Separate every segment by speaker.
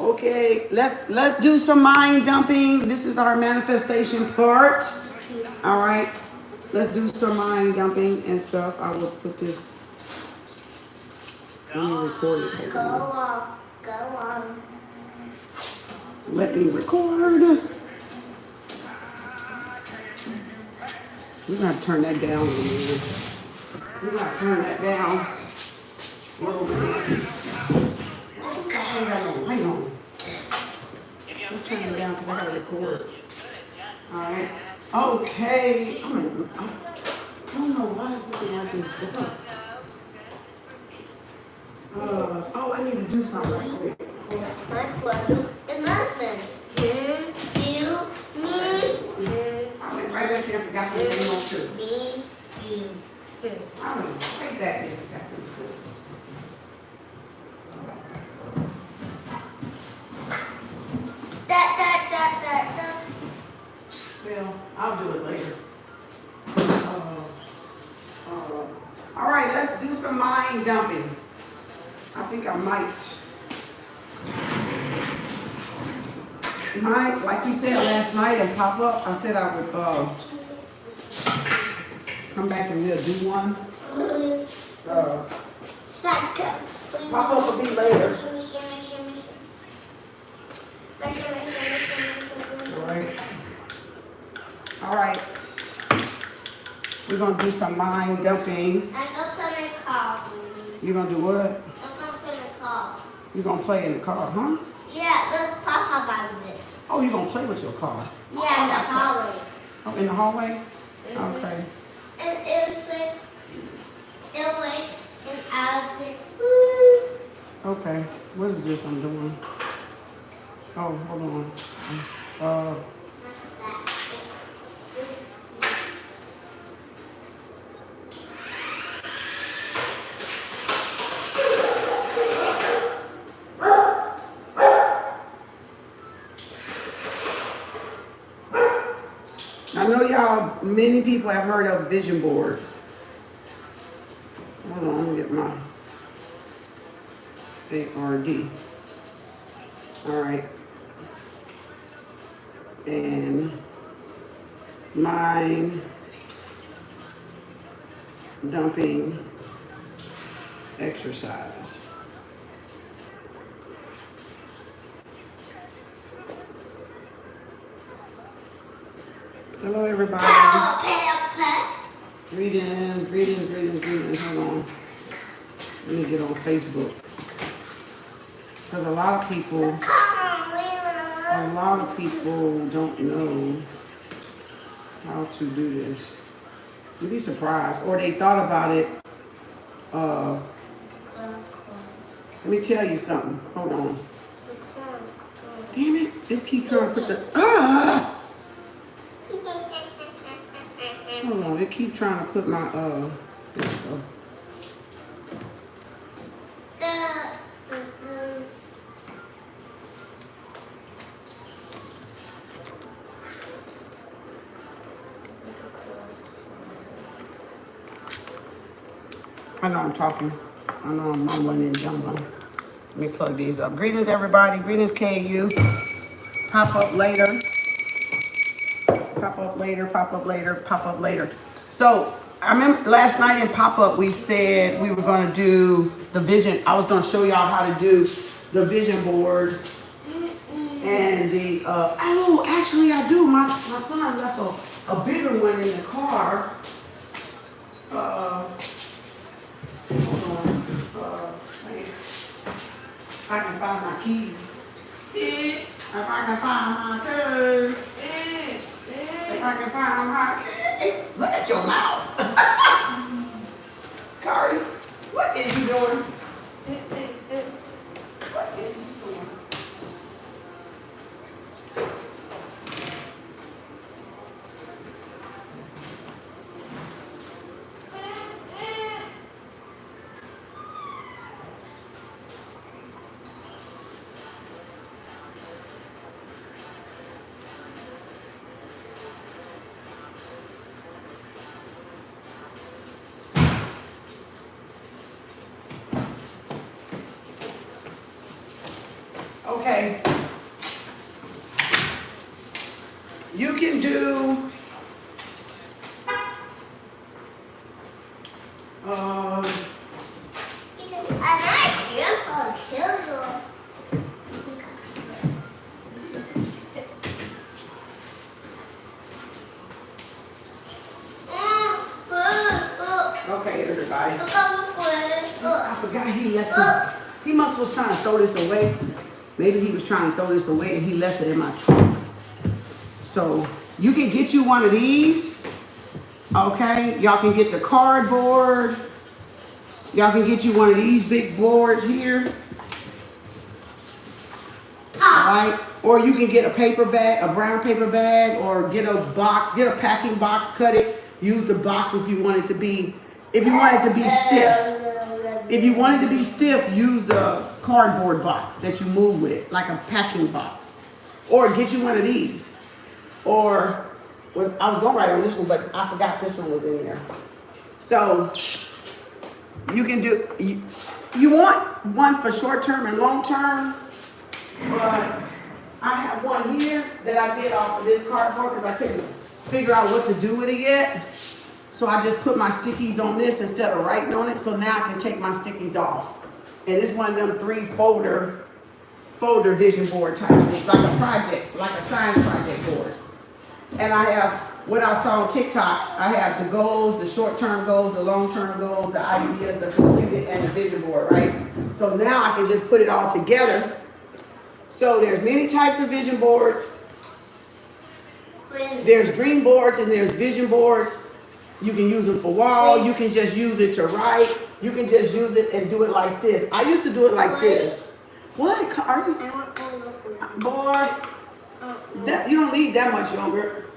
Speaker 1: Okay, let's do some mind dumping. This is our manifestation part. All right, let's do some mind dumping and stuff. I will put this. Let me record it.
Speaker 2: Go on, go on.
Speaker 1: Let me record. We're gonna turn that down a little bit. We're gonna turn that down a little bit. Okay, I ain't got no light on. Let's turn it down because I gotta record. All right. Okay. I don't know why it's looking like this. Oh, I need to do something right quick.
Speaker 2: And husband. You, me.
Speaker 1: I went right back here and forgot to name on scissors.
Speaker 2: Me, you.
Speaker 1: I went right back there and forgot the scissors.
Speaker 2: Da.
Speaker 1: Well, I'll do it later. All right, let's do some mind dumping. I think I might, like you said last night and pop up, I said I would come back and we'll do one. Pop up will be later. All right. We're gonna do some mind dumping.
Speaker 2: I'm gonna call.
Speaker 1: You're gonna do what?
Speaker 2: I'm gonna call.
Speaker 1: You're gonna play in the car, huh?
Speaker 2: Yeah, look, Papa buys this.
Speaker 1: Oh, you're gonna play with your car?
Speaker 2: Yeah, in the hallway.
Speaker 1: Oh, in the hallway? Okay.
Speaker 2: And it was like, and I was like, woo.
Speaker 1: Okay. What is this I'm doing? Oh, hold on. I know y'all, many people have heard of vision board. Hold on, let me get my ARD. All right. And mind dumping exercise. Hello, everybody. Greetings. Hold on. Let me get on Facebook. Because a lot of people don't know how to do this. You'd be surprised. Or they thought about it. Let me tell you something. Hold on. Damn it. Just keep trying to put the... Hold on, they keep trying to put my, there we go. I know I'm talking. I know I'm mumbling and jumbling. Let me plug these up. Greetings, everybody. Greetings, KU. Pop up later. Pop up later. So I remember last night in pop up we said we were going to do the vision. I was going to show y'all how to do the vision board and the oh, actually I do. My son left a bigger one in the car. Hold on. If I can find my keys. If I can find my keys. If I can find my... Hey, look at your mouth. Kari, what is you doing? What is you doing? Okay. You can do okay, everybody. I forgot he left it. He must was trying to throw this away. Maybe he was trying to throw this away and he left it in my trunk. So you can get you one of these. Okay, y'all can get the cardboard. Y'all can get you one of these big boards here. Alright, or you can get a paper bag, a brown paper bag, or get a box, get a packing box, cut it, use the box if you want it to be, stiff. If you want it to be stiff, use the cardboard box that you move with, like a packing box. Or get you one of these. Or, well, I was gonna write on this one, but I forgot this one was in there. So, you can do, you want one for short term and long term, but I have one here that I did off of this cardboard because I couldn't figure out what to do with it yet. So I just put my stickies on this instead of writing on it. So now I can take my stickies off. And it's one of them 3 folder vision board type things, like a project, like a science project board. And I have what I saw on TikTok. I have the goals, the short-term goals, the long-term goals, the ideas, the completed, and the vision board, right? So now I can just put it all together. So there's many types of vision boards. There's dream boards and there's vision boards. You can use them for wall. You can just use it to write. You can just use it and do it like this. I used to do it like this. What? Are you? Boy, you don't need that much yogurt.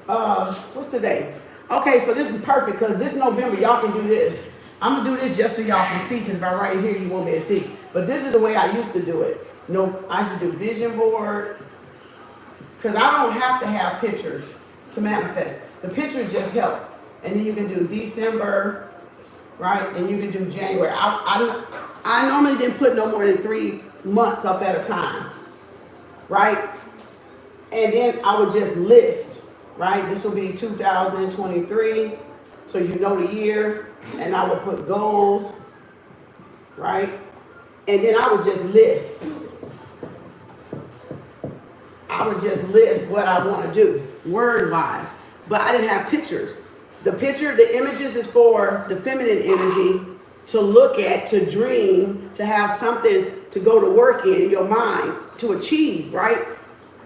Speaker 1: What's today? Okay, so this is perfect because this November y'all can do this. I'm gonna do this just so y'all can see, because if I write it here, you won't be able to see. But this is the way I used to do it. No, I used to do vision board because I don't have to have pictures to manifest. The pictures just help. And then you can do December, right? And you can do January. I normally didn't put no more than 3 months up at a time, right? And then I would just list, right? This will be 2023, so you know the year. And I would put goals, right? And then I would just list. I would just list what I want to do, word-wise. But I didn't have pictures. The images is for the feminine energy to look at, to dream, to have something to go to work in your mind, to achieve, right?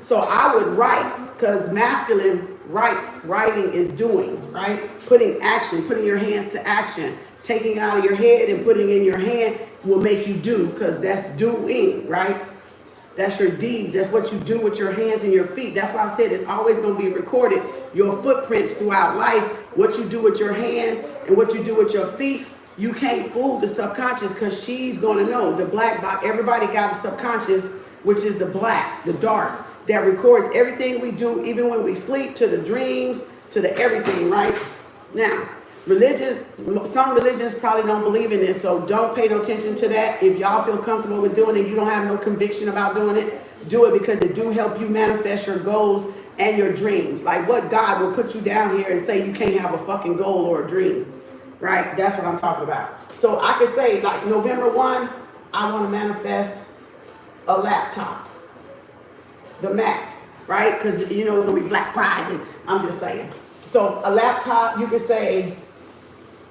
Speaker 1: So I would write, because masculine writing is doing, right? Putting action, putting your hands to action, taking it out of your head and putting it in your hand will make you do, because that's doing, right? That's your deeds. That's what you do with your hands and your feet. That's why I said it's always going to be recorded. Your footprints throughout life, what you do with your hands and what you do with your feet. You can't fool the subconscious, because she's going to know. The black box, everybody got a subconscious, which is the black, the dark, that records everything we do, even when we sleep, to the dreams, to the everything, right? Now, some religions probably don't believe in this, so don't pay no attention to that. If y'all feel comfortable with doing it, you don't have no conviction about doing it, do it, because it do help you manifest your goals and your dreams. Like, what God will put you down here and say you can't have a fucking goal or a dream, right? That's what I'm talking about. So I could say, like, November 1, I want to manifest a laptop, the Mac, right? Because, you know, it's going to be Black Friday. I'm just saying. So a laptop, you could say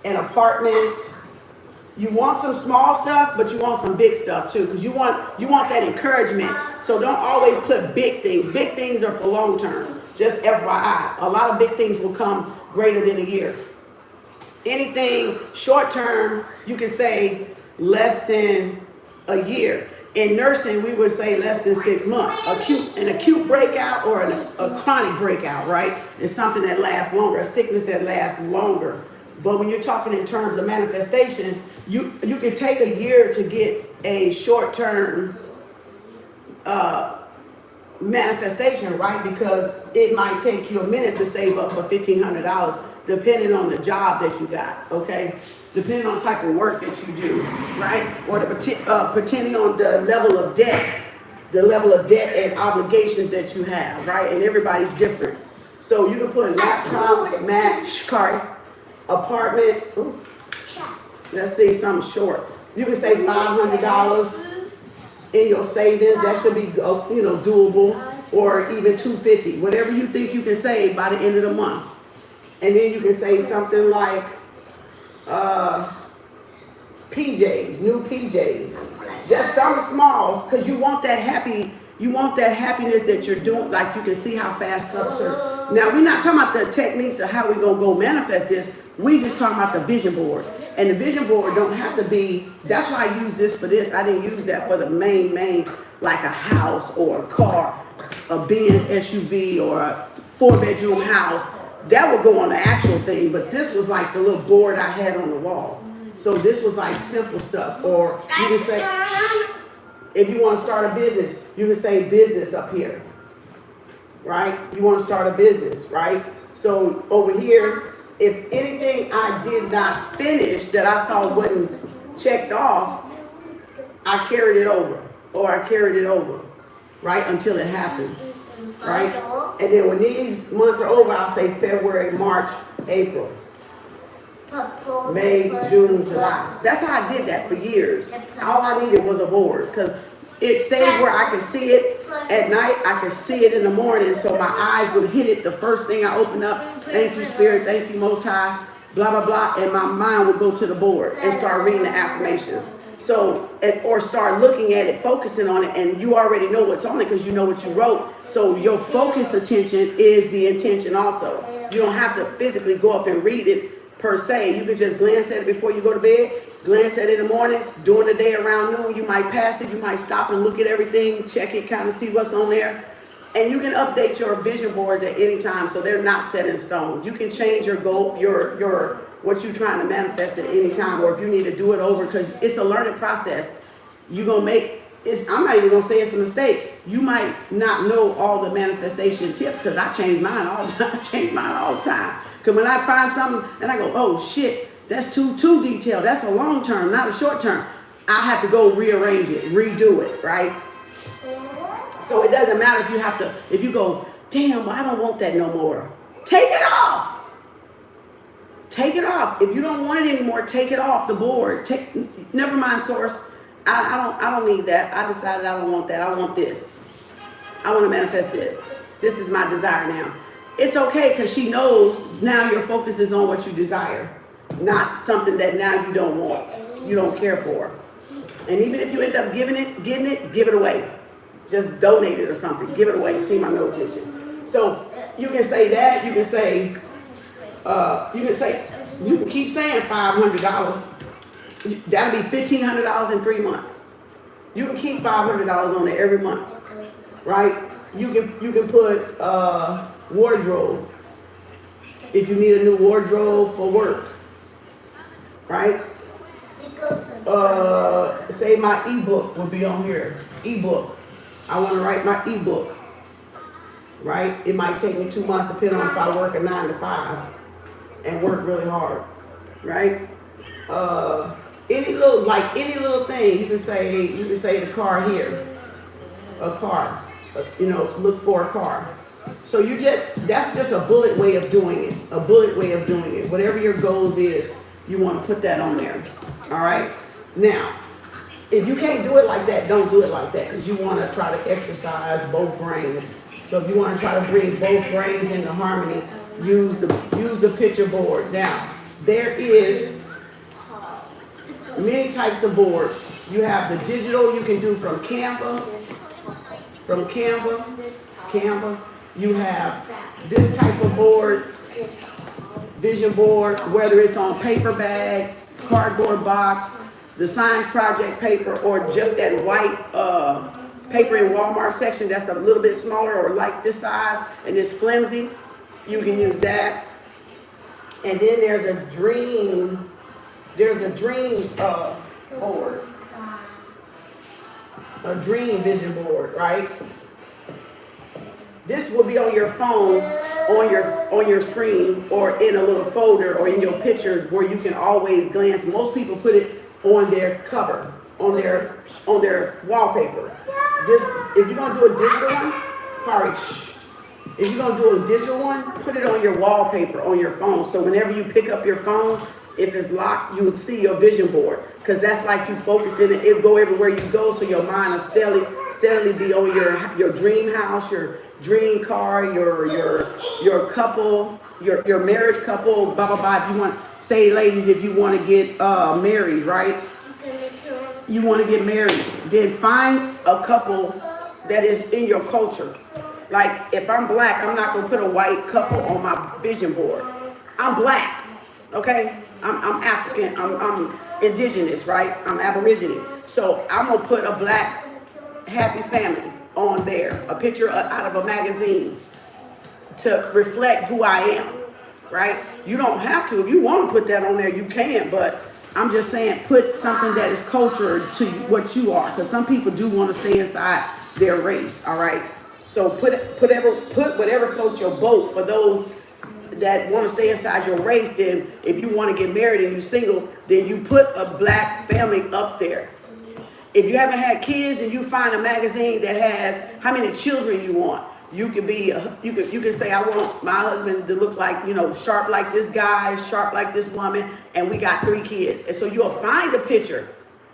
Speaker 1: an apartment. You want some small stuff, but you want some big stuff too, because you want that encouragement. So don't always put big things. Big things are for long term. Just FYI. A lot of big things will come greater than a year. Anything short term, you can say less than a year. In nursing, we would say less than 6 months. An acute breakout or a chronic breakout, right? Is something that lasts longer, a sickness that lasts longer. But when you're talking in terms of manifestation, you can take a year to get a short-term manifestation, right? Because it might take you a minute to save up for $1,500. depending on the job that you got, okay? Depending on the type of work that you do, right? Or depending on the level of debt and obligations that you have, right? And everybody's different. So you can put laptop, match, car, apartment. Ooh, let's see, something short. You can say $500 in your savings. That should be, you know, doable. Or even $250, whatever you think you can save by the end of the month. And then you can say something like PJs, new PJs. Just something small, because you want that happiness that you're doing, like you can see how fast steps are. Now, we're not talking about the techniques of how we're going to go manifest this. We just talking about the vision board. And the vision board don't have to be, that's why I use this for this. I didn't use that for the main, like a house or a car, a Benz SUV or a 4-bedroom house. That would go on the actual thing, but this was like the little board I had on the wall. So this was like simple stuff. Or you can say, if you want to start a business, you can say business up here, right? You want to start a business, right? So over here, if anything I did not finish that I saw wasn't checked off, I carried it over, or I carried it over, right, until it happened, right? And then when these months are over, I'll say February, March, April, May, June, July. That's how I did that for years. All I needed was a board, because it stayed where I could see it at night. I could see it in the morning, so my eyes would hit it the first thing I opened up. Thank you, Spirit. Thank you, Most High. Blah, blah, blah. And my mind would go to the board and start reading the affirmations. So, or start looking at it, focusing on it, and you already know what's on it because you know what you wrote. So your focus attention is the intention also. You don't have to physically go up and read it per se. You can just glance at it before you go to bed, glance at it in the morning, during the day around noon. You might pass it, you might stop and look at everything, check it, kind of see what's on there. And you can update your vision boards at any time, so they're not set in stone. You can change your goal, your what you're trying to manifest at any time, or if you need to do it over, because it's a learning process. You're gonna make it's. I'm not even gonna say it's a mistake. You might not know all the manifestation tips, because I change mine all the time. I change mine all the time. Because when I find something and I go, oh shit, that's too detailed. That's a long term, not a short term. I have to go rearrange it, redo it, right? So it doesn't matter if you have to, if you go, damn, well, I don't want that no more. Take it off. Take it off. If you don't want it anymore, take it off the board. Never mind, source. I don't need that. I decided I don't want that. I want this. I want to manifest this. This is my desire now. It's okay, because she knows now your focus is on what you desire, not something that now you don't want, you don't care for. And even if you end up getting it, give it away. Just donate it or something. Give it away. See my note picture. So you can say that. You can say, you can keep saying $500. That'll be $1,500 in 3 months. You can keep $500 on there every month, right? You can put wardrobe if you need a new wardrobe for work, right? Say my ebook will be on here. Ebook. I want to write my ebook, right? It might take me 2 months, depending on if I work a 9 to 5 and work really hard, right? Any little thing, you can say the car here, a car, look for a car. So that's just a bullet way of doing it, Whatever your goals is, you want to put that on there, all right? Now, if you can't do it like that, don't do it like that, because you want to try to exercise both brains. So if you want to try to bring both brains into harmony, use the picture board. Now, there is many types of boards. You have the digital you can do from Canva. You have this type of board, vision board, whether it's on paper bag, cardboard box, the science project paper, or just that white paper in Walmart section that's a little bit smaller or like this size and it's flimsy. You can use that. And then there's a dream board, a dream vision board, right? This will be on your phone on your screen or in a little folder or in your pictures where you can always glance. Most people put it on their cover, on their wallpaper. This, if you're gonna do a digital one, Kari, shh. If you're gonna do a digital one, put it on your wallpaper on your phone. So whenever you pick up your phone, if it's locked, you will see your vision board, because that's like you focusing it. It'll go everywhere you go, so your mind will steadily be on your dream house, your dream car, your couple, your marriage couple, blah blah blah. If you want, say, ladies, if you want to get married, right? You want to get married, then find a couple that is in your culture. Like if I'm black, I'm not gonna put a white couple on my vision board. I'm black, okay? I'm African, I'm indigenous, right? I'm Aborigine. So I'm gonna put a black happy family on there, a picture out of a magazine to reflect who I am, right? You don't have to. If you want to put that on there, you can, but I'm just saying put something that is cultured to what you are, because some people do want to stay inside their race, all right? So put whatever floats your boat. For those that want to stay inside your race, then if you want to get married and you're single, then you put a black family up there. If you haven't had kids and you find a magazine that has how many children you want, you can be you can say, I want my husband to look like, you know, sharp like this guy, sharp like this woman, and we got 3 kids. And so you'll find a picture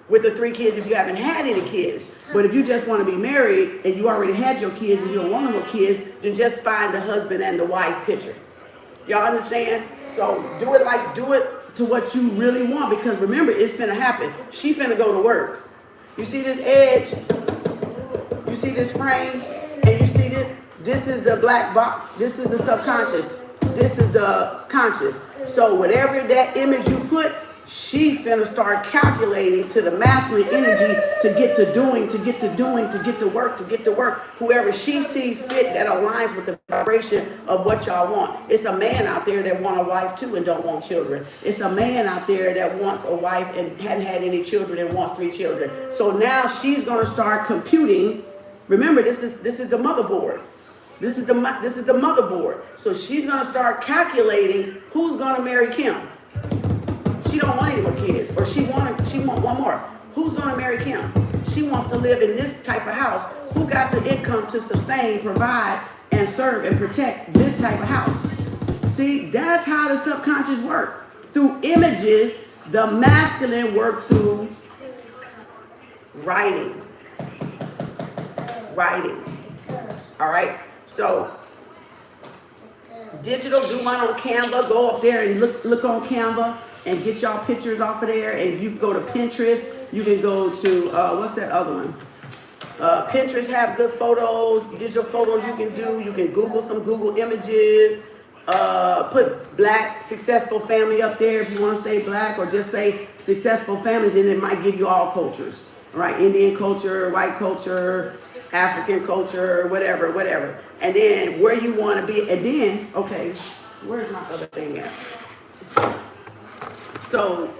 Speaker 1: with the 3 kids if you haven't had any kids. But if you just want to be married and you already had your kids and you don't want no more kids, then just find the husband and the wife picture. Y'all understand? So do it to what you really want, because remember, it's finna happen. She finna go to work. You see this edge? You see this frame? And you see this? This is the black box. This is the subconscious. This is the conscious. So whatever that image you put, she finna start calculating to the masculine energy to get to doing, to get to work. Whoever she sees fit that aligns with the vibration of what y'all want. It's a man out there that want a wife too and don't want children. It's a man out there that wants a wife and hadn't had any children and wants 3 children. So now she's gonna start computing. Remember, this is the motherboard. This is the motherboard. So she's gonna start calculating who's gonna marry Kim. She don't want any more kids, or she want one more. Who's gonna marry Kim? She wants to live in this type of house. Who got the income to sustain, provide, and serve and protect this type of house? See, that's how the subconscious work. Through images, the masculine work through writing. All right. So digital, do one on Canva. Go up there and look on Canva and get y'all pictures off of there. And you can go to Pinterest. You can go to, what's that other one? Pinterest have good photos, digital photos you can do. You can Google some Google images. Put black successful family up there if you want to stay black, or just say successful families, and it might give you all cultures. All right, Indian culture, white culture, African culture, whatever. And then where you want to be. And then, okay, where's my other thing at? So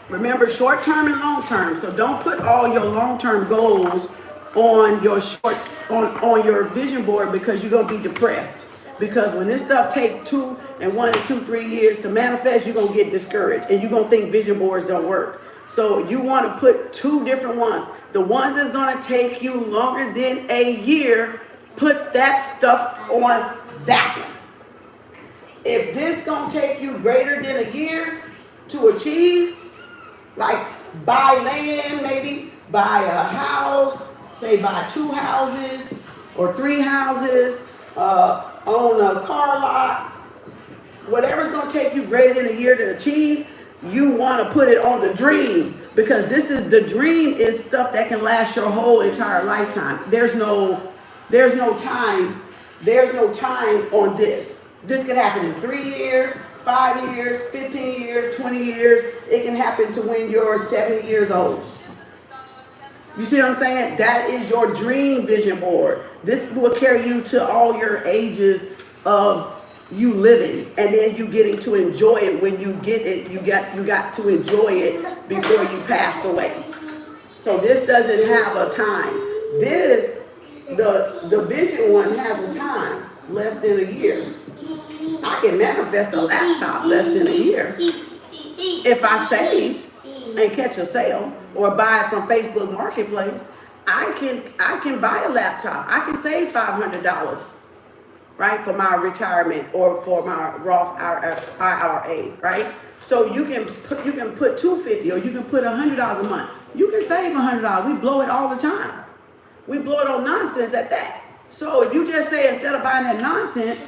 Speaker 1: remember, short-term and long-term. So don't put all your long-term goals on your on your vision board, because you're going to be depressed. Because when this stuff takes 1 to 3 years to manifest, you're going to get discouraged and you're going to think vision boards don't work. So you want to put 2 different ones. The ones that's going to take you longer than a year, put that stuff on that one. If this going to take you greater than a year to achieve, like buy land, maybe buy a house, say buy 2 houses or 3 houses, own a car lot, whatever's going to take you greater than a year to achieve, you want to put it on the dream, because the dream is stuff that can last your whole entire lifetime. There's no time on this. This can happen in 3 years, 5 years, 15 years, 20 years. It can happen to when you're 70 years old. You see what I'm saying? That is your dream vision board. This will carry you to all your ages of you living, and then you getting to enjoy it. When you get it, you got to enjoy it before you passed away. So this doesn't have a time. The vision one has a time. less than a year. I can manifest a laptop less than a year. If I save and catch a sale or buy it from Facebook Marketplace, I can buy a laptop. I can save $500, right, for my retirement or for my Roth IRA, right? So you can put $250 or you can put $100 a month. You can save $100. We blow it all the time. We blow it on nonsense at that. So if you just say, instead of buying that nonsense,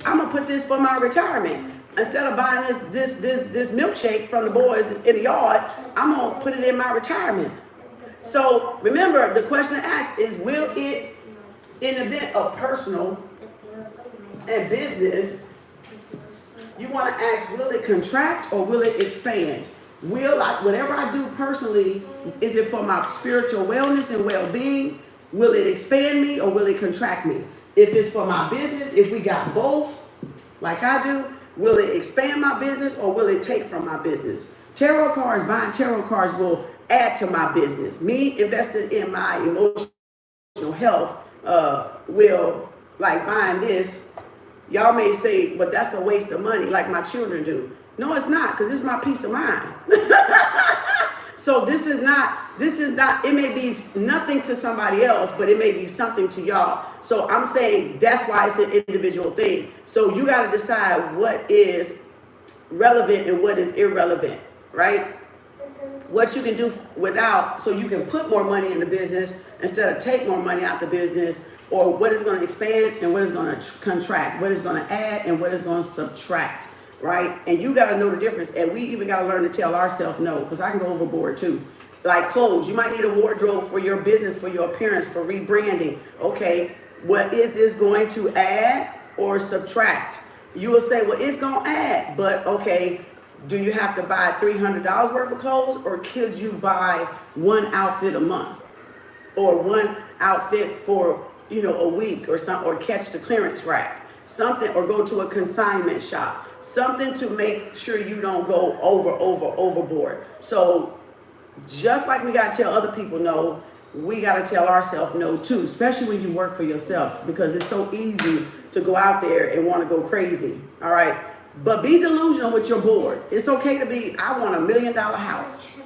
Speaker 1: I'm gonna put this for my retirement. Instead of buying this milkshake from the boys in the yard, I'm gonna put it in my retirement. So remember, the question asked is, will it, in the event of personal and business, you want to ask, will it contract or will it expand? Will, like, whatever I do personally, is it for my spiritual wellness and well-being? Will it expand me or will it contract me? If it's for my business, if we got both, like I do, will it expand my business or will it take from my business? Tarot cards, buying tarot cards will add to my business. Me investing in my emotional health will, like buying this, y'all may say, but that's a waste of money, like my children do. No, it's not, because this is my peace of mind. So this is not, it may be nothing to somebody else, but it may be something to y'all. So I'm saying that's why it's an individual thing. So you got to decide what is relevant and what is irrelevant, right? What you can do without, so you can put more money in the business instead of take more money out the business, or what is going to expand and what is going to contract, what is going to add and what is going to subtract. Right? And you got to know the difference. And we even got to learn to tell ourselves no, because I can go overboard too. Like clothes, you might need a wardrobe for your business, for your appearance, for rebranding. Okay, what is this going to add or subtract? You will say, well, it's going to add, but okay, do you have to buy $300 worth of clothes, or could you buy one outfit a month or one outfit for, a week or something, or catch the clearance rack, something, or go to a consignment shop? Something to make sure you don't go overboard. So just like we got to tell other people no, we got to tell ourselves no too, especially when you work for yourself, because it's so easy to go out there and want to go crazy. All right. But be delusional with your board. It's okay to be, I want $1 million house.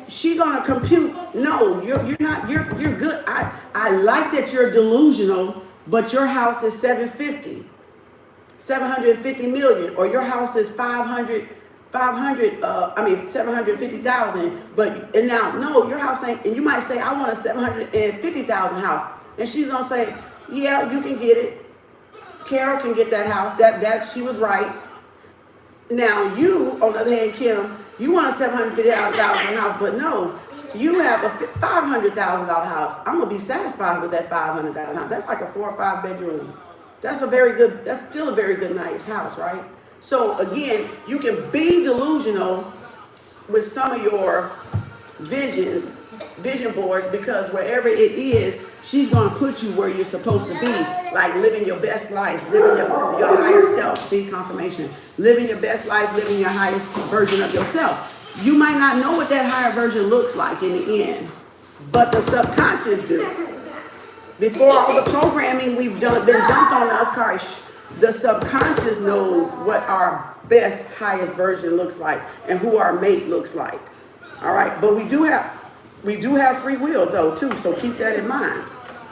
Speaker 1: She gonna compute. No, you're not, you're good. I like that you're delusional, but your house is 750 million, or your house is 750,000, but, and now, no, your house ain't, and you might say, I want a 750,000 house, and she's gonna say, yeah, you can get it. Carol can get that house. That she was right. Now you, on the other hand, Kim, you want a 750,000 house, but no, you have a $500,000 house. I'm gonna be satisfied with that $500,000 house. That's like a 4 or 5 bedroom. That's still a very good, nice house, right? So again, you can be delusional with some of your vision boards, because wherever it is, she's going to put you where you're supposed to be, like living your best life, living your higher self. See, confirmation. Living your best life, living your highest version of yourself. You might not know what that higher version looks like in the end, but the subconscious do. Before all the programming been dumped on us, the subconscious knows what our best, highest version looks like and who our mate looks like. All right, but we do have free will though too, so keep that in mind.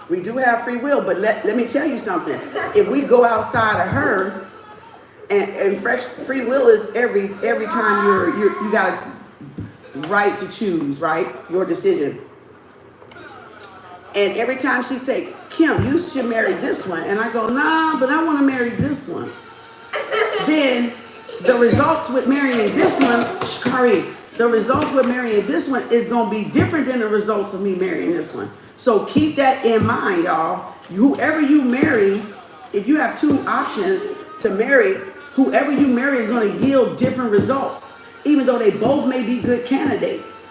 Speaker 1: We do have free will, but let me tell you something. If we go outside of her, and free will is every time you got a right to choose, right? Your decision. And every time she say, Kim, you should marry this one. And I go, nah, but I want to marry this one. Then the results with marrying this one, the results with marrying this one is going to be different than the results of me marrying this one. So keep that in mind, y'all. Whoever you marry, if you have two options to marry, whoever you marry is going to yield different results, even though they both may be good candidates.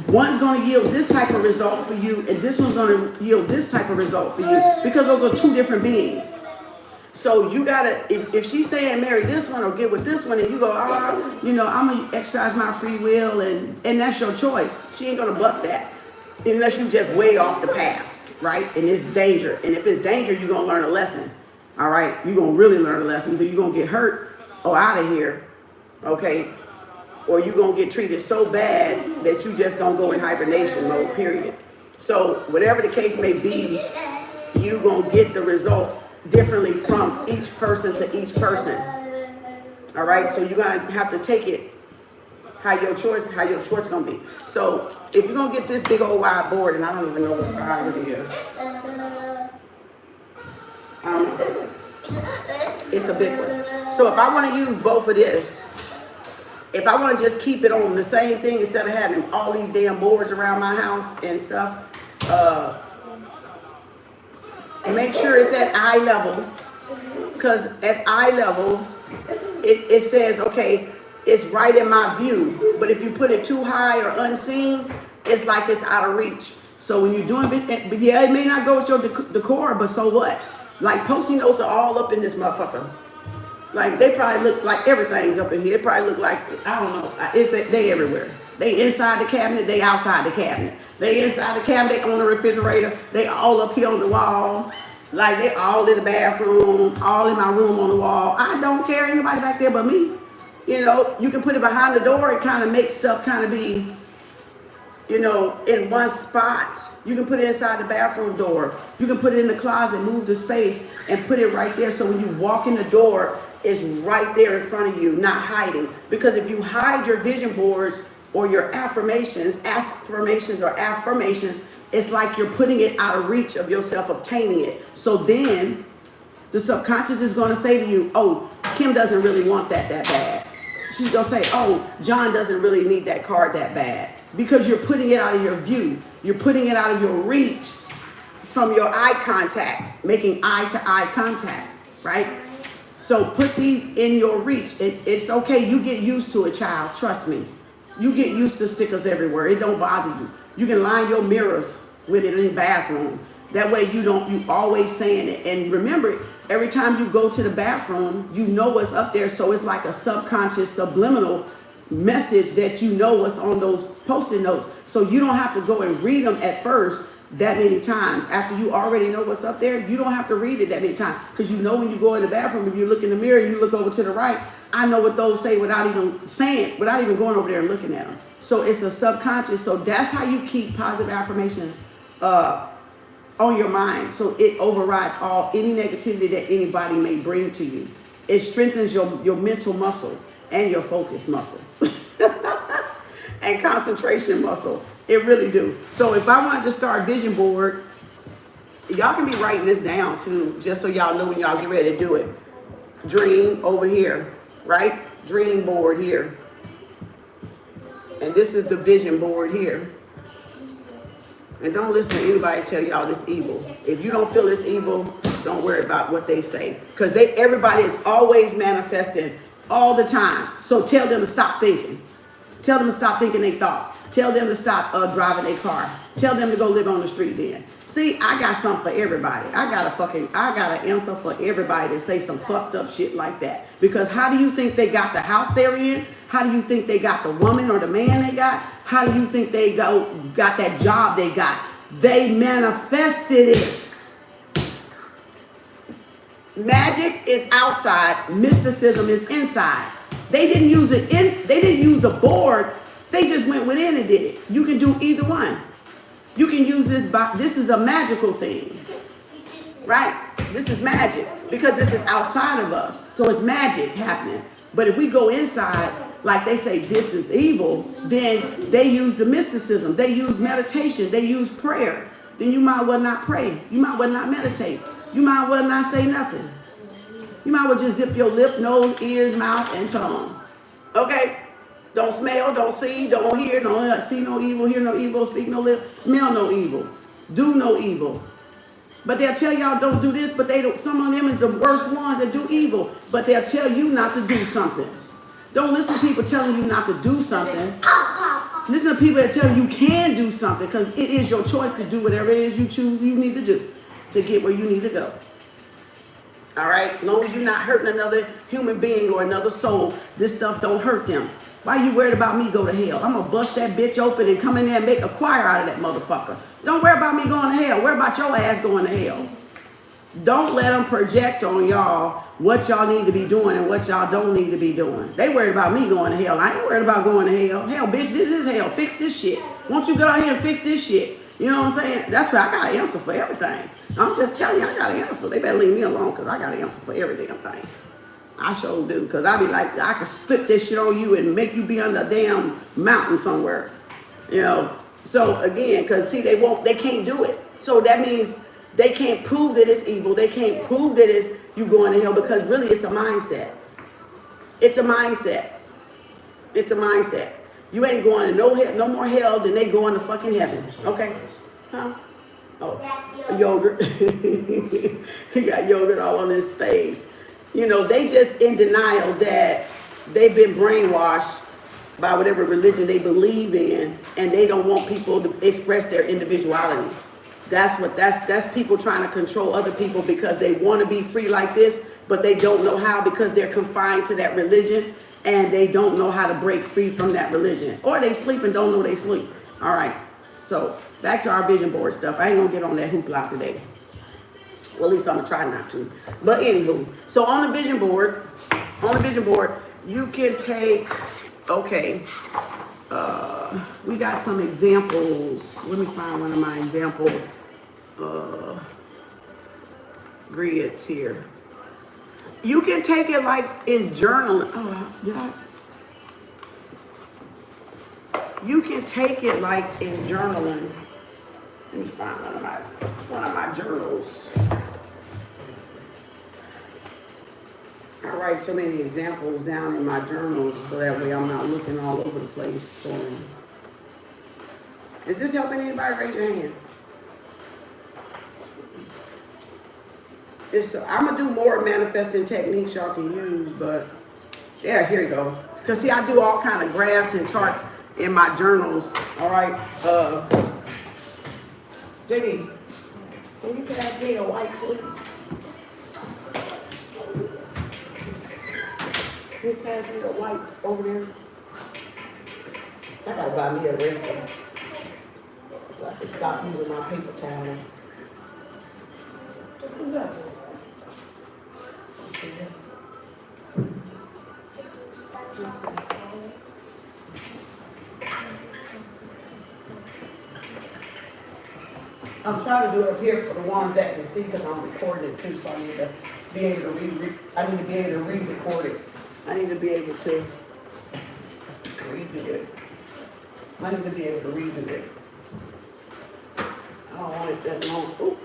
Speaker 1: One's going to yield this type of result for you, and this one's going to yield this type of result for you, because those are two different beings. So you gotta, if she's saying marry this one or get with this one, and you go, I'm gonna exercise my free will, and that's your choice. She ain't gonna buck that unless you just way off the path, right? And it's danger. And if it's danger, you're gonna learn a lesson. All right, you're going to really learn a lesson. Either you're going to get hurt or out of here, okay? Or you're going to get treated so bad that you just don't go in hibernation mode, period. So whatever the case may be, you're going to get the results differently from each person to each person. All right, so you're going to have to take it how your choice going to be. So if you're going to get this big old wide board, and I don't even know what size it is. I don't know. It's a big one. So if I want to use both of this, if I want to just keep it on the same thing instead of having all these damn boards around my house and stuff, make sure it's at eye level, because at eye level, it says, okay, it's right in my view. But if you put it too high or unseen, it's like it's out of reach. So when you're doing it, yeah, it may not go with your decor, but so what? Like Post-it notes are all up in this motherfucker. Like they probably look like everything's up in here. It probably look like, I don't know, they everywhere. They inside the cabinet, they outside the cabinet. They inside the cabinet, they on the refrigerator, they all up here on the wall. Like they all in the bathroom, all in my room on the wall. I don't care anybody back there but me. You know, you can put it behind the door and kind of make stuff kind of be, you know, in one spot. You can put it inside the bathroom door. You can put it in the closet, move the space, and put it right there. So when you walk in the door, it's right there in front of you, not hiding. Because if you hide your vision boards or your affirmations, it's like you're putting it out of reach of yourself obtaining it. So then the subconscious is going to say to you, oh, Kim doesn't really want that bad. She's going to say, oh, John doesn't really need that card that bad. Because you're putting it out of your view. You're putting it out of your reach from your eye contact, making eye-to-eye contact, right? So put these in your reach. It's okay. You get used to it, child. Trust me. You get used to stickers everywhere. It don't bother you. You can line your mirrors with it in the bathroom. That way you always saying it. And remember, every time you go to the bathroom, you know what's up there. So it's like a subconscious, subliminal message that you know what's on those Post-it notes. So you don't have to go and read them at first that many times. After you already know what's up there, you don't have to read it that many times. Because you know when you go in the bathroom, if you look in the mirror, you look over to the right, I know what those say without even saying, without even going over there and looking at them. So it's a subconscious. So that's how you keep positive affirmations on your mind. So it overrides any negativity that anybody may bring to you. It strengthens your mental muscle and your focus muscle and concentration muscle. It really do. So if I wanted to start a vision board, y'all can be writing this down too, just so y'all know when y'all get ready to do it. Dream over here, right? Dream board here. And this is the vision board here. And don't listen to anybody tell y'all this evil. If you don't feel it's evil, don't worry about what they say. Because everybody is always manifesting all the time. So tell them to stop thinking. Tell them to stop thinking their thoughts. Tell them to stop driving their car. Tell them to go live on the street then. See, I got something for everybody. I got an answer for everybody that say some fucked up shit like that. Because how do you think they got the house they're in? How do you think they got the woman or the man they got? How do you think they got that job they got? They manifested it. Magic is outside, mysticism is inside. They didn't use they didn't use the board. They just went within and did it. You can do either one. You can use this is a magical thing. Right? This is magic because this is outside of us. So it's magic happening. But if we go inside, like they say this is evil, then they use the mysticism. They use meditation. They use prayer. Then you might well not pray. You might well not meditate. You might well not say nothing. You might well just zip your lip, nose, ears, mouth, and tongue. Okay? Don't smell, don't see, don't hear, don't see no evil, hear no evil, speak no lip, smell no evil, do no evil. But they'll tell y'all don't do this, but they don't. Some of them is the worst ones that do evil, but they'll tell you not to do something. Don't listen to people telling you not to do something. Listen to people that tell you can do something, because it is your choice to do whatever it is you choose you need to do to get where you need to go. All right? As long as you're not hurting another human being or another soul, this stuff don't hurt them. Why you worried about me go to hell? I'm going to bust that bitch open and come in there and make a choir out of that motherfucker. Don't worry about me going to hell. Worry about your ass going to hell. Don't let them project on y'all what y'all need to be doing and what y'all don't need to be doing. They worried about me going to hell. I ain't worried about going to hell. Hell, bitch, this is hell. Fix this shit. Won't you get out here and fix this shit? You know what I'm saying? That's why I got an answer for everything. I'm just telling you, I got an answer. They better leave me alone because I got an answer for every damn thing. I sure do. Because I be like, I can flip this shit on you and make you be under a damn mountain somewhere. You know? So, again, because, see, they can't do it. So that means they can't prove that it's evil. They can't prove that it's you going to hell because really it's a mindset. It's a mindset. It's a mindset. You ain't going to no more hell than they going to fucking heaven. Okay? Huh? Oh, yogurt. He got yogurt all on his face. You know, they just in denial that they've been brainwashed by whatever religion they believe in, and they don't want people to express their individuality. That's people trying to control other people because they want to be free like this, but they don't know how because they're confined to that religion and they don't know how to break free from that religion. Or they sleep and don't know they sleep. All right. So back to our vision board stuff. I ain't gonna get on that hoopla today. Well, at least I'm gonna try not to. But anywho, so on the vision board, you can take, okay, we got some examples. Let me find one of my example grids here. You can take it like in journaling. You can take it like in journaling. Let me find one of my journals. I write so many examples down in my journals so that way I'm not looking all over the place for them. Is this helping anybody? Raise your hand. I'm going to do more manifesting techniques y'all can use, but yeah, here you go. Because see, I do all kind of graphs and charts in my journals. All right. JD, can you pass me a white, please? Can you pass me a white over there? I gotta buy me a eraser so I can stop using my paper towel. Who's that? I'm trying to do it up here for the ones that can see because I'm recording it too, so I need to be able to re-record it. I need to be able to redo it. I need to be able to redo it. I don't want it that long. Ooh.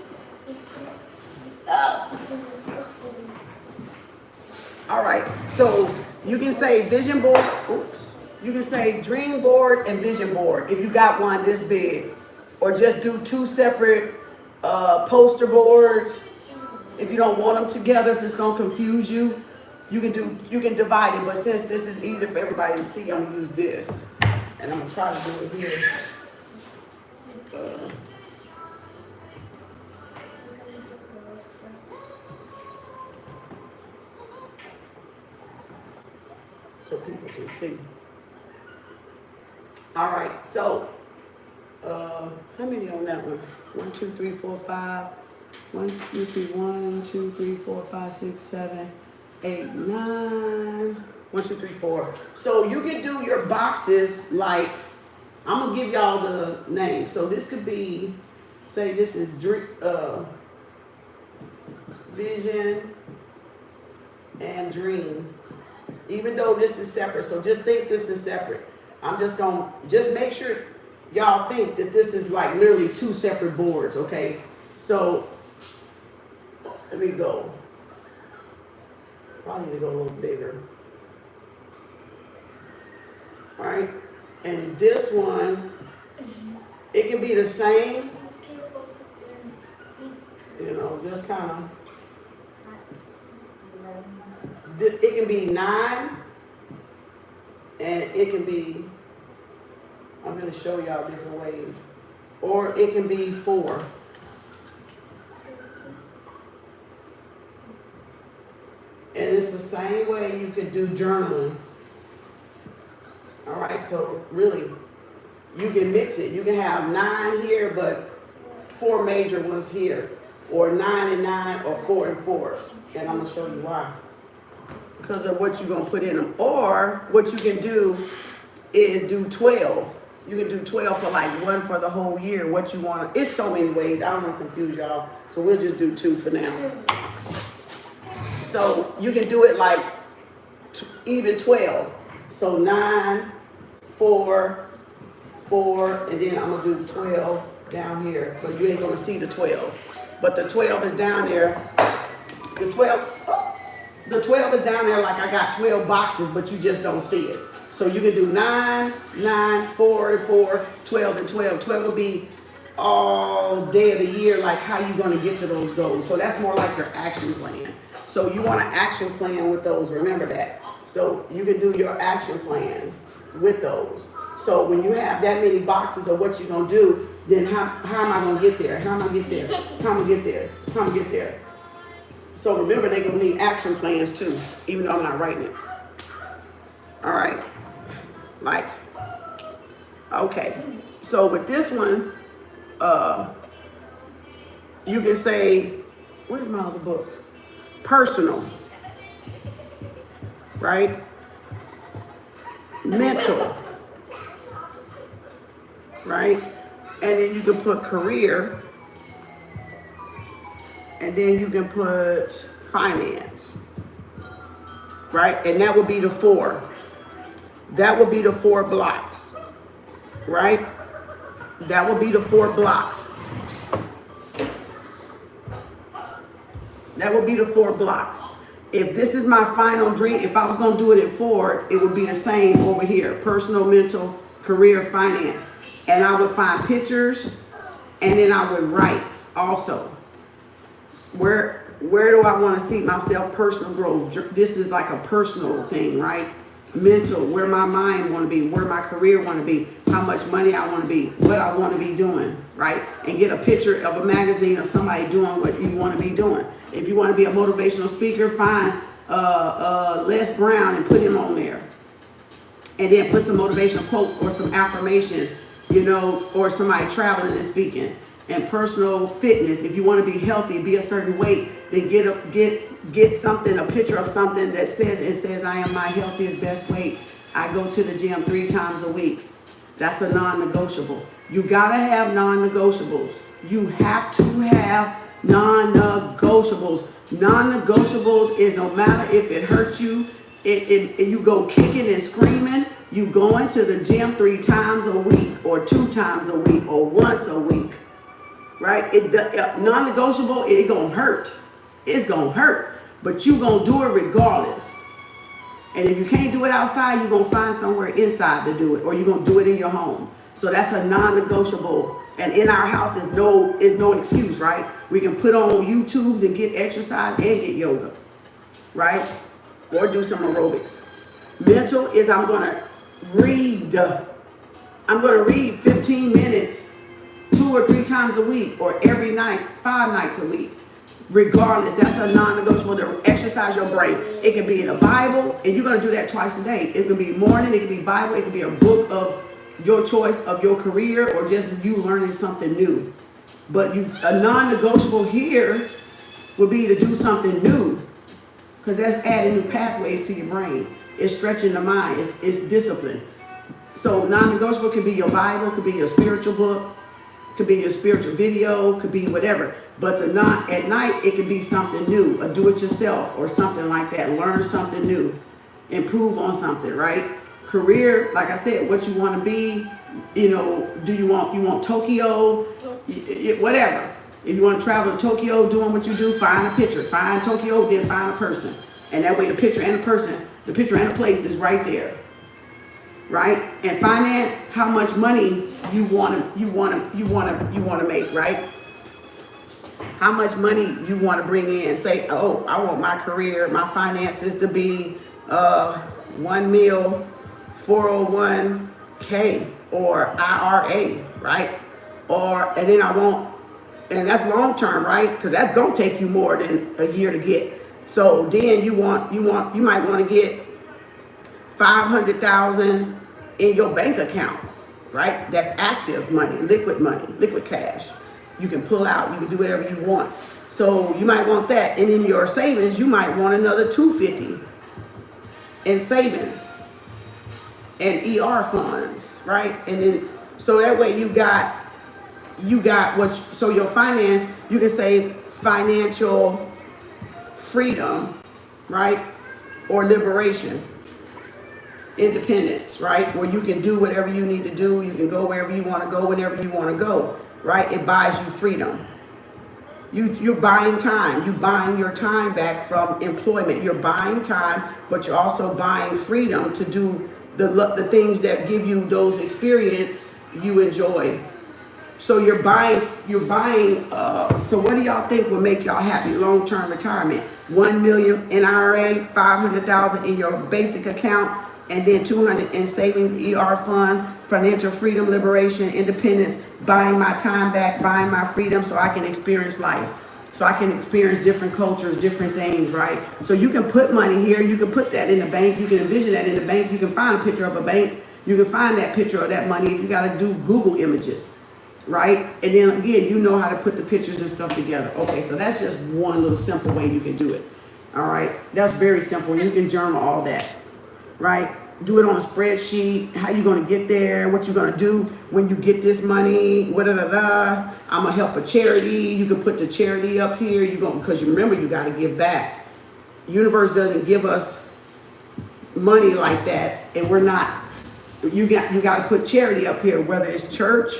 Speaker 1: All right, so you can say vision board. Oops. You can say dream board and vision board if you got one this big. Or just do two separate poster boards. If you don't want them together, if it's gonna confuse you, you can divide it. But since this is easier for everybody to see, I'm gonna use this, and I'm gonna try to do it here. So people can see. All right, so. How many on that one? 1, 2, 3, 4, 5. You see 1, 2, 3, 4, 5, 6, 7, 8, 9. 1, 2, 3, 4. So you can do your boxes like, I'm gonna give y'all the name. So this could be, say this is vision and dream. Even though this is separate, so just think this is separate. I'm just gonna, just make sure y'all think that this is like literally two separate boards, okay? So, let me go. Probably need to go a little bigger. All right, and this one, it can be the same. You know, just kind of. It can be 9, and it can be, I'm going to show y'all different ways. Or it can be 4. And it's the same way you could do journaling. All right, so really, you can mix it. You can have 9 here, but 4 major ones here. or 9 and 9, or 4 and 4. And I'm gonna show you why. Because of what you're gonna put in them. Or what you can do is do 12. You can do 12 for like one for the whole year. What you want. It's so many ways. I don't want to confuse y'all. So we'll just do 2 for now. So you can do it like even 12. So 9, 4, 4, and then I'm gonna do 12 down here. But you ain't gonna see the 12. But the 12 is down there. The 12 is down there like I got 12 boxes, but you just don't see it. So you can do 9, 9, 4, and 4, 12, and 12. 12 will be all day of the year, like how you gonna get to those goals. So that's more like your action plan. So you want an action plan with those, remember that. So you can do your action plan with those. So when you have that many boxes of what you're gonna do, then how am I gonna get there? How am I gonna get there? How am I gonna get there? How am I gonna get there? So remember, they're gonna need action plans too, even though I'm not writing it. All right, like, okay. So with this one, you can say, where's my other book? Personal, right? Mental, right? And then you can put career, and then you can put finance, right? And that would be the 4. That would be the 4 blocks, right? That would be the 4 blocks. That would be the 4 blocks. If this is my final dream, if I was gonna do it in 4, it would be the same over here. Personal, mental, career, finance. And I would find pictures, and then I would write also. Where do I want to see myself? Personal growth. This is like a personal thing, right? Mental, where my mind want to be, where my career want to be, how much money I want to be, what I want to be doing, right? And get a picture of a magazine of somebody doing what you want to be doing. If you want to be a motivational speaker, find Les Brown and put him on there. And then put some motivational quotes or some affirmations, you know, or somebody traveling and speaking. And personal fitness, if you want to be healthy, be a certain weight, then get something, a picture of something that says I am my healthiest, best weight. I go to the gym 3 times a week. That's a non-negotiable. You gotta have non-negotiables. You have to have non-negotiables. Non-negotiables is no matter if it hurts you, you go kicking and screaming, you going to the gym 3 times a week, or 2 times a week, or once a week. Right? Non-negotiable, it gonna hurt. It's gonna hurt. But you gonna do it regardless. And if you can't do it outside, you're gonna find somewhere inside to do it, or you're gonna do it in your home. So that's a non-negotiable. And in our house is no excuse, right? We can put on YouTubes and get exercise and get yoga, right? Or do some aerobics. Mental is I'm gonna read. I'm gonna read 15 minutes 2 or 3 times a week, or every night, 5 nights a week. Regardless, that's a non-negotiable to exercise your brain. It can be in the Bible, and you're going to do that twice a day. It can be morning, it can be Bible, it can be a book of your choice of your career, or just you learning something new. But a non-negotiable here would be to do something new, because that's adding new pathways to your brain. It's stretching the mind. It's discipline. So non-negotiable could be your Bible, could be your spiritual book, could be your spiritual video, could be whatever. But at night, it could be something new, a do-it-yourself or something like that. Learn something new, improve on something, right? Career, like I said, what you want to be, you know, you want Tokyo, whatever. If you want to travel to Tokyo doing what you do, find a picture. Find Tokyo, then find a person. And that way the picture and the picture and the place is right there. Right? And finance, how much money you want to make, right? How much money you want to bring in. Say, oh, I want my career, my finances to be 1 mil, 401k or IRA, right? And then I want, and that's long term, right? Because that's gonna take you more than a year to get. So then you might want to get 500,000 in your bank account, right? That's active money, liquid cash. You can pull out, you can do whatever you want. So you might want that. And in your savings, you might want another 250 in savings and ER funds, right? And then, so that way you got what, so your finance, you can say financial freedom, right? Or liberation, independence, right? Where you can do whatever you need to do. You can go wherever you want to go, whenever you want to go, right? It buys you freedom. You're buying time. You're buying your time back from employment. You're buying time, but you're also buying freedom to do the things that give you those experience you enjoy. So you're buying, so what do y'all think will make y'all happy? Long-term retirement, 1 million in IRA, 500,000 in your basic account, and then 200 in savings, ER funds, financial freedom, liberation, independence, buying my time back, buying my freedom so I can experience life. So I can experience different cultures, different things, right? So you can put money here, you can put that in the bank, you can envision that in the bank, you can find a picture of a bank, you can find that picture of that money if you gotta do Google images, right? And then again, you know how to put the pictures and stuff together. Okay, so that's just one little simple way you can do it, all right? That's very simple, you can journal all that, right? Do it on a spreadsheet, how you gonna get there, what you gonna do when you get this money, I'm gonna help a charity, you can put the charity up here, because you remember you gotta give back. Universe doesn't give us money like that, and we're not, you gotta put charity up here, whether it's church,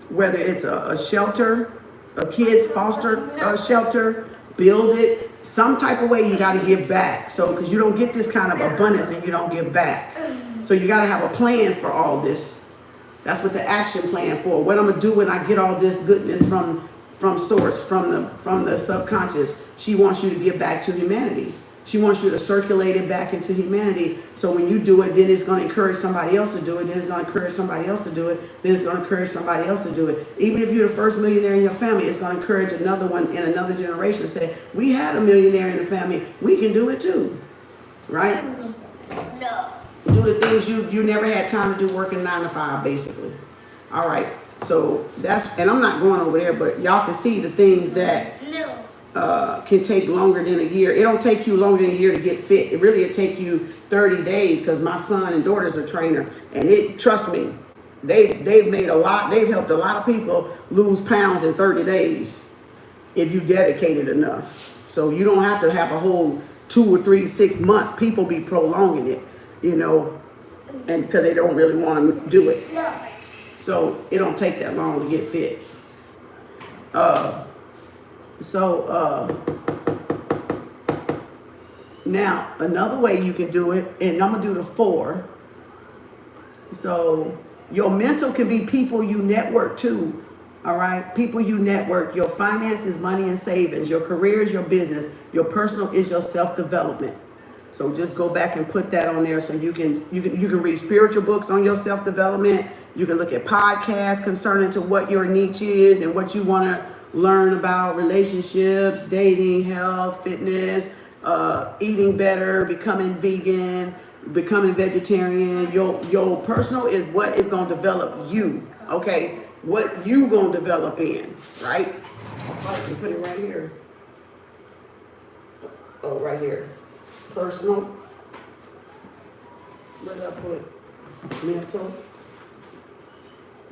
Speaker 1: whether it's a shelter, a kids foster shelter, build it, some type of way you got to give back. So, because you don't get this kind of abundance and you don't give back. So you got to have a plan for all this. That's what the action plan for. What I'm going to do when I get all this goodness from source, from the subconscious. She wants you to give back to humanity. She wants you to circulate it back into humanity. So when you do it, then it's going to encourage somebody else to do it. Then it's going to encourage somebody else to do it. Then it's going to encourage somebody else to do it. Even if you're the first millionaire in your family, it's going to encourage another one in another generation to say, we had a millionaire in the family. We can do it too. Right?
Speaker 2: No.
Speaker 1: Do the things you never had time to do working 9 to 5, basically. All right. So that's, and I'm not going over there, but y'all can see the things that can take longer than a year. It don't take you longer than a year to get fit. It'll take you 30 days, because my son and daughter's a trainer, and trust me, they've helped a lot of people lose pounds in 30 days if you dedicated enough. So you don't have to have a whole 2 or 3, 6 months. People be prolonging it, and because they don't really want to do it. So it don't take that long to get fit. Now another way you can do it, and I'm gonna do the 4. So your mental can be people you network to. All right, people you network. Your finances, money and savings. Your career is your business. Your personal is your self-development. So just go back and put that on there, so you can read spiritual books on your self-development. You can look at podcasts concerning to what your niche is and what you want to learn about: relationships, dating, health, fitness, eating better, becoming vegan, becoming vegetarian. Your personal is what is going to develop you, okay? What you going to develop in, right? I can put it right here. Oh, right here. Personal. What did I put? Mental.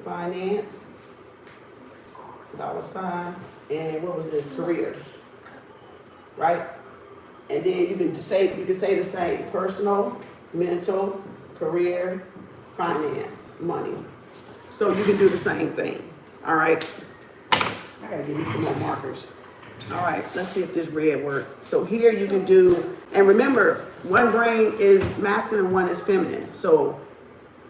Speaker 1: Finance. $, and what was this? Career, right? And then you can say the same: personal, mental, career, finance, money. So you can do the same thing. All right. I gotta give you some more markers. All right. Let's see if this red works. So here you can do, and remember, one brain is masculine, one is feminine. So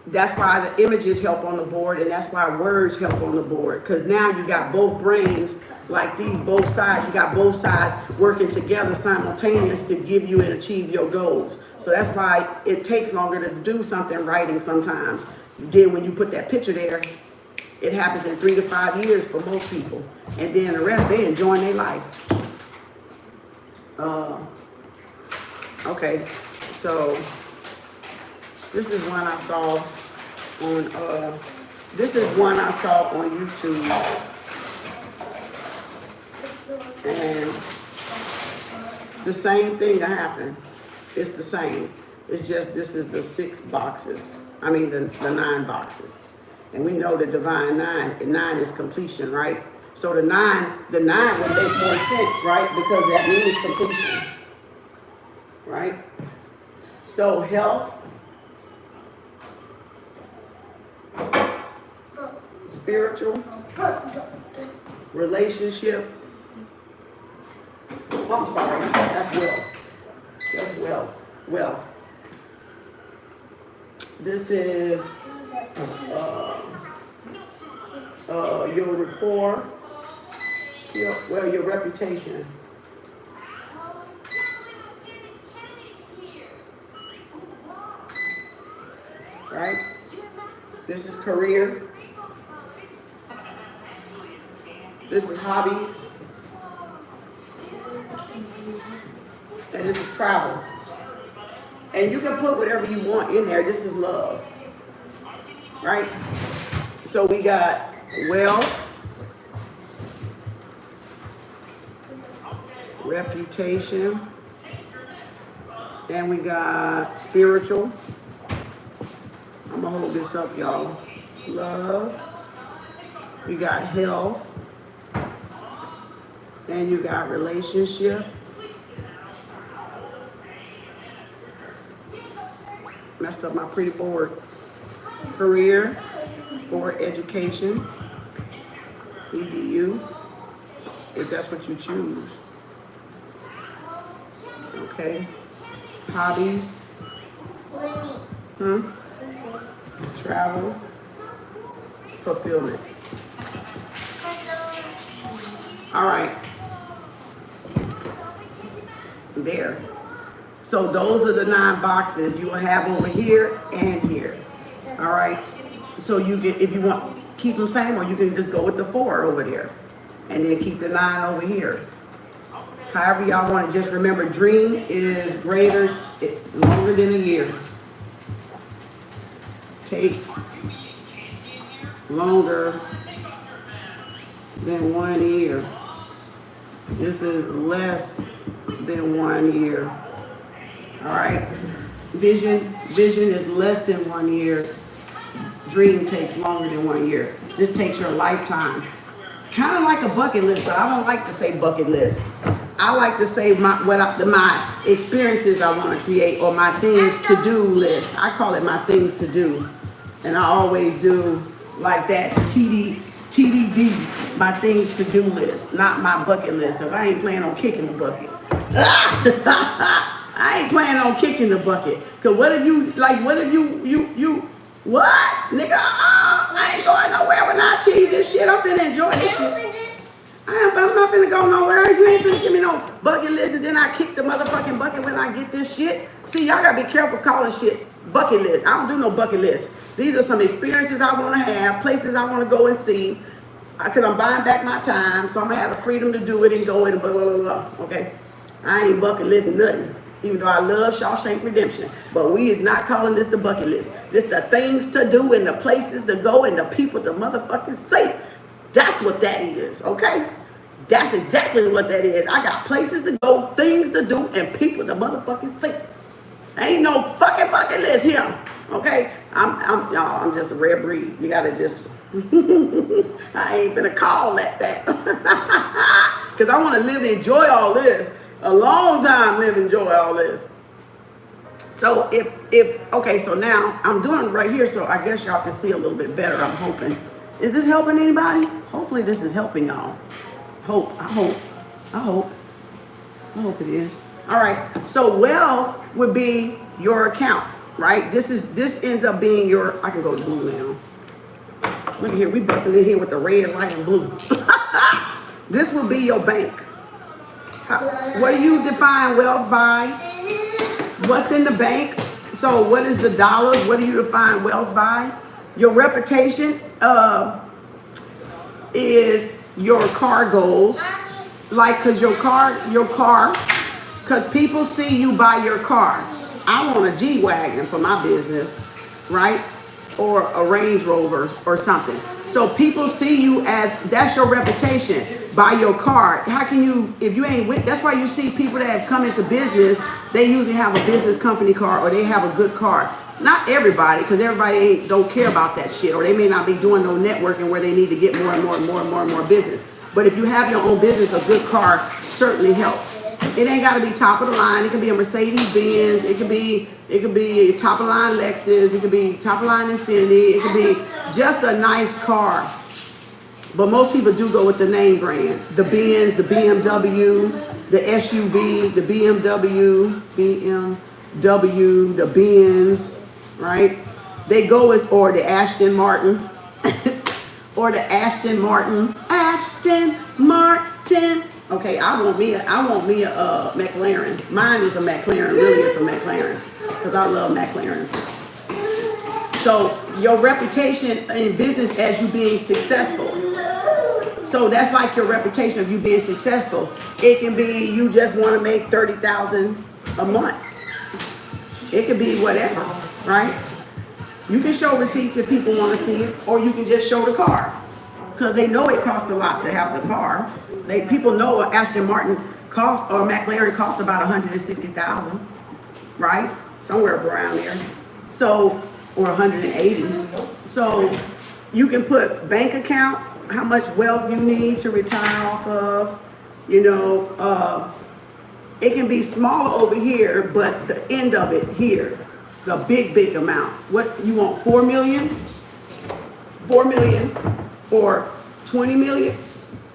Speaker 1: that's why the images help on the board, and that's why words help on the board, because now you got both brains like these, both sides. You got both sides working together simultaneous to give you and achieve your goals. So that's why it takes longer to do something writing sometimes. Then when you put that picture there, it happens in 3 to 5 years for most people, and then the rest, they enjoying their life. Okay, so this is one I saw on YouTube. And the same thing that happened. It's the same. It's just this is the 6 boxes. I mean the 9 boxes. And we know the divine 9. And 9 is completion, right? So the 9 would make more sense, right? Because that means completion. Right? So health, spiritual, relationship. Oh, I'm sorry, that's wealth. That's wealth. Wealth. This is your rapport, your reputation. Right? This is career. This is hobbies. And this is travel. And you can put whatever you want in there. This is love. Right? So we got wealth, reputation, and we got spiritual. I'm gonna hold this up, y'all. Love. You got health. And you got relationship. Messed up my pretty board. Career or education. EDU. If that's what you choose. Okay. Hobbies. Travel. Fulfillment. All right. There. So those are the 9 boxes you will have over here and here. All right. So you can, if you want, keep them same, or you can just go with the 4 over there, and then keep the 9 over here. However y'all want it. Just remember, dream is longer than a year. Takes longer than 1 year. This is less than 1 year. All right. Vision is less than 1 year. Dream takes longer than 1 year. This takes your lifetime. Kind of like a bucket list, but I don't like to say bucket list. I like to say my experiences I want to create, or my things to do list. I call it my things to do, and I always do like that TDD, my things to do list, not my bucket list, because I ain't planning on kicking the bucket. I ain't planning on kicking the bucket. Because what if you what? Nigga, I ain't going nowhere when I achieve this shit. I'm finna enjoy this shit. I'm not finna go nowhere. You ain't finna give me no bucket list and then I kick the motherfucking bucket when I get this shit. See, y'all gotta be careful calling shit bucket list. I don't do no bucket list. These are some experiences I wanna have, places I wanna go and see. Because I'm buying back my time, so I'm gonna have the freedom to do it and go and blah, blah, blah, blah. Okay? I ain't bucket list nothing. Even though I love Shawshank Redemption. But we is not calling this the bucket list. This the things to do and the places to go and the people to motherfucking see. That's what that is, okay? That's exactly what that is. I got places to go, things to do, and people to motherfucking see. Ain't no fucking bucket list here, okay? I'm just a rare breed. You gotta just, I ain't gonna call that. Because I want to live and enjoy all this. A long time live and enjoy all this. So okay, so now I'm doing it right here, so I guess y'all can see a little bit better, I'm hoping. Is this helping anybody? Hopefully this is helping y'all. I hope it is. All right, so wealth would be your account, right? This ends up being your, I can go to blue now. Look at here, we busting in here with the red, white, and blue. This will be your bank. What do you define wealth by? What's in the bank? So what is the dollars? What do you define wealth by? Your reputation is your car goals. Like, cause your car, cause people see you buy your car. I want a G-Wagon for my business, right? Or a Range Rover or something. So people see you as, that's your reputation by your card. How can you, if you ain't with, that's why you see people that have come into business, they usually have a business company card or they have a good card. Not everybody, because everybody don't care about that shit, or they may not be doing no networking where they need to get more and more and more and more and more business. But if you have your own business, a good card certainly helps. It ain't got to be top of the line. It can be a Mercedes Benz. It could be top of the line Lexus. It could be top of the line Infiniti. It could be just a nice car. But most people do go with the name brand. The Benz, the BMW, the SUV, the BMW, the Benz, right? They go with, or the Aston Martin, or the Aston Martin. Okay, I want me a McLaren. Mine is a McLaren. Really, it's a McLaren because I love McLarens. So your reputation in business as you being successful. So that's like your reputation of you being successful. It can be you just want to make $30,000 a month. It could be whatever, right? You can show receipts if people want to see it, or you can just show the car. Because they know it costs a lot to have the car. People know an Aston Martin cost, or McLaren costs about $160,000, right? Somewhere around there. So, or 180. So you can put bank account, how much wealth you need to retire off of. You know, it can be smaller over here, but the end of it here, the big amount. What you want? 4 million, 4 million, or 20 million,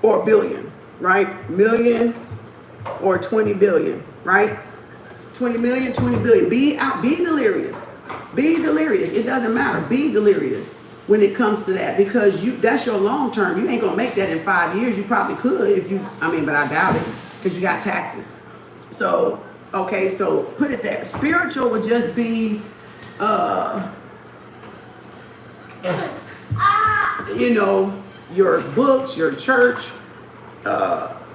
Speaker 1: or billion, right? Million or 20 billion, right? 20 million, 20 billion. Be delirious. Be delirious. It doesn't matter. Be delirious when it comes to that, because that's your long term. You ain't gonna make that in 5 years. You probably could if you, but I doubt it, because you got taxes. So, okay, so put it there. Spiritual would just be, you know, your books, your church,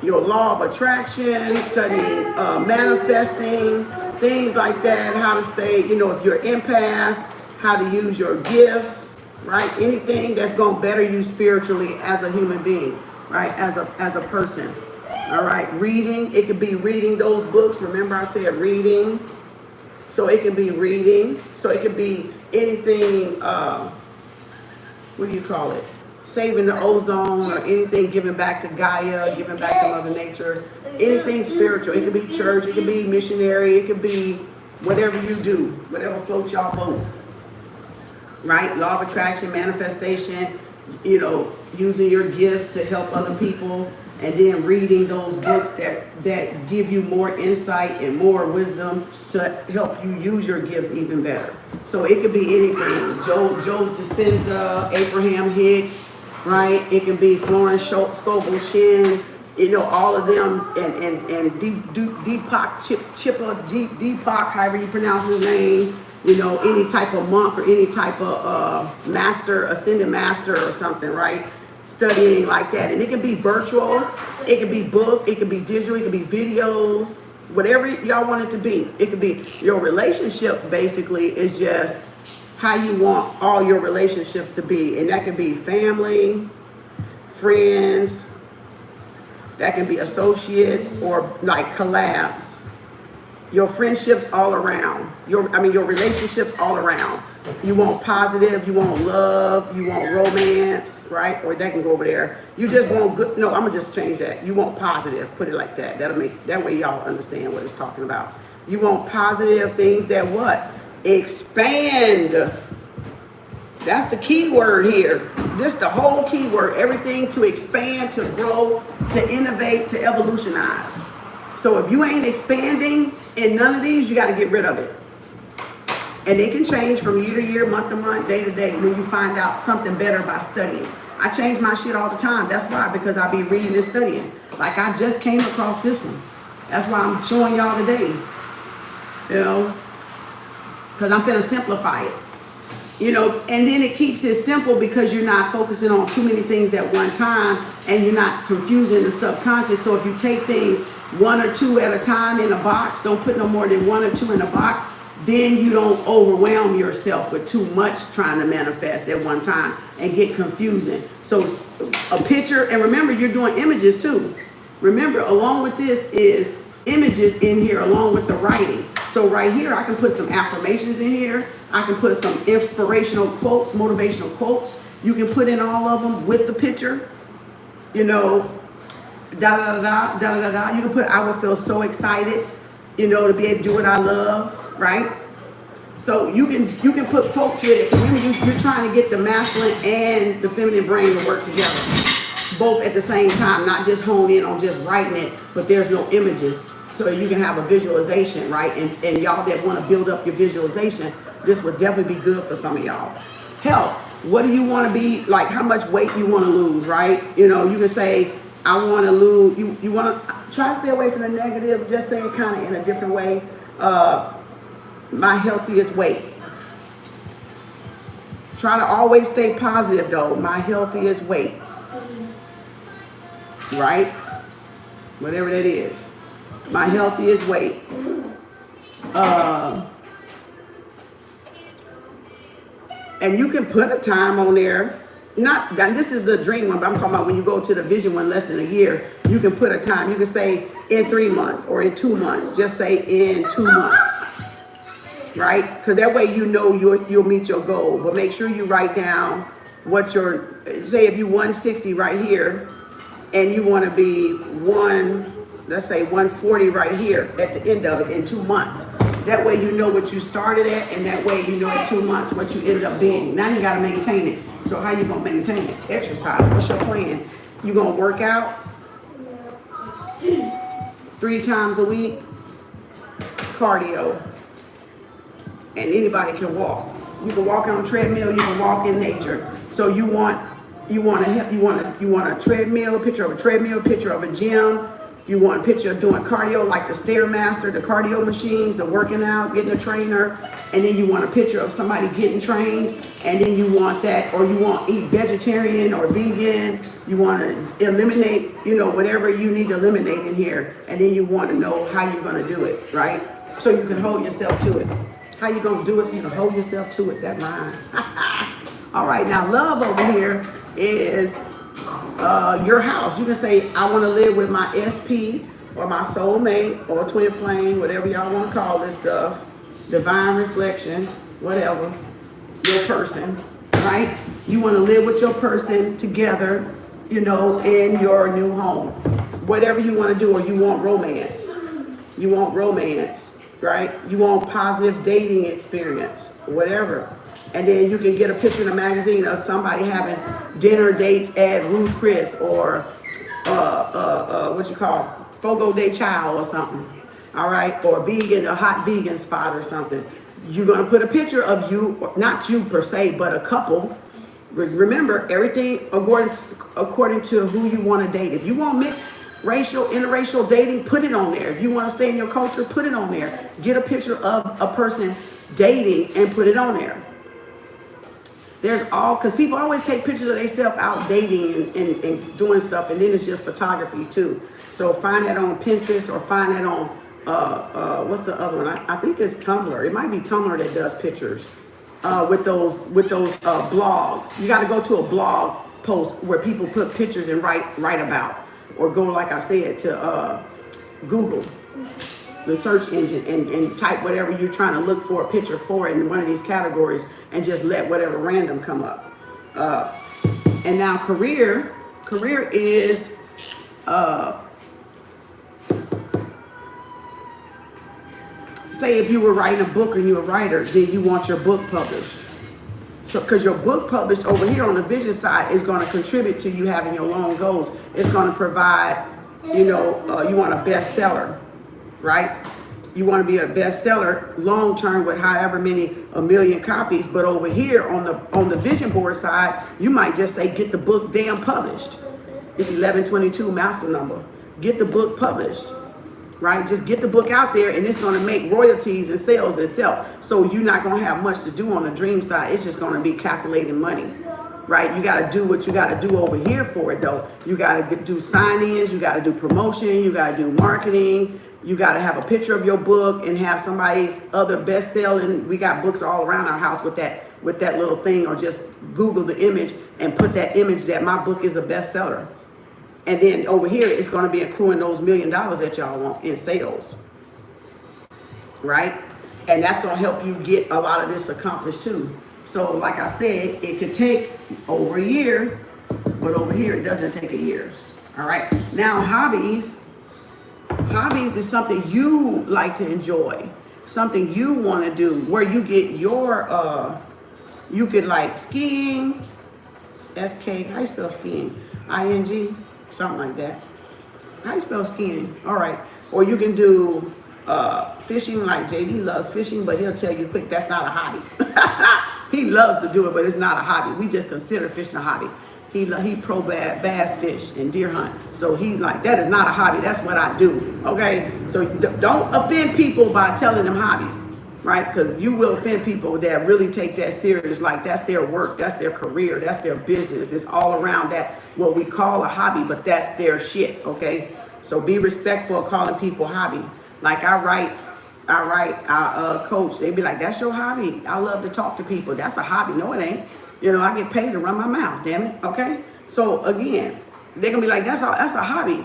Speaker 1: your law of attraction, studying, manifesting, things like that, how to stay, you know, if you're empath, how to use your gifts, right? Anything that's going to better you spiritually as a human being, right? As a person. All right, reading, it could be reading those books. Remember I said reading. So it can be reading. So it could be anything, what do you call it? Saving the ozone, or anything giving back to Gaia, giving back to Mother Nature. Anything spiritual. It could be church, it could be missionary, it could be whatever you do, whatever floats y'all boat. Right? Law of attraction, manifestation, you know, using your gifts to help other people. And then reading those books that give you more insight and more wisdom to help you use your gifts even better. So it could be anything. Joe Dispenza, Abraham Hicks, right? It can be Florence Scovel Shin, you know, all of them, and Deepak, however you pronounce his name, you know, any type of monk or any type of master, ascended master or something, right? Studying like that. And it can be virtual, it can be book, it can be digital, it can be videos, whatever y'all want it to be. It could be your relationship, basically, is just how you want all your relationships to be. And that can be family, friends, that can be associates, or like collabs. Your friendships all around. Your relationships all around. You want positive, you want love, you want romance, right? Or that can go over there. You just want good. No, I'm gonna just change that. You want positive. Put it like that. That way y'all understand what it's talking about. You want positive things that what? Expand. That's the key word here. This the whole key word. Everything to expand, to grow, to innovate, to evolutionize. So if you ain't expanding in none of these, you got to get rid of it. And it can change from year to year, month to month, day to day, when you find out something better by studying. I change my shit all the time. That's why, because I be reading and studying. Like I just came across this one. That's why I'm showing y'all today. You know, because I'm finna simplify it. You know, and then it keeps it simple because you're not focusing on too many things at one time, and you're not confusing the subconscious. So if you take things one or two at a time in a box, don't put no more than one or two in a box, then you don't overwhelm yourself with too much trying to manifest at one time and get confusing. So a picture, and remember you're doing images too. Remember, along with this is images in here along with the writing. So right here, I can put some affirmations in here. I can put some inspirational quotes, motivational quotes. You can put in all of them with the picture. You know, da da da da da da da. You can put, I will feel so excited, you know, to be able to do what I love, right? So you can put quotes with it. Remember, you're trying to get the masculine and the feminine brain to work together, both at the same time, not just hone in on just writing it, but there's no images. So you can have a visualization, right? And y'all that want to build up your visualization, this would definitely be good for some of y'all. Health, what do you want to be, like how much weight you want to lose, right? You know, you can say, I want to lose, you want to try to stay away from the negative, just say it kind of in a different way. My healthiest weight. Try to always stay positive though, my healthiest weight. Right? Whatever that is. My healthiest weight. And you can put a time on there. Not, this is the dream one, but I'm talking about when you go to the vision one less than a year, you can put a time. You can say in 3 months or in 2 months. Just say in 2 months. Right? Because that way you know you'll meet your goal. But make sure you write down what your, say if you 160 right here, and you want to be let's say 140 right here at the end of it in 2 months. That way you know what you started at, and that way you know in 2 months what you end up being. Now you got to maintain it. So how you going to maintain it? Exercise. What's your plan? You going to work out 3 times a week? Cardio. And anybody can walk. You can walk on a treadmill, you can walk in nature. So you want a treadmill, a picture of a treadmill, a picture of a gym. You want a picture of doing cardio like the Stairmaster, the cardio machines, the working out, getting a trainer. And then you want a picture of somebody getting trained. And then you want that, or you want to eat vegetarian or vegan. You want to eliminate, you know, whatever you need to eliminate in here. And then you want to know how you're going to do it, right? So you can hold yourself to it. How you going to do it so you can hold yourself to it? That rhymes. All right, now love over here is your house. You can say, I want to live with my SP or my soulmate or twin flame, whatever y'all want to call this stuff. Divine reflection, whatever. Your person, right? You want to live with your person together, you know, in your new home. Whatever you want to do, or you want romance. You want romance. Right? You want positive dating experience, whatever. And then you can get a picture in a magazine of somebody having dinner dates at Ruth Chris or what you call Fogo de Chao or something. All right? Or vegan, a hot vegan spot or something. You're going to put a picture of you, not you per se, but a couple. Remember, everything according to who you want to date. If you want mixed racial, interracial dating, put it on there. If you want to stay in your culture, put it on there. Get a picture of a person dating and put it on there. There's all, because people always take pictures of themselves out dating and doing stuff, and then it's just photography too. So find that on Pinterest or find that on, what's the other one? I think it's Tumblr. It might be Tumblr that does pictures with those blogs. You got to go to a blog post where people put pictures and write about. Or go, like I said, to Google, the search engine, and type whatever you're trying to look for a picture for in one of these categories, and just let whatever random come up. And now career is say if you were writing a book and you're a writer, then you want your book published. So, because your book published over here on the vision side is going to contribute to you having your long goals. It's going to provide, you know, you want a bestseller, right? You want to be a bestseller long term with however many, 1 million copies. But over here on the vision board side, you might just say, get the book damn published. It's 1122 master number. Get the book published. Right? Just get the book out there, and it's going to make royalties and sales itself. So you're not going to have much to do on the dream side. It's just going to be calculating money. right? You got to do what you got to do over here for it, though. You got to do sign-ins, you got to do promotion, you got to do marketing, you got to have a picture of your book and have somebody's other best-selling. We got books all around our house with that little thing, or just Google the image and put that image that my book is a bestseller. And then over here, it's going to be accruing those $1 million that y'all want in sales, right? And that's going to help you get a lot of this accomplished too. So like I said, it could take over a year, but over here, it doesn't take a year. All right. Now, hobbies is something you like to enjoy, something you want to do, where you get your, you could like skiing, SK, how you spell skiing? ING, something like that. How you spell skiing? All right. Or you can do fishing, like JD loves fishing, but he'll tell you quick, that's not a hobby. He loves to do it, but it's not a hobby. We just consider fishing a hobby. He pro bass fish and deer hunt. So he like, that is not a hobby. That's what I do. Okay. So don't offend people by telling them hobbies, right? Because you will offend people that really take that serious. Like that's their work, that's their career, that's their business. It's all around that, what we call a hobby, but that's their shit. Okay. So be respectful of calling people hobby. Like I write our coach, they be like, that's your hobby. I love to talk to people. That's a hobby. No, it ain't. You know, I get paid to run my mouth, damn it. Okay. So again, they're gonna be like, that's a hobby.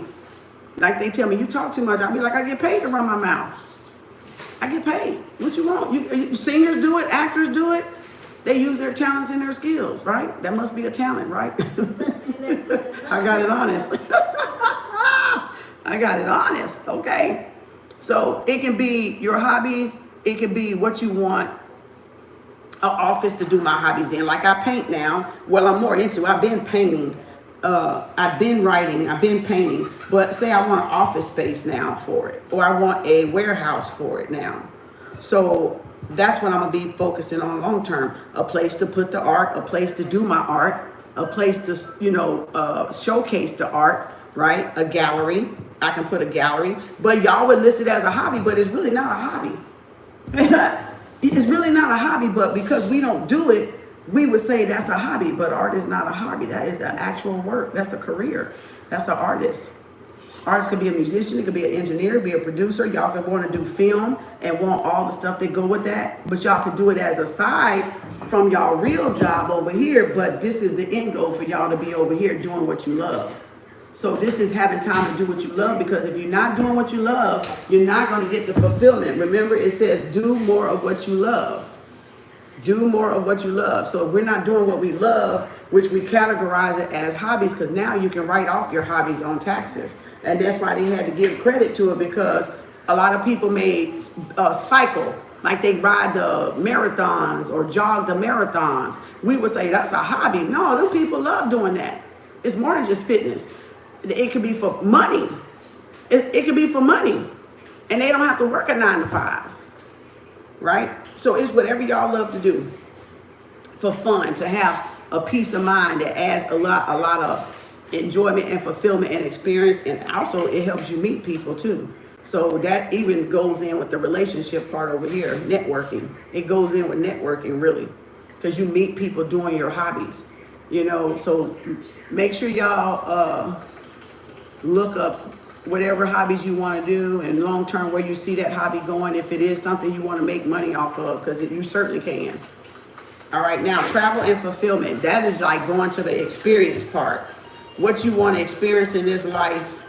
Speaker 1: Like they tell me, you talk too much. I'll be like, I get paid to run my mouth. I get paid. What you want? You singers do it, actors do it. They use their talents and their skills, right? That must be a talent, right? I got it honest. I got it honest. Okay. So it can be your hobbies. It can be what you want an office to do my hobbies in. Like I paint now. Well, I'm more into, I've been painting. I've been writing. I've been painting. But say I want an office space now for it. Or I want a warehouse for it now. So that's what I'm going to be focusing on long term. A place to put the art. A place to do my art. A place to, showcase the art. Right? A gallery. I can put a gallery, but y'all would list it as a hobby, but it's really not a hobby. It's really not a hobby, but because we don't do it, we would say that's a hobby, but art is not a hobby. That is an actual work. That's a career. That's an artist. Artist could be a musician. It could be an engineer, be a producer. Y'all could want to do film and want all the stuff that go with that, but y'all could do it as a side from y'all real job over here, but this is the end goal for y'all to be over here doing what you love. So this is having time to do what you love, because if you're not doing what you love, you're not going to get the fulfillment. Remember, it says do more of what you love. Do more of what you love. So if we're not doing what we love, which we categorize it as hobbies, because now you can write off your hobbies on taxes. And that's why they had to give credit to it, because a lot of people may cycle, like they ride the marathons or jog the marathons. We would say that's a hobby. No, those people love doing that. It's more than just fitness. It could be for money. It could be for money. And they don't have to work a 9 to 5. Right? So it's whatever y'all love to do for fun, to have a peace of mind that adds a lot of enjoyment and fulfillment and experience. And also it helps you meet people too. So that even goes in with the relationship part over here, networking. It goes in with networking, really, because you meet people doing your hobbies. So make sure y'all look up whatever hobbies you want to do, and long term where you see that hobby going, if it is something you want to make money off of, because you certainly can. All right, now travel and fulfillment. That is like going to the experience part. What you want to experience in this life,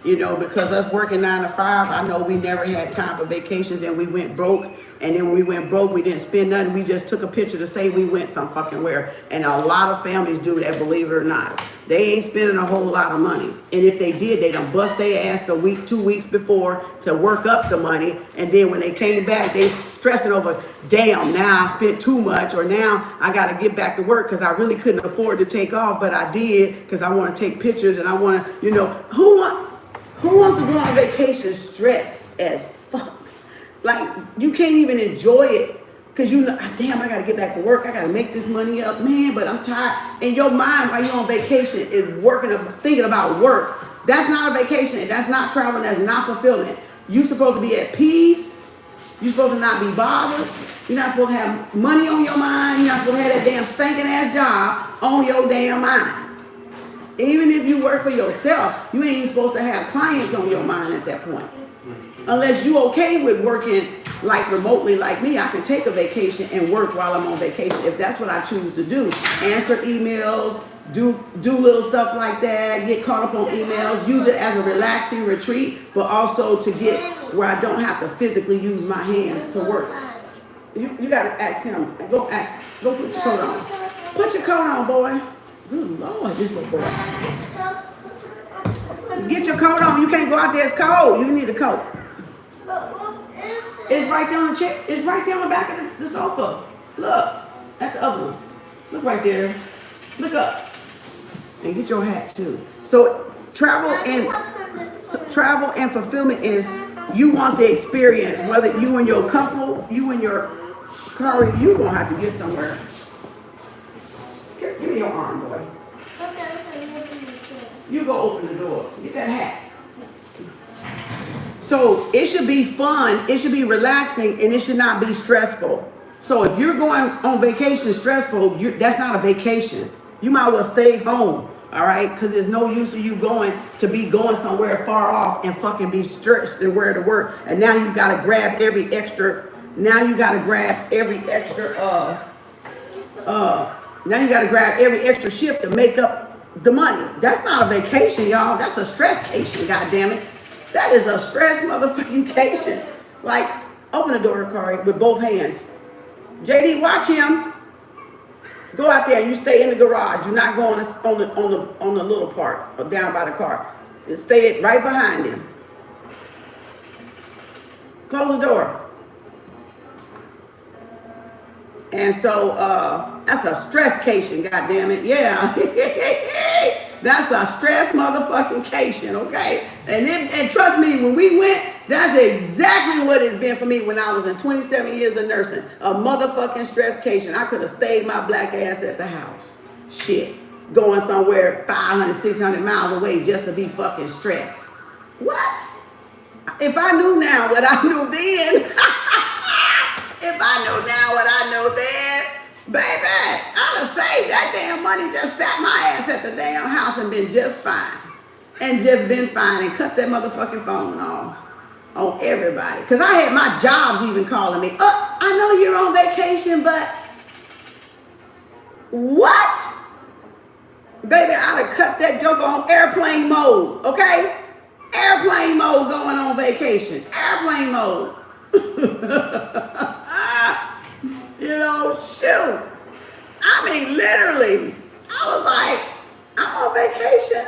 Speaker 1: because us working 9 to 5, I know we never had time for vacations, and we went broke. And then when we went broke, we didn't spend nothing. We just took a picture to say we went some fucking where. And a lot of families do that, believe it or not. They ain't spending a whole lot of money. And if they did, they done bust their ass the week, 2 weeks before to work up the money. And then when they came back, they stressing over, damn, now I spent too much, or now I got to get back to work because I really couldn't afford to take off, but I did because I want to take pictures and I want to, who wants to go on vacation stressed as fuck? Like, you can't even enjoy it because damn, I got to get back to work. I got to make this money up, man, but I'm tired. And your mind while you're on vacation is thinking about work. That's not a vacation. That's not traveling. That's not fulfillment. You're supposed to be at peace You're supposed to not be bothered. You're not supposed to have money on your mind. You're not supposed to have that damn stinking ass job on your damn mind. Even if you work for yourself, you ain't supposed to have clients on your mind at that point. Unless you okay with working like remotely like me, I can take a vacation and work while I'm on vacation if that's what I choose to do. Answer emails, do little stuff like that, get caught up on emails, use it as a relaxing retreat, but also to get where I don't have to physically use my hands to work. You gotta ask him. Go put your coat on. Put your coat on, boy. Good Lord, this little boy. Get your coat on. You can't go out there, it's cold. You need a coat. It's right there on the chair. It's right there on the back of the sofa. Look at the other one. Look right there. Look up. And get your hat too. So travel and fulfillment is you want the experience, whether you and your couple, you and your car, you gonna have to get somewhere. Give me your arm, boy. You go open the door. Get that hat. So it should be fun, it should be relaxing, and it should not be stressful. So if you're going on vacation stressful, that's not a vacation. You might well stay home, all right? Because there's no use of you going somewhere far off and fucking be stressed and where to work. And now you got to grab every extra, shift to make up the money. That's not a vacation, y'all. That's a stresscation, goddammit. That is a stress motherfucking cation. Like, open the door, Kari, with both hands. JD, watch him. Go out there and you stay in the garage. Do not go on the little part or down by the car. Stay right behind him. Close the door. And so that's a stresscation, goddammit. Yeah. That's a stress motherfucking cation, okay? And trust me, when we went, that's exactly what it's been for me when I was in 27 years of nursing. A motherfucking stress cation. I could have stayed my black ass at the house. Shit. Going somewhere 500, 600 miles away just to be fucking stressed. What? If I knew now what I knew then, if I knew now what I know then, baby, I'd have saved that damn money, just sat my ass at the damn house and been just fine. And just been fine and cut that motherfucking phone off on everybody. Because I had my jobs even calling me. Oh, I know you're on vacation, but what? Baby, I'd have cut that joke on airplane mode, okay? Airplane mode going on vacation. Airplane mode. You know, shoot. I mean, literally, I was like, I'm on vacation.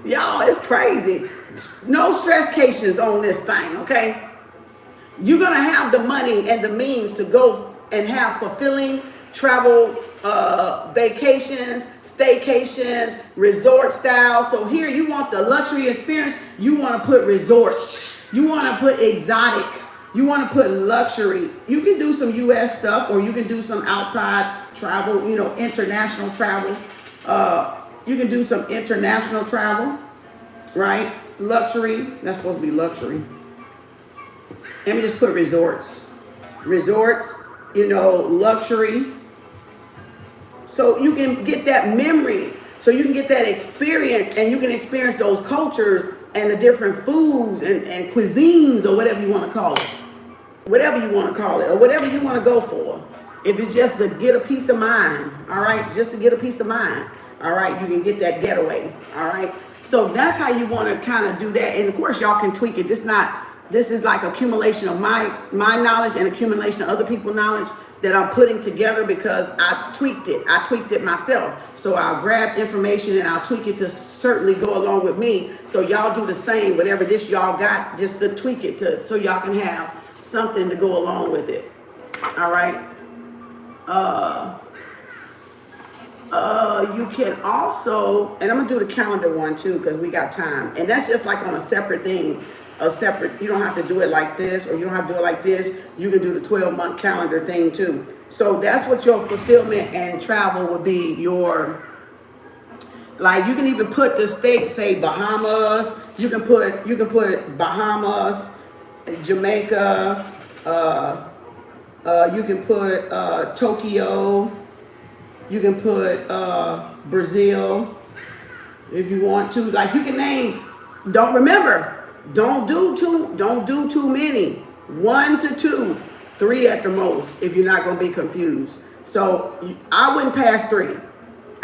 Speaker 1: Y'all, it's crazy. No stresscations on this thing, okay? You're going to have the money and the means to go and have fulfilling travel vacations, staycations, resort style. So here you want the luxury experience. You want to put resorts. You want to put exotic. You want to put luxury. You can do some U.S. stuff or you can do some outside travel, you know, international travel. You can do some international travel, right? Luxury. That's supposed to be luxury. Let me just put resorts. Resorts, you know, luxury. So you can get that memory. So you can get that experience and you can experience those cultures and the different foods and cuisines or whatever you want to call it. Whatever you want to call it or whatever you want to go for. If it's just to get a peace of mind, all right? Just to get a peace of mind, all right? You can get that getaway, all right? So that's how you want to kind of do that. And of course, y'all can tweak it. This is like accumulation of my knowledge and accumulation of other people's knowledge that I'm putting together because I tweaked it. I tweaked it myself. So I'll grab information and I'll tweak it to certainly go along with me. So y'all do the same, whatever this y'all got, just to tweak it to so y'all can have something to go along with it. All right. You can also, and I'm gonna do the calendar one too because we got time, and that's just like on a separate thing. You don't have to do it like this or you don't have to do it like this. You can do the 12-month calendar thing too. So that's what your fulfillment and travel would be. Your Like you can even put the states, say Bahamas. You can put Bahamas, Jamaica. You can put Tokyo. You can put Brazil if you want to. Like you can name. Don't do too many. 1 to 2, 3 at the most. If you're not gonna be confused. So I wouldn't pass 3.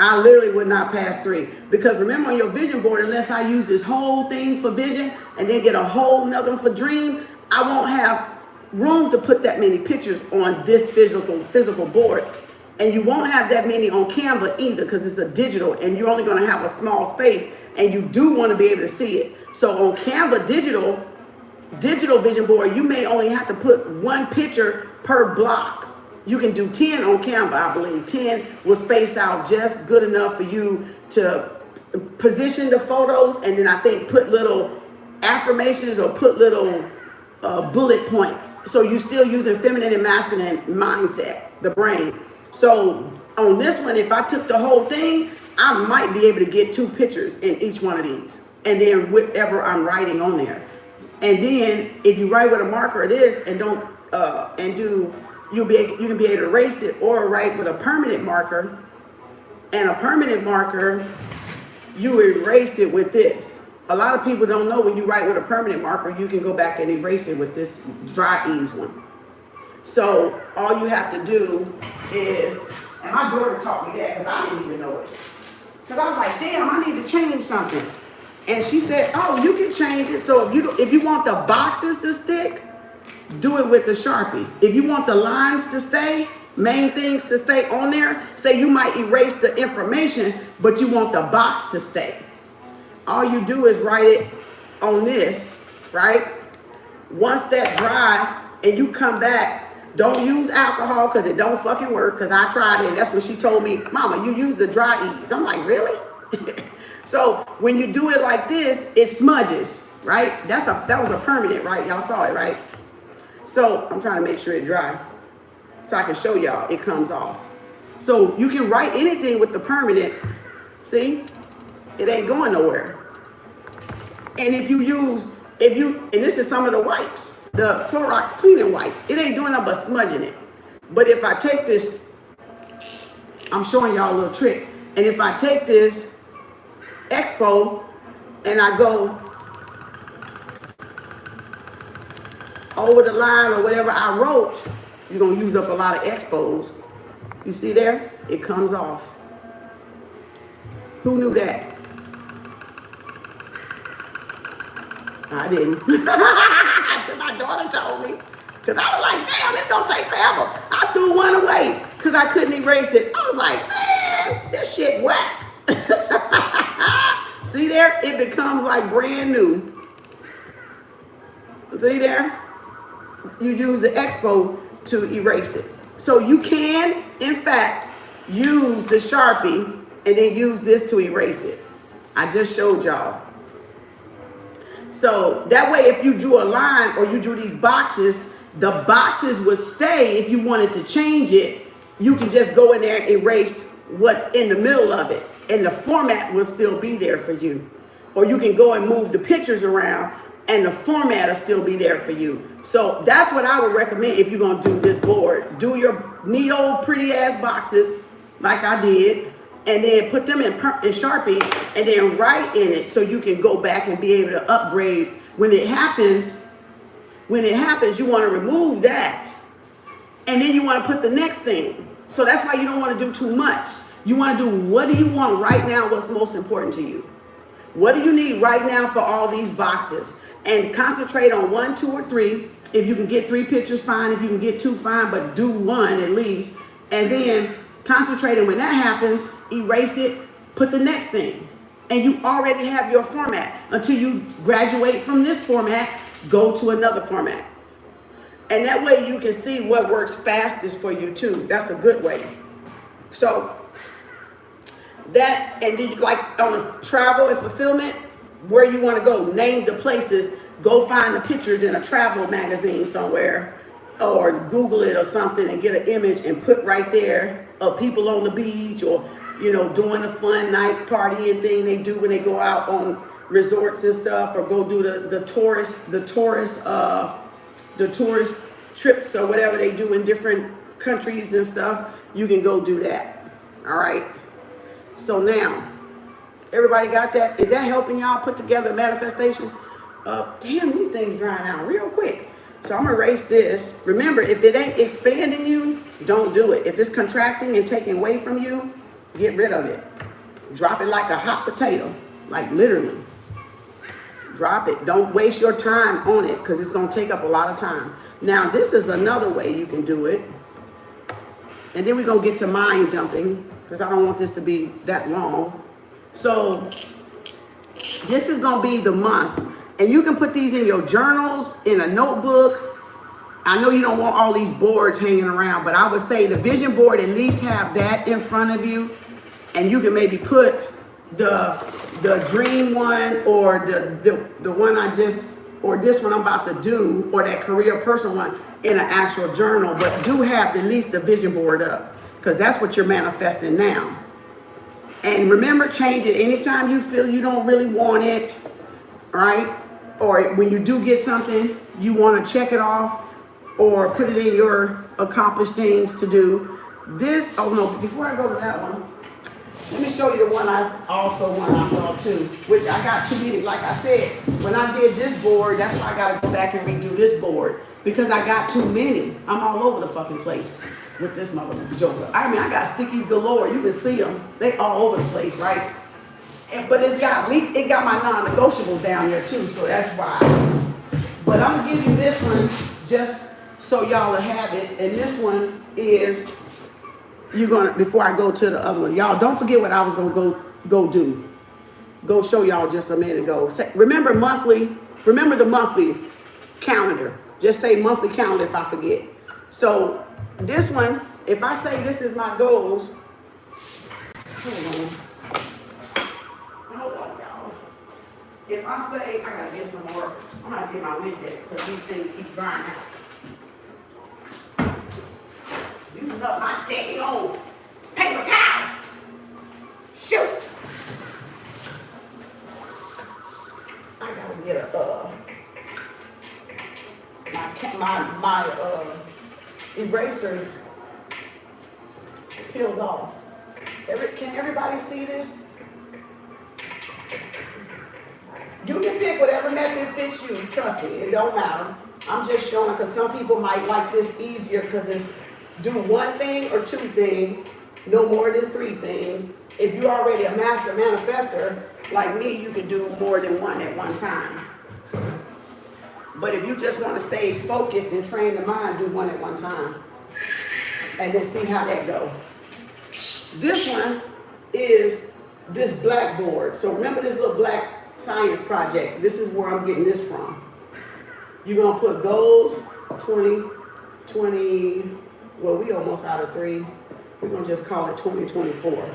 Speaker 1: I literally would not pass 3 because remember on your vision board, unless I use this whole thing for vision and then get a whole nother one for dream, I won't have room to put that many pictures on this physical board. And you won't have that many on Canva either because it's a digital and you're only going to have a small space and you do want to be able to see it. So on Canva digital vision board, you may only have to put 1 picture per block. You can do 10 on Canva, I believe. 10 will space out just good enough for you to position the photos and then I think put little affirmations or put little bullet points. So you're still using feminine and masculine mindset, the brain. So on this one, if I took the whole thing, I might be able to get 2 pictures in each one of these. And then whatever I'm writing on there. And then if you write with a marker of this and don't you can be able to erase it or write with a permanent marker. And a permanent marker, you erase it with this. A lot of people don't know when you write with a permanent marker, you can go back and erase it with this dry ease one. So all you have to do is, and my daughter taught me that because I didn't even know it. Because I was like, damn, I need to change something. And she said, oh, you can change it. So if you want the boxes to stick, do it with the Sharpie. If you want the lines to stay, main things to stay on there, say you might erase the information, but you want the box to stay. All you do is write it on this, right? Once that dry and you come back, don't use alcohol because it don't fucking work because I tried it and that's when she told me, Mama, you use the dry ease. I'm like, really? So when you do it like this, it smudges, right? That was a permanent, right? Y'all saw it, right? So I'm trying to make sure it dry so I can show y'all it comes off. So you can write anything with the permanent. See, it ain't going nowhere. And and this is some of the wipes, the Clorox cleaning wipes, it ain't doing nothing but smudging it. But if I take this, I'm showing y'all a little trick. And if I take this Expo and I go over the line or whatever I wrote, you're going to use up a lot of Expos. You see there? It comes off. Who knew that? I didn't. Until my daughter told me. Because I was like, damn, it's going to take forever. I threw one away because I couldn't erase it. I was like, man, this shit whack. See there? It becomes like brand new. See there? You use the Expo to erase it. So you can, in fact, use the Sharpie and then use this to erase it. I just showed y'all. So that way, if you drew a line or you drew these boxes, the boxes would stay. If you wanted to change it, you can just go in there and erase what's in the middle of it. And the format will still be there for you. Or you can go and move the pictures around and the format will still be there for you. So that's what I would recommend if you're going to do this board. Do your neat old pretty ass boxes like I did. And then put them in Sharpie and then write in it so you can go back and be able to upgrade. When it happens, you want to remove that. And then you want to put the next thing. So that's why you don't want to do too much. You want to do what do you want right now, what's most important to you. What do you need right now for all these boxes? And concentrate on 1, 2, or 3. If you can get 3 pictures, fine. If you can get 2, fine. But do 1 at least. And then concentrate, and when that happens, erase it, put the next thing. And you already have your format. Until you graduate from this format, go to another format. And that way you can see what works fastest for you too. That's a good way. So that, and then like on a travel and fulfillment, where you want to go, name the places, go find the pictures in a travel magazine somewhere or Google it or something and get an image and put right there of people on the beach or you know, doing a fun night partying thing they do when they go out on resorts and stuff, or go do the tourist trips or whatever they do in different countries and stuff. You can go do that. All right. So now, everybody got that? Is that helping y'all put together a manifestation? Damn, these things drying out real quick. So I'm gonna erase this. Remember, if it ain't expanding you, don't do it. If it's contracting and taking away from you, get rid of it. Drop it like a hot potato, like literally. Drop it. Don't waste your time on it because it's gonna take up a lot of time. Now, this is another way you can do it. And then we're gonna get to mind dumping because I don't want this to be that long. So this is gonna be the month. And you can put these in your journals, in a notebook. I know you don't want all these boards hanging around, but I would say the vision board, at least have that in front of you. And you can maybe put the dream one, or the one I just, or this one I'm about to do, or that career person one in an actual journal. But do have at least the vision board up, because that's what you're manifesting now. And remember, change it anytime you feel you don't really want it, right? Or when you do get something, you want to check it off or put it in your accomplished things to do. This, oh no, before I go to that one, let me show you the one I saw too, which I got too many. Like I said, when I did this board, that's why I got to go back and redo this board, because I got too many. I'm all over the fucking place with this mother joker. I mean, I got stickies galore. You can see them. They all over the place, right? But it got my non-negotiables down there too, so that's why. But I'm gonna give you this one just so y'all will have it. And this one is, before I go to the other one, y'all don't forget what I was gonna go do. Go show y'all just a minute ago. Remember the monthly calendar. Just say monthly calendar if I forget. So this one, if I say this is my goals, hold on. If I say, I gotta get some more, I'm gonna get my Windex because these things keep drying out. Using up my dang old paper towels. Shoot. I gotta get my erasers peeled off. Can everybody see this? You can pick whatever method fits you. Trust me, it don't matter. I'm just showing because some people might like this easier because it's do one thing or two things, no more than three things. If you're already a master manifester, like me, you can do more than one at one time. But if you just want to stay focused and train the mind, do one at one time. And then see how that goes. This one is this blackboard. So remember this little black science project. This is where I'm getting this from. You're going to put goals, 2020, well, we almost out of 3. We're going to just call it 2024.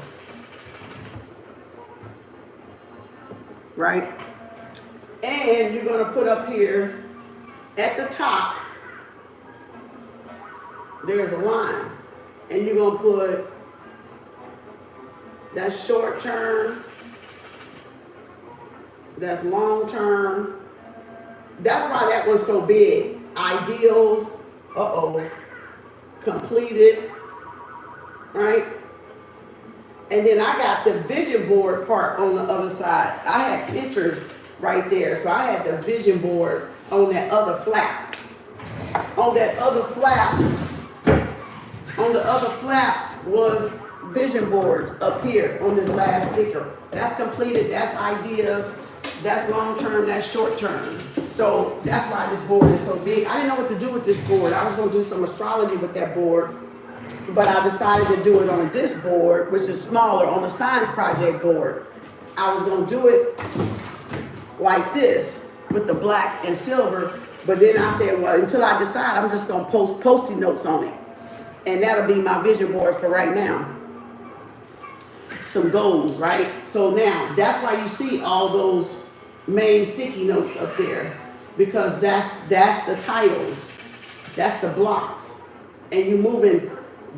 Speaker 1: Right? And you're going to put up here at the top, there's a line. And you're going to put that's short term, that's long term. That's why that one's so big. Ideals, completed, right? And then I got the vision board part on the other side. I had pictures right there. So I had the vision board on that other flap. On the other flap was vision boards up here on this last sticker. That's completed, that's ideas, that's long term, that's short term. So that's why this board is so big. I didn't know what to do with this board. I was going to do some astrology with that board, but I decided to do it on this board, which is smaller, on the science project board. I was going to do it like this with the black and silver, but then I said, well, until I decide, I'm just going to post Post-it notes on it. And that'll be my vision board for right now. Some goals, right? So now, that's why you see all those main sticky notes up there, because that's the titles, that's the blocks, and you're moving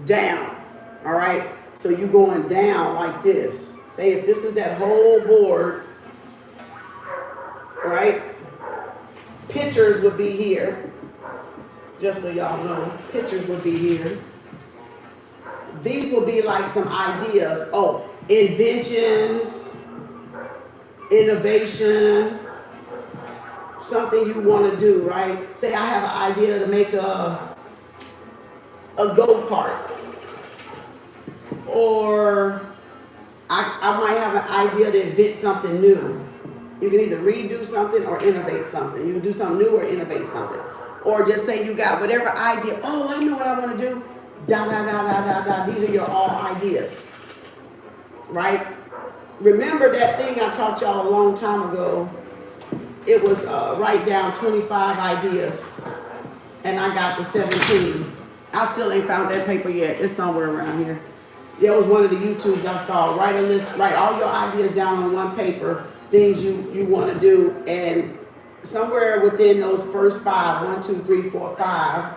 Speaker 1: down, all right? So you going down like this. Say if this is that whole board, right? Pictures would be here. Just so y'all know, pictures would be here. These will be like some ideas. Oh, inventions, innovation, something you want to do, right? Say I have an idea to make a go-kart. Or I might have an idea to invent something new. You can either redo something or innovate something. You can do something new or innovate something. Or just say you got whatever idea. Oh, I know what I want to do. Da, da, da, da, da, da. These are your all ideas. Right? Remember that thing I taught y'all a long time ago. It was write down 25 ideas. And I got to 17. I still ain't found that paper yet. It's somewhere around here. That was one of the YouTubes I saw. Write a list, write all your ideas down on one paper, things you want to do, and somewhere within those first 5, 1, 2, 3, 4, 5,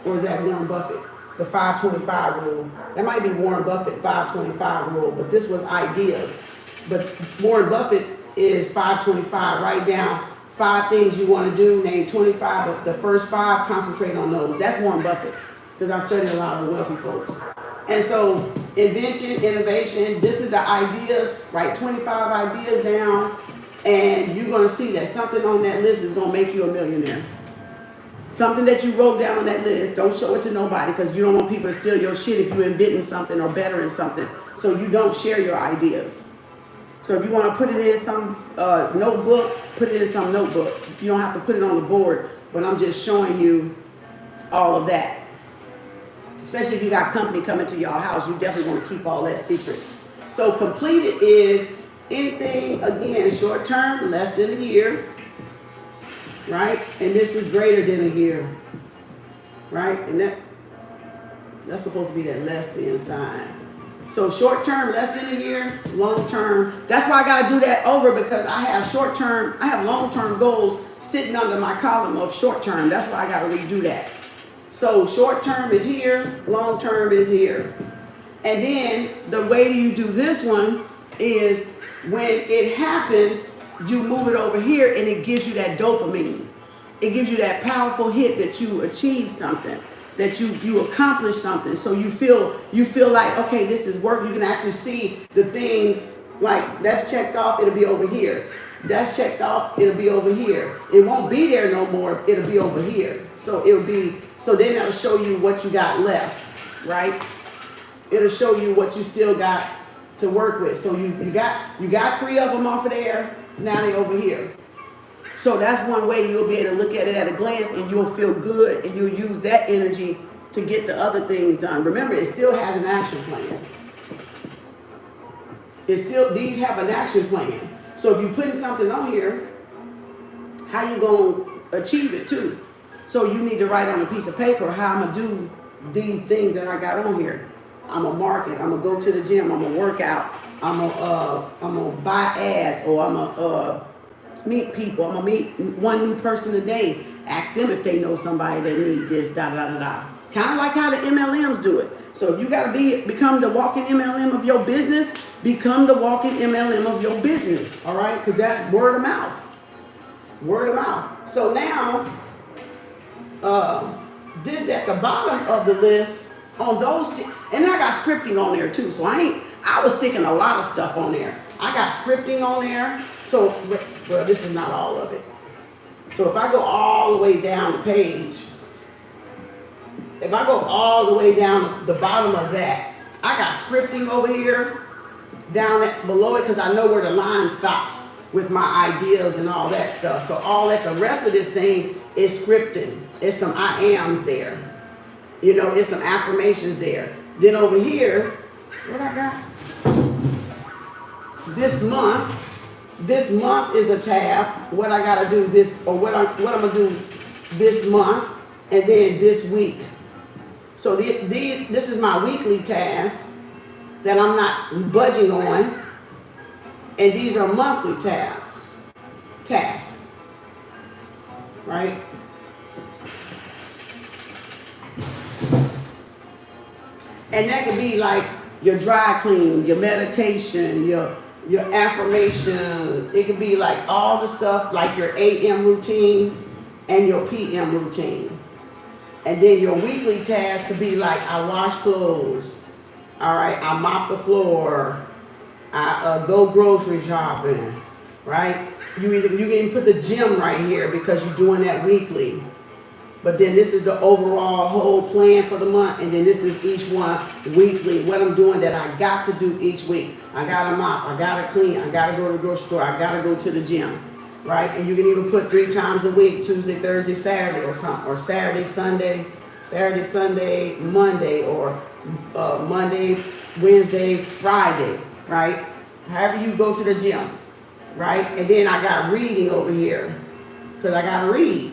Speaker 1: or is that Warren Buffett? The 525 rule. That might be Warren Buffett 525 rule, but this was ideas. But Warren Buffett's is 525. Write down 5 things you want to do, name 25, but the first 5, concentrate on those. That's Warren Buffett, because I've studied a lot of the wealthy folks. And so, invention, innovation, this is the ideas. Write 25 ideas down, and you're going to see that something on that list is going to make you a millionaire. Something that you wrote down on that list, don't show it to nobody, because you don't want people to steal your shit if you're inventing something or bettering something. So you don't share your ideas. So if you want to put it in some notebook, put it in some notebook. You don't have to put it on the board, but I'm just showing you all of that. Especially if you got company coming to y'all house, you definitely want to keep all that secret. So completed is anything, again, short term, less than a year, right? And this is greater than a year, right? And that's supposed to be that less than sign. So short term, less than a year, long term. That's why I got to do that over, because I have short term, I have long term goals sitting under my column of short term. That's why I got to redo that. So short term is here, long term is here. And then the way you do this one is when it happens, you move it over here and it gives you that dopamine. It gives you that powerful hit that you achieved something, that you accomplished something. So you feel like, okay, this is work. You can actually see the things like that's checked off, it'll be over here. That's checked off, it'll be over here. It won't be there no more, it'll be over here. So then that'll show you what you got left, right? It'll show you what you still got to work with. So you got 3 of them off of there, now they're over here. So that's one way you'll be able to look at it at a glance, and you'll feel good, and you'll use that energy to get the other things done. Remember, it still has an action plan. These have an action plan. So if you're putting something on here, how you going to achieve it too? So you need to write on a piece of paper how I'm going to do these things that I got on here. I'm going to market. I'm going to go to the gym. I'm going to work out. I'm going to buy ads, or I'm going to meet people. I'm going to meet one new person a day. Ask them if they know somebody that needs this, da, da, da, da. Kind of like how the MLMs do it. So if you got to become the walking MLM of your business, become the walking MLM of your business, all right? Because that's word of mouth. Word of mouth. So now, this at the bottom of the list, on those, and I got scripting on there too. So I was sticking a lot of stuff on there. I got scripting on there. So, well, this is not all of it. So if I go all the way down the page, if I go all the way down the bottom of that, I got scripting over here, down below it, because I know where the line stops with my ideas and all that stuff. So all that, the rest of this thing is scripting. It's some I ams there. You know, it's some affirmations there. Then over here, what I got? This month is a tab. What I gotta do this, or what I'm gonna do this month, and then this week. So this is my weekly task that I'm not budging on, and these are monthly tasks, right? And that could be like your dry clean, your meditation, your affirmation. It could be like all the stuff like your AM routine and your PM routine. And then your weekly task could be like I wash clothes, all right, I mop the floor, I go grocery shopping, right? You can even put the gym right here because you're doing that weekly. But then this is the overall whole plan for the month, and then this is each one weekly, what I'm doing that I got to do each week. I gotta mop, I gotta clean, I gotta go to the grocery store, I gotta go to the gym, right? And you can even put 3 times a week, Tuesday, Thursday, Saturday or something, or Saturday, Sunday, Monday, or Monday, Wednesday, Friday, right? However you go to the gym, right? And then I got reading over here, because I gotta read,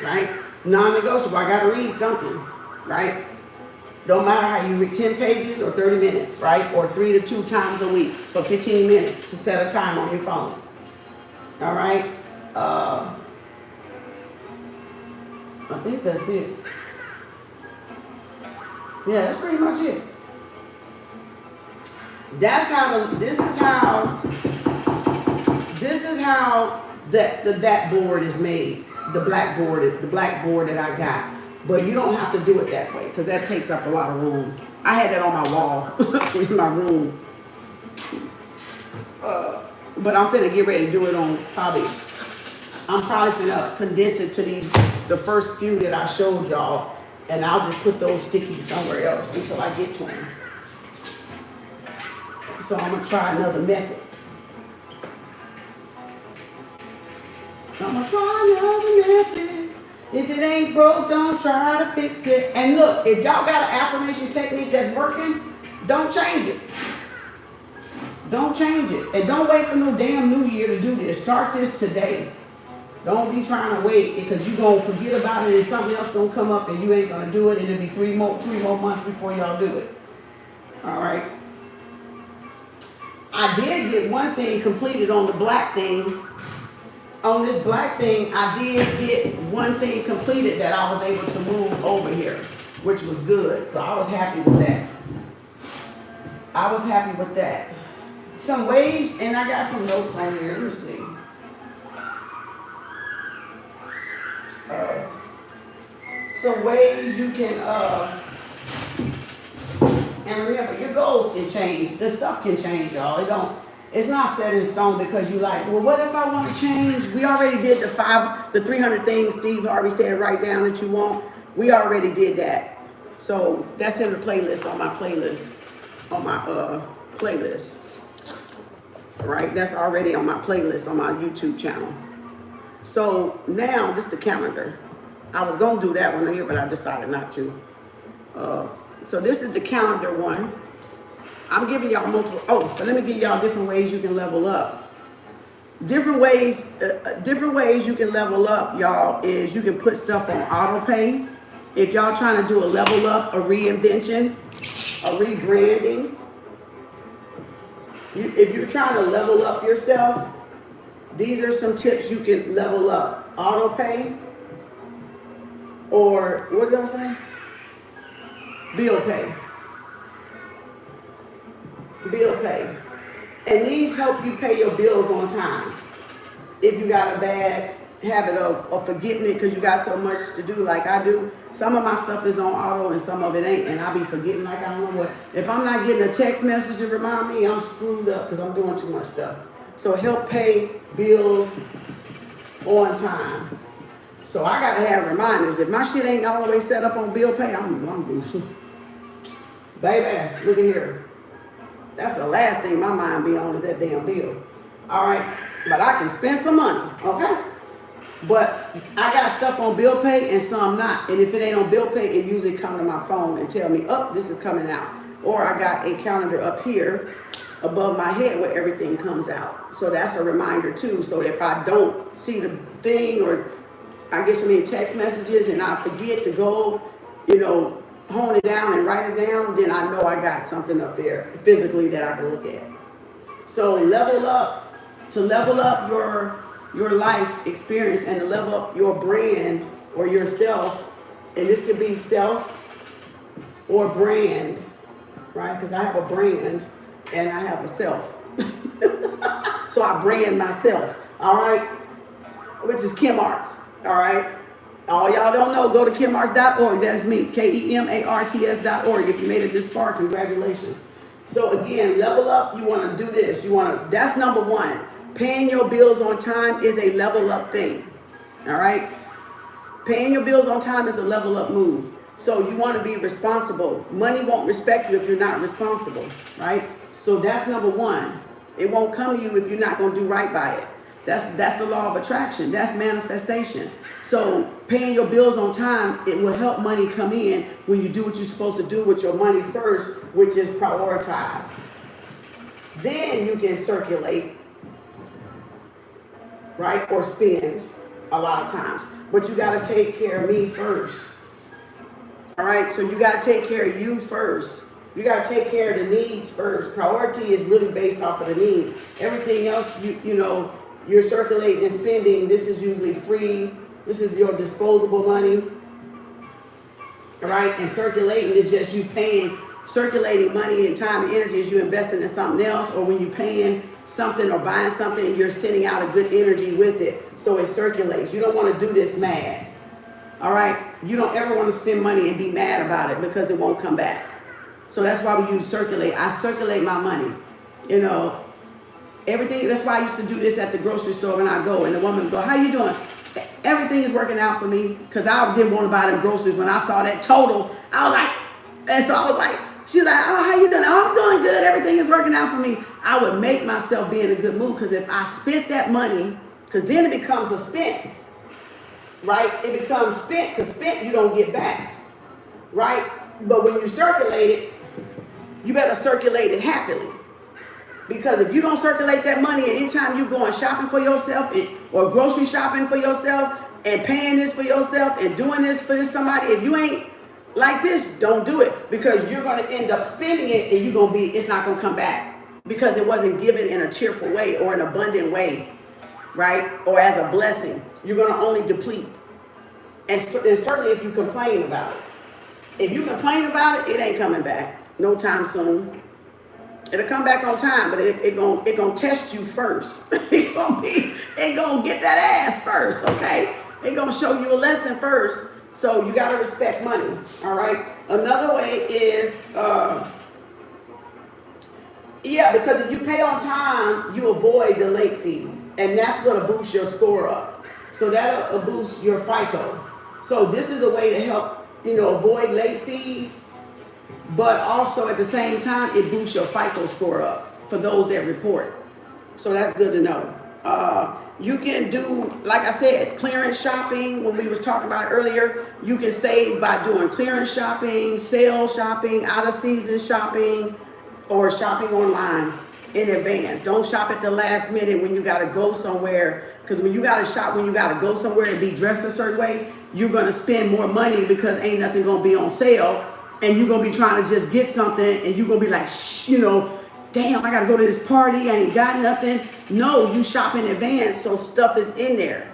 Speaker 1: right? Non-negotiable, I gotta read something, right? Don't matter how you read 10 pages or 30 minutes, right? Or 3 to 2 times a week for 15 minutes to set a time on your phone. All right? I think that's it. Yeah, that's pretty much it. This is how that board is made. The black board that I got. But you don't have to do it that way because that takes up a lot of room. I had that on my wall in my room. But I'm finna get ready to do it on I'm probably finna condense it to the first few that I showed y'all, and I'll just put those stickies somewhere else until I get to them. So I'm gonna try another method. I'm gonna try another method. If it ain't broke, don't try to fix it. And look, if y'all got an affirmation technique that's working, don't change it. Don't change it. And don't wait for no damn new year to do this. Start this today. Don't be trying to wait because you're going to forget about it and something else going to come up and you ain't going to do it. And it'll be three more months before y'all do it. All right. I did get one thing completed on the black thing. On this black thing, I did get one thing completed that I was able to move over here, which was good. So I was happy with that. Some ways, and I got some notes on here. Let me see. Some ways you can, and remember, your goals can change. The stuff can change, y'all. It's not set in stone because you like, well, what if I want to change? We already did the 300 things Steve Harvey said, write down that you want. We already did that. So that's in the playlist, on my playlist, right? That's already on my playlist on my YouTube channel. So now this is the calendar. I was going to do that one here, but I decided not to. So this is the calendar one. I'm giving y'all multiple, but let me give y'all different ways you can level up. Different ways you can level up, y'all, is you can put stuff on auto pay. If y'all trying to do a level up, a reinvention, a rebranding. If you're trying to level up yourself, these are some tips you can level up. Auto pay, or what did I say? Bill pay. Bill pay. And these help you pay your bills on time. If you got a bad habit of forgetting it because you got so much to do like I do, some of my stuff is on auto and some of it ain't, and I be forgetting like I don't know what. If I'm not getting a text message to remind me, I'm screwed up because I'm doing too much stuff. So help pay bills on time. So I gotta have reminders. If my shit ain't always set up on bill pay, I'm baby, look at here. That's the last thing my mind be on is that damn bill. All right, but I can spend some money, okay? But I got stuff on bill pay and some not. And if it ain't on bill pay, it usually comes to my phone and tell me, oh, this is coming out. Or I got a calendar up here above my head where everything comes out. So that's a reminder too. So if I don't see the thing or I get so many text messages and I forget to go, hone it down and write it down, then I know I got something up there physically that I can look at. So to level up your life experience and to level up your brand or yourself, and this could be self or brand, right? Because I have a brand and I have a self. So I brand myself, all right? Which is KemArts, all right? All y'all don't know, go to KemArts.org. That is me, KemArts.org. If you made it this far, congratulations. So again, level up, you want to do this. That's number one. Paying your bills on time is a level up thing, all right? Paying your bills on time is a level up move. So you want to be responsible. Money won't respect you if you're not responsible, right? So that's number one. It won't come to you if you're not going to do right by it. That's the law of attraction. That's manifestation. So paying your bills on time, it will help money come in when you do what you're supposed to do with your money first, which is prioritize. Then you can circulate, right? Or spend a lot of times. But you got to take care of me first. All right? So you got to take care of you first. You got to take care of the needs first. Priority is really based off of the needs. Everything else, you know, you're circulating and spending. This is usually free. This is your disposable money. All right? And circulating is just you paying, circulating money and time and energy is you investing in something else, or when you're paying something or buying something, you're sending out a good energy with it. So it circulates. You don't want to do this mad. All right? You don't ever want to spend money and be mad about it because it won't come back. So that's why we use circulate. I circulate my money. You know, everything. That's why I used to do this at the grocery store when I go. And the woman would go, how you doing? Everything is working out for me. Because I didn't want to buy them groceries. When I saw that total, I was like, and so I was like, she was like, oh, how you doing? Oh, I'm doing good. Everything is working out for me. I would make myself be in a good mood. Because if I spent that money, because then it becomes a spent. Right? It becomes spent. Because spent you don't get back. Right? But when you circulate it, you better circulate it happily. Because if you don't circulate that money, and anytime you going shopping for yourself or grocery shopping for yourself and paying this for yourself and doing this for somebody, if you ain't like this, don't do it. Because you're going to end up spending it and it's not going to come back. Because it wasn't given in a cheerful way or an abundant way, right? Or as a blessing. You're going to only deplete. And certainly if you complain about it. If you complain about it, it ain't coming back. No time soon. It'll come back on time, but it gonna test you first. it gonna get that ass first, okay? It gonna show you a lesson first. So you gotta respect money, all right? Another way is, because if you pay on time, you avoid the late fees, and that's gonna boost your score up. So that'll boost your FICO. So this is a way to help, avoid late fees. But also at the same time, it boosts your FICO score up for those that report. So that's good to know. You can do, like I said, clearance shopping. When we was talking about it earlier, you can save by doing clearance shopping, sale shopping, out of season shopping, or shopping online in advance. Don't shop at the last minute when you got to go somewhere. Because when you got to shop, when you got to go somewhere and be dressed a certain way, you're going to spend more money because ain't nothing going to be on sale. And you're going to be trying to just get something and you're going to be like, damn, I got to go to this party. I ain't got nothing. No, you shop in advance, so stuff is in there.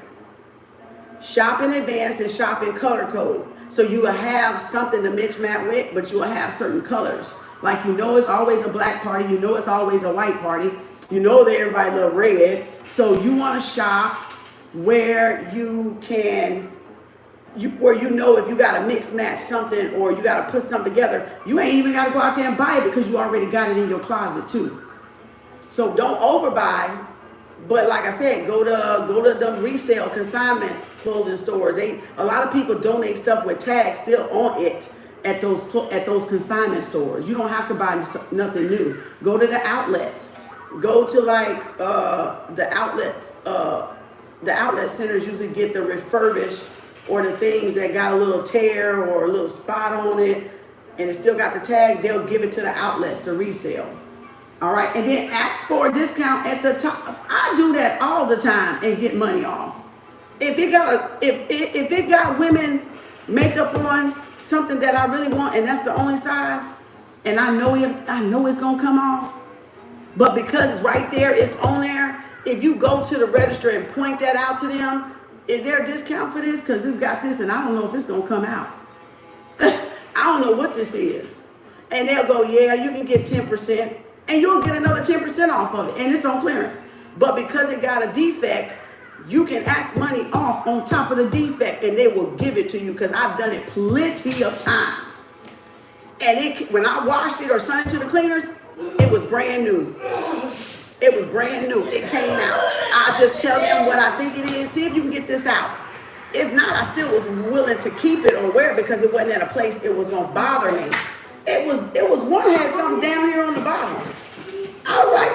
Speaker 1: Shop in advance and shop in color code. So you will have something to mix match with, but you will have certain colors. Like, it's always a black party. It's always a white party. That everybody love red. So you want to shop where you can... if you got to mix match something or you got to put something together, you ain't even got to go out there and buy it because you already got it in your closet too. So don't overbuy, but like I said, go to the resale consignment clothing stores. A lot of people donate stuff with tags still on it at those consignment stores. You don't have to buy nothing new. Go to the outlets. Go to the outlets. The outlet centers usually get the refurbished or the things that got a little tear or a little spot on it, and it still got the tag, they'll give it to the outlets to resell. All right, and then ask for a discount at the top. I do that all the time and get money off. If it got women makeup on, something that I really want, and that's the only size, and I know it's gonna come off, but because right there it's on there, if you go to the register and point that out to them, is there a discount for this? Because it's got this and I don't know if it's going to come out. I don't know what this is. And they'll go, yeah, you can get 10%, and you'll get another 10% off of it, and it's on clearance. But because it got a defect, you can ask money off on top of the defect, and they will give it to you, because I've done it plenty of times. And when I washed it or sent it to the cleaners, it was brand new. It was brand new. It came out. I just tell them what I think it is. See if you can get this out. If not, I still was willing to keep it or wear it because it wasn't at a place it was gonna bother me. It was one had something down here on the bottom. I was like,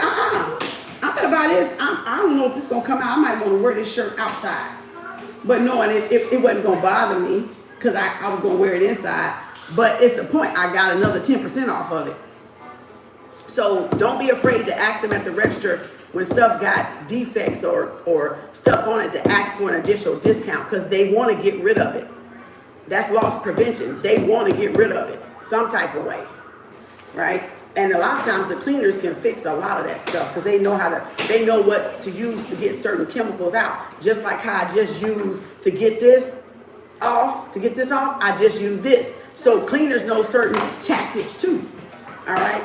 Speaker 1: I'm gonna buy this. I don't know if this is gonna come out. I might want to wear this shirt outside. But knowing it wasn't gonna bother me because I was gonna wear it inside. But it's the point. I got another 10% off of it. So don't be afraid to ask them at the register when stuff got defects or stuff on it to ask for an additional discount because they want to get rid of it. That's loss prevention. They want to get rid of it some type of way, right? And a lot of times the cleaners can fix a lot of that stuff because they know what to use to get certain chemicals out. Just like how I just used to get this off, I just use this. So cleaners know certain tactics too, all right?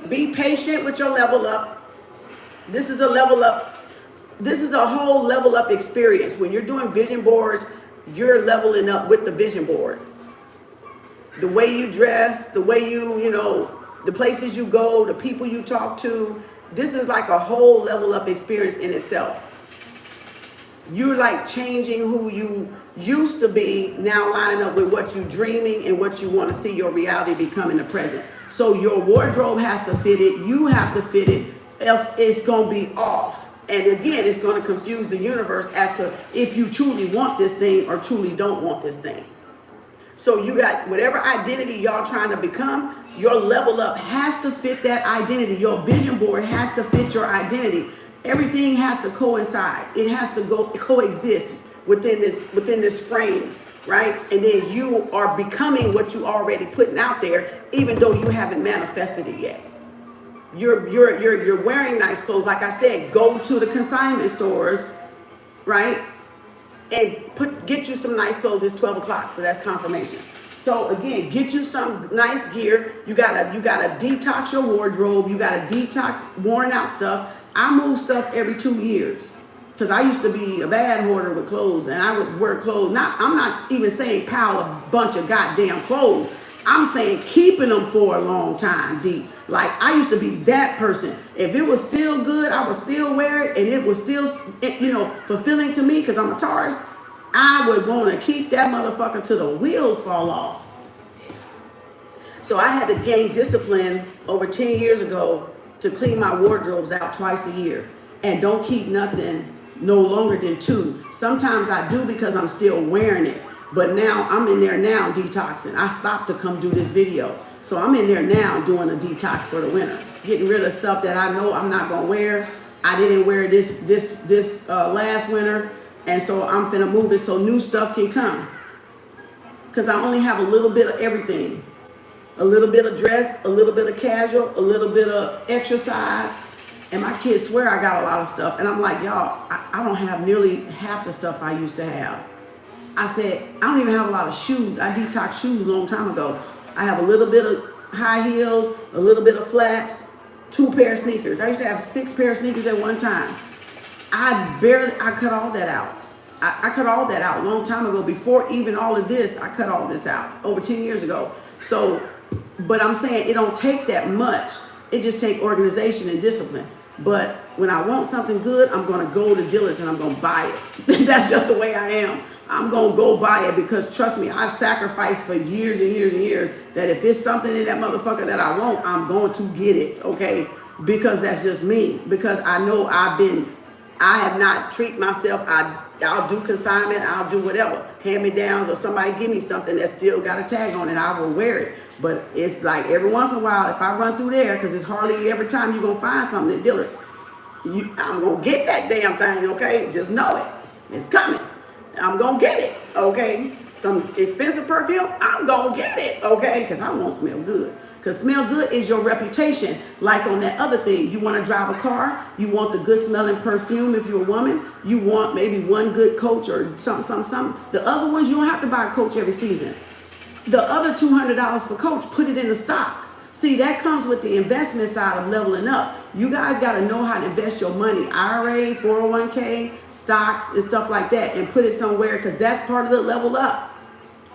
Speaker 1: Be patient with your level up. This is a level up. This is a whole level up experience. When you're doing vision boards, you're leveling up with the vision board. The way you dress, the way you know, the places you go, the people you talk to, this is like a whole level up experience in itself. You're like changing who you used to be, now lining up with what you're dreaming and what you want to see your reality become in the present. So your wardrobe has to fit it. You have to fit it, else it's going to be off. And again, it's going to confuse the universe as to if you truly want this thing or truly don't want this thing. So you got whatever identity y'all trying to become, your level up has to fit that identity. Your vision board has to fit your identity. Everything has to coincide. It has to coexist within this frame, right? And then you are becoming what you already putting out there, even though you haven't manifested it yet. You're wearing nice clothes. Like I said, go to the consignment stores, right? And get you some nice clothes. It's 12 o'clock, so that's confirmation. So again, get you some nice gear. You gotta detox your wardrobe. You gotta detox worn out stuff. I move stuff every 2 years because I used to be a bad hoarder with clothes, and I would wear clothes. I'm not even saying pile a bunch of goddamn clothes. I'm saying keeping them for a long time, deep. Like I used to be that person. If it was still good, I would still wear it, and it was still, fulfilling to me because I'm a Taurus. I would want to keep that motherfucker till the wheels fall off. So I had to gain discipline over 10 years ago to clean my wardrobes out twice a year and don't keep nothing no longer than 2. Sometimes I do because I'm still wearing it. But now I'm in there now detoxing. I stopped to come do this video. So I'm in there now doing a detox for the winter. Getting rid of stuff that I know I'm not going to wear. I didn't wear this last winter. And so I'm finna move it so new stuff can come. Because I only have a little bit of everything. A little bit of dress, a little bit of casual, a little bit of exercise. And my kids swear I got a lot of stuff. And I'm like, y'all, I don't have nearly half the stuff I used to have. I said, I don't even have a lot of shoes. I detoxed shoes a long time ago. I have a little bit of high heels, a little bit of flats, 2 pair of sneakers. I used to have 6 pair of sneakers at one time. I cut all that out. I cut all that out a long time ago. Before even all of this, I cut all this out over 10 years ago. So, but I'm saying it don't take that much. It just take organization and discipline. But when I want something good, I'm going to go to dealers and I'm going to buy it. That's just the way I am. I'm going to go buy it because trust me, I've sacrificed for years and years and years that if it's something in that motherfucker that I want, I'm going to get it. Okay. Because that's just me. Because I know I have not treated myself. I'll do consignment. I'll do whatever. Hand-me-downs or somebody give me something that still got a tag on it. I will wear it. But it's like every once in a while, if I run through there, because it's hardly every time you're going to find something at dealers, I'm going to get that damn thing, okay? Just know it. It's coming. I'm going to get it, okay? Some expensive perfume, I'm going to get it, okay? Because I want to smell good. Because smell good is your reputation. Like on that other thing, you want to drive a car, you want the good smelling perfume if you're a woman, you want maybe one good coach or something. The other ones, you don't have to buy a coach every season. the other $200 for coach, put it in the stock. See, that comes with the investment side of leveling up. You guys got to know how to invest your money. IRA, 401k, stocks, and stuff like that, and put it somewhere, because that's part of the level up.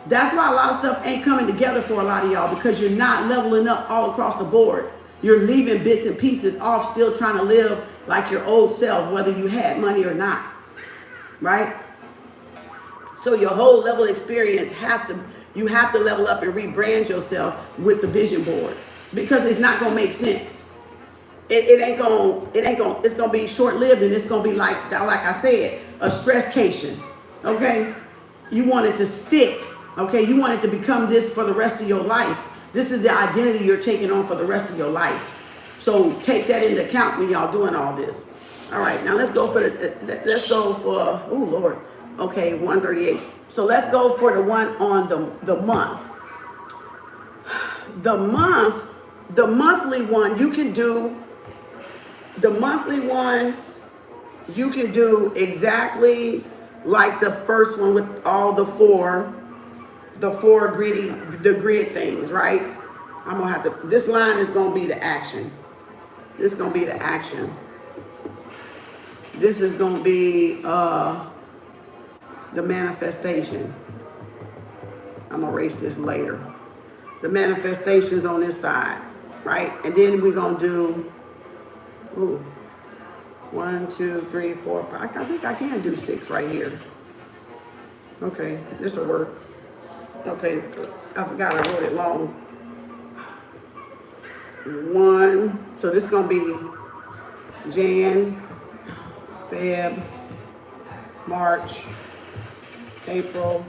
Speaker 1: That's why a lot of stuff ain't coming together for a lot of y'all, because you're not leveling up all across the board. You're leaving bits and pieces off, still trying to live like your old self, whether you had money or not, right? So your whole level experience you have to level up and rebrand yourself with the vision board, because it's not gonna make sense. It's gonna be short-lived, and it's gonna be like I said, a stresscation. Okay, you want it to stick. Okay, you want it to become this for the rest of your life. This is the identity you're taking on for the rest of your life. So take that into account when y'all doing all this. All right, now let's go for oh Lord. Okay, 138. So let's go for the one on the month. The monthly one, you can do exactly like the first one with all the four grid things, right? I'm gonna have to, this line is gonna be the action. This is gonna be the action. This is gonna be the manifestation. I'm gonna erase this later. The manifestations on this side, right? And then we're gonna do 1, 2, 3, 4, 5. I think I can do 6 right here. Okay, this will work. Okay, I forgot I wrote it long. 1, so this is gonna be Jan, Feb, March, April,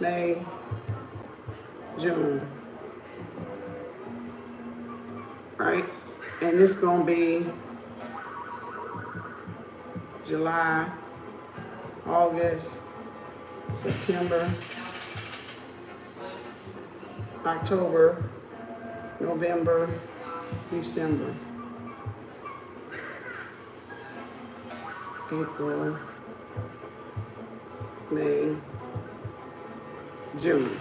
Speaker 1: May, June. Right? And this is gonna be July, August, September, October, November, December, April, May, June,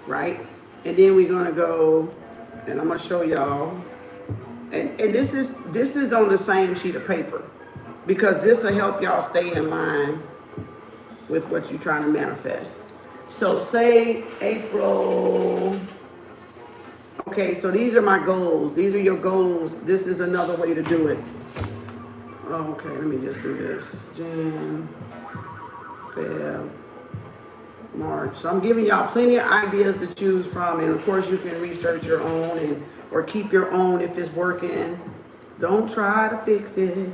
Speaker 1: right? And then we're gonna go, and I'm gonna show y'all, and this is on the same sheet of paper, because this will help y'all stay in line with what you're trying to manifest. So say April, okay, so these are my goals. These are your goals. This is another way to do it. Okay, let me just do this. Jan, Feb, March. So I'm giving y'all plenty of ideas to choose from, and of course you can research your own or keep your own if it's working. Don't try to fix it.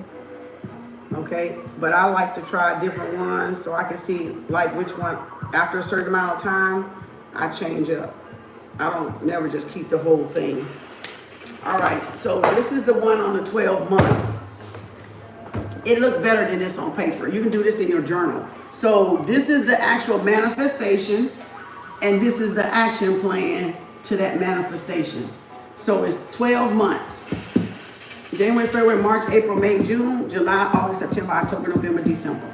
Speaker 1: Okay, but I like to try different ones so I can see like which one, after a certain amount of time, I change up. I don't never just keep the whole thing. All right, so this is the one on the 12 month. It looks better than this on paper. You can do this in your journal. So this is the actual manifestation, and this is the action plan to that manifestation. So it's 12 months. January, February, March, April, May, June, July, August, September, October, November, December.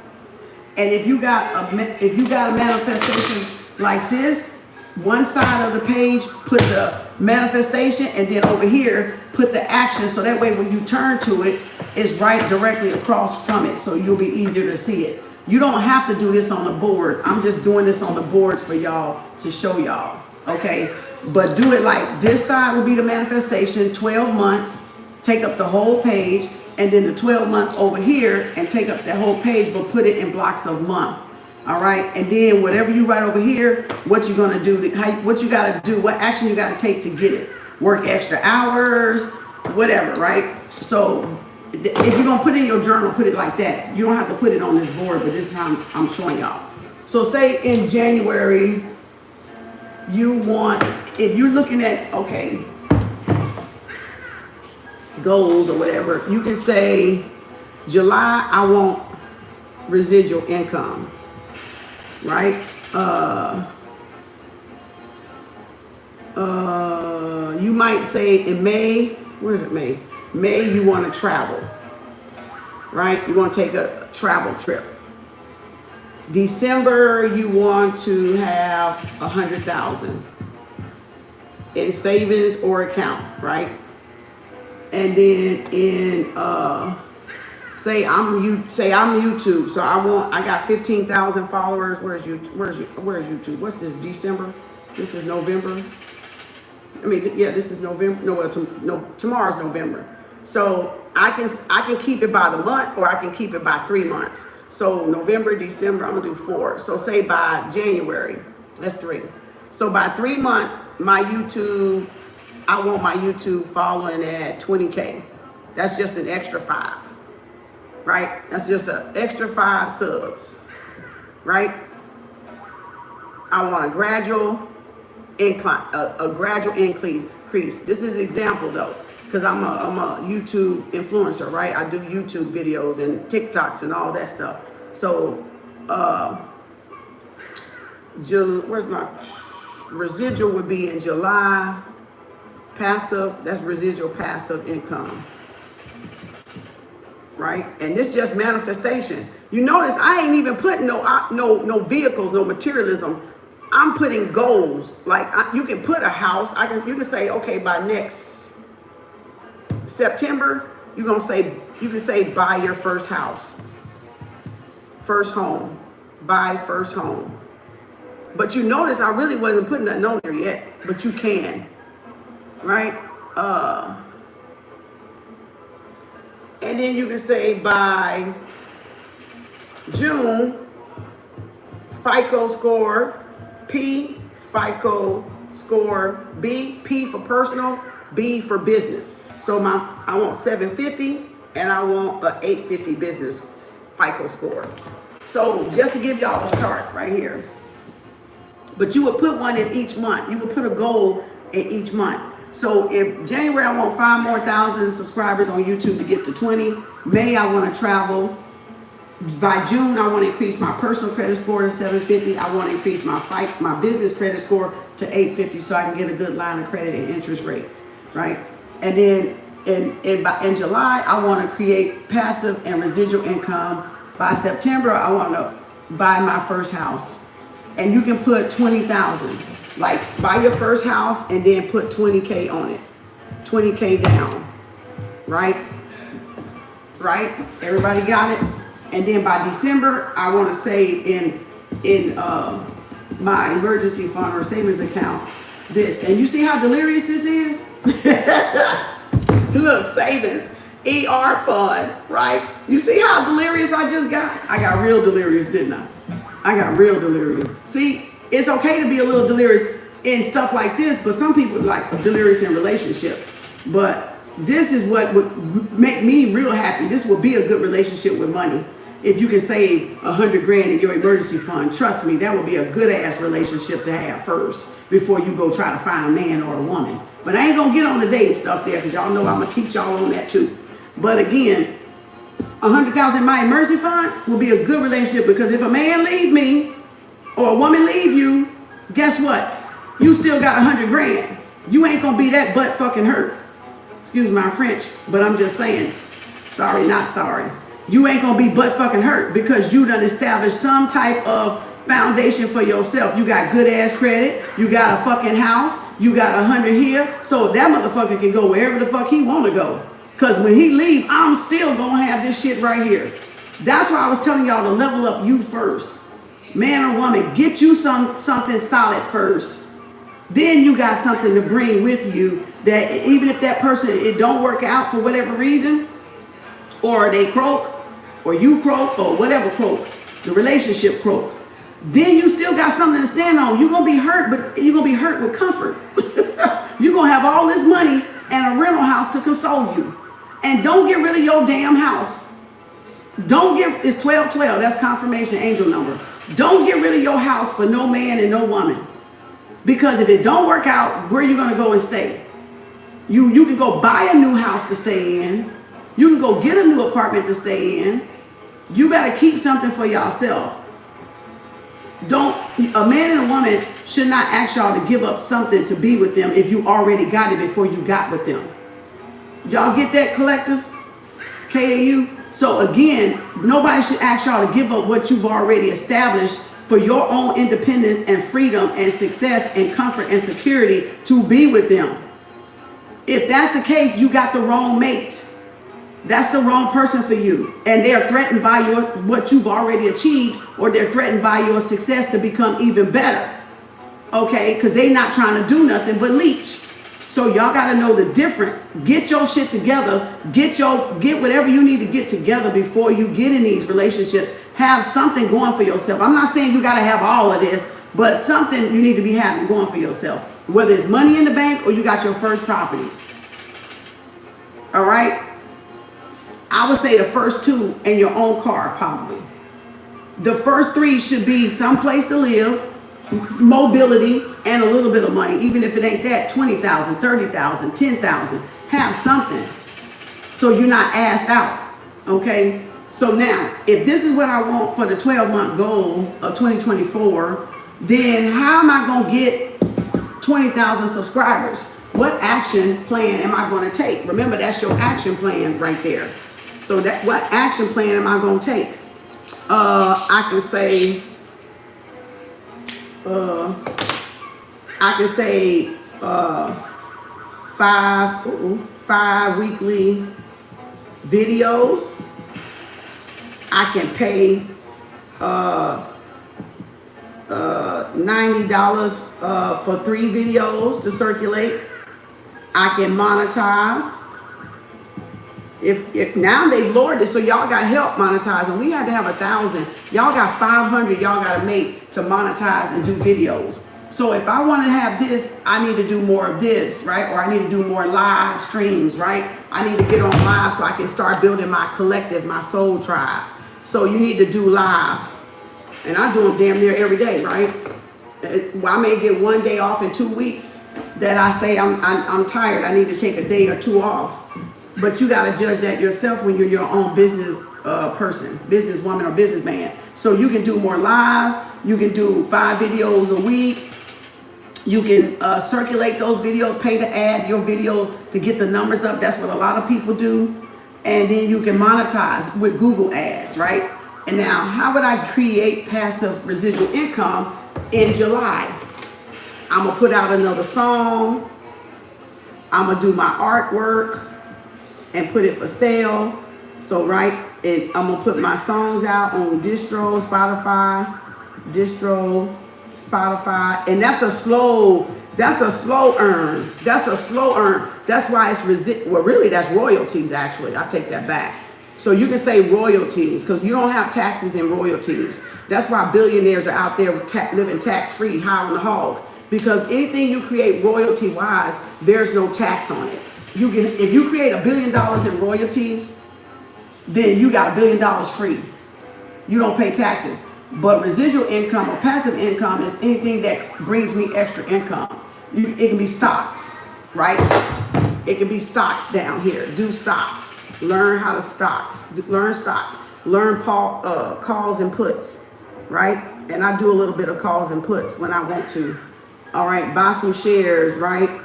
Speaker 1: And if you got a manifestation like this, one side of the page put the manifestation, and then over here put the action, so that way when you turn to it, it's right directly across from it, so you'll be easier to see it. You don't have to do this on the board. I'm just doing this on the board for y'all to show y'all, okay? But do it like this side will be the manifestation, 12 months, take up the whole page, and then the 12 months over here and take up that whole page, but put it in blocks of months. All right, and then whatever you write over here, what you're gonna do, what you gotta do, what action you gotta take to get it. Work extra hours, whatever, right? So if you're gonna put it in your journal, put it like that. You don't have to put it on this board, but this is how I'm showing y'all. So say in January, you want, if you're looking at, okay, goals or whatever, you can say July, I want residual income. Right? You might say in May, where is it May? May, you want to travel. Right? You want to take a travel trip. December, you want to have 100,000 in savings or account, right? And then in say I'm YouTube, so I got 15,000 followers. Where's YouTube? What's this? December? This is November. I mean, yeah, this is November. No, tomorrow's November. So I can keep it by the month, or I can keep it by 3 months. So November, December, I'm gonna do 4. So say by January, that's 3. So by 3 months, I want my YouTube following at 20K. That's just an extra 5, right? That's just an extra 5 subs, right? I want a gradual incline, a gradual increase. This is example though, because I'm a YouTube influencer, right? I do YouTube videos and TikToks and all that stuff. So, where's my residual would be in July. Passive, that's residual passive income, right? And this just manifestation. You notice I ain't even putting no vehicles, no materialism. I'm putting goals. Like you can put a house. You can say, okay, by next September, you can say buy your first house, first home, buy first home. But you notice I really wasn't putting nothing on there yet. But you can, right? And then you can say by June, FICO score P, FICO score B, P for personal, B for business. So I want 750 and I want an 850 business FICO score. So just to give y'all a start right here. But you would put one in each month. You would put a goal in each month. So if January I want 5,000 more subscribers on YouTube to get to 20. May I want to travel. By June I want to increase my personal credit score to 750. I want to increase my business credit score to 850 so I can get a good line of credit and interest rate, right? And then in July I want to create passive and residual income. By September I want to buy my first house. And you can put 20,000. Like buy your first house and then put 20K on it. 20K down. Right? Right? Everybody got it? And then by December, I want to save in my emergency fund or savings account this. And you see how delirious this is? Look, savings, ER fund, right? You see how delirious I just got? I got real delirious, didn't I? I got real delirious. See, it's okay to be a little delirious in stuff like this, but some people like delirious in relationships. But this is what would make me real happy. This will be a good relationship with money. If you can save 100 grand in your emergency fund, trust me, that would be a good ass relationship to have first before you go try to find a man or a woman. But I ain't gonna get on the dating stuff there because y'all know I'm gonna teach y'all on that too. But again, 100,000 in my emergency fund will be a good relationship because if a man leave me or a woman leave you, guess what? You still got 100 grand. You ain't gonna be that butt fucking hurt. Excuse my French, but I'm just saying, sorry, not sorry. You ain't gonna be butt fucking hurt because you done established some type of foundation for yourself. You got good ass credit, you got a fucking house, you got 100 here, so that motherfucker can go wherever the fuck he wanna go. Cause when he leave, I'm still gonna have this shit right here. That's why I was telling y'all to level up you first. Man or woman, get you something solid first. Then you got something to bring with you that even if that person, it don't work out for whatever reason, or they croak, or you croak, or whatever croak, the relationship croak, then you still got something to stand on. You're gonna be hurt, but you're gonna be hurt with comfort. You're gonna have all this money and a rental house to console you. And don't get rid of your damn house. It's 1212, that's confirmation angel number. Don't get rid of your house for no man and no woman. Because if it don't work out, where are you gonna go and stay? You can go buy a new house to stay in. You can go get a new apartment to stay in. You better keep something for yourself. A man and a woman should not ask y'all to give up something to be with them if you already got it before you got with them. Y'all get that, collective? KAU? So again, Nobody should ask y'all to give up what you've already established for your own independence and freedom and success and comfort and security to be with them. If that's the case, you got the wrong mate. That's the wrong person for you. And they're threatened by what you've already achieved, or they're threatened by your success to become even better. Okay? Because they're not trying to do nothing but leech. So y'all got to know the difference. Get your shit together. Get whatever you need to get together before you get in these relationships. Have something going for yourself. I'm not saying you got to have all of this, but something you need to be having going for yourself. Whether it's money in the bank or you got your first property. All right? I would say the first two and your own car, probably. The first three should be someplace to live, mobility, and a little bit of money. Even if it ain't that, 20,000, 30,000, 10,000. Have something so you're not asked out. Okay? So now, if this is what I want for the 12-month goal of 2024, then how am I going to get 20,000 subscribers? What action plan am I going to take? Remember, that's your action plan right there. So what action plan am I going to take? I can say 5 weekly videos. I can pay $90 for 3 videos to circulate. I can monetize. If now they've lowered it, so y'all got help monetizing. We had to have 1,000. Y'all got 500. Y'all got to make to monetize and do videos. So if I want to have this, I need to do more of this, right? Or I need to do more live streams, right? I need to get on live so I can start building my collective, my soul tribe. So you need to do lives, and I do them damn near every day, right? I may get 1 day off in 2 weeks that I say I'm tired. I need to take a day or 2 off. But you got to judge that yourself when you're your own business person, businesswoman or businessman. So you can do more lives. You can do 5 videos a week. You can circulate those videos, pay to add your video to get the numbers up. That's what a lot of people do. And then you can monetize with Google ads, right? And now, how would I create passive residual income in July? I'm going to put out another song. I'm going to do my artwork and put it for sale. So, right, and I'm going to put my songs out on Spotify. And that's a slow earn. That's why it's really that's royalties, actually. I take that back. So you can say royalties because you don't have taxes in royalties. That's why billionaires are out there living tax-free, high on the hog. Because anything you create royalty-wise, there's no tax on it. If you create $1 billion in royalties, then you got $1 billion free. You don't pay taxes. But residual income or passive income is anything that brings me extra income. It can be stocks, right? It can be stocks down here. Do stocks. Learn how to stocks. Learn stocks. Learn calls and puts, right? And I do a little bit of calls and puts when I want to. All right, buy some shares, right?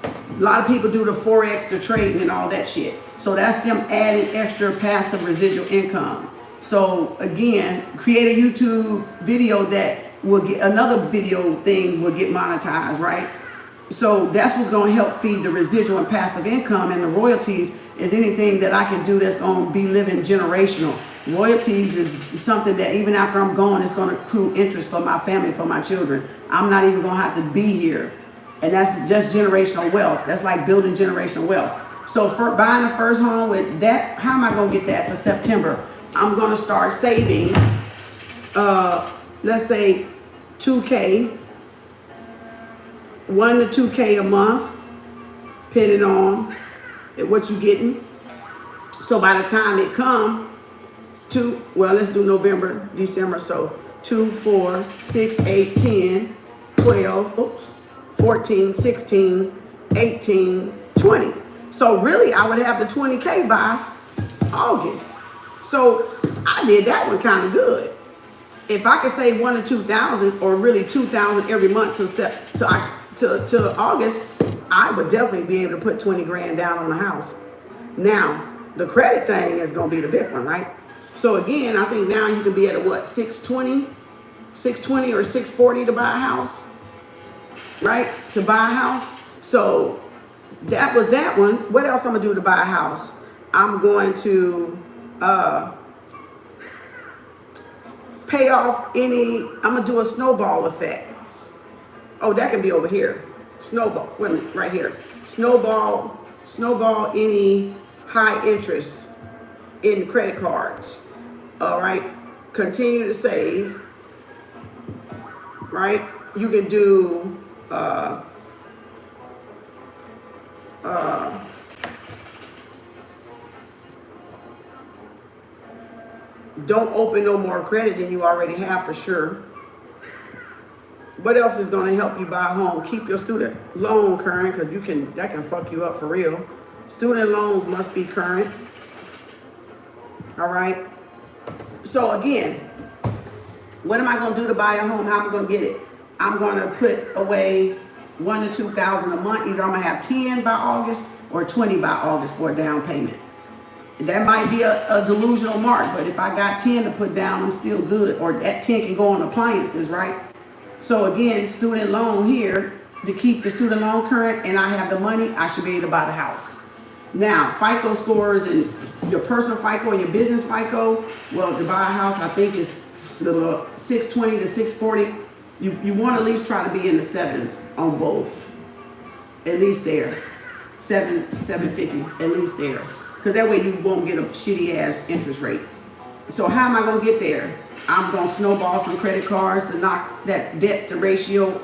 Speaker 1: A lot of people do the Forex, the trading and all that shit. So that's them adding extra passive residual income. So again, create a YouTube video that will get another video thing will get monetized, right? So that's what's going to help feed the residual and passive income, and the royalties is anything that I can do that's going to be living generational. Royalties is something that even after I'm gone, it's going to accrue interest for my family, for my children. I'm not even going to have to be here. And that's just generational wealth. That's like building generational wealth. So for buying the first home with that, how am I going to get that for September? I'm going to start saving, let's say $2K, $1 to $2K a month, depending on what you're getting. So by the time it come to, well, let's do November, December. So 2, 4, 6, 8, 10, 12, 14, 16, 18, 20. So really I would have the 20K by August. So I did that one kind of good. If I could save 1 to 2,000, or really 2,000 every month to August, I would definitely be able to put 20 grand down on the house. Now, the credit thing is going to be the big one, right? So again, I think now you can be at a what, 620 or 640 to buy a house, right? To buy a house. So that was that one. What else I'm gonna do to buy a house? I'm going to pay off any, I'm gonna do a snowball effect. Oh, that can be over here. Snowball, wait a minute, right here. Snowball any high interest in credit cards. All right, continue to save, right? You can do, don't open no more credit than you already have for sure. What else is going to help you buy a home? Keep your student loan current, because that can fuck you up for real. Student loans must be current. All right. So again, what am I going to do to buy a home? How am I going to get it? I'm going to put away $1,000 to $2,000 a month. Either I'm going to have 10 by August or 20 by August for a down payment. That might be a delusional mark, but if I got 10 to put down, I'm still good. Or that 10 can go on appliances, right? So again, student loan here, to keep the student loan current and I have the money, I should be able to buy the house. Now, FICO scores and your personal FICO and your business FICO, well, to buy a house, I think is 620 to 640. You want to at least try to be in the sevens on both. At least there. 750, at least there. Because that way you won't get a shitty ass interest rate. So how am I going to get there? I'm going to snowball some credit cards to knock that debt to ratio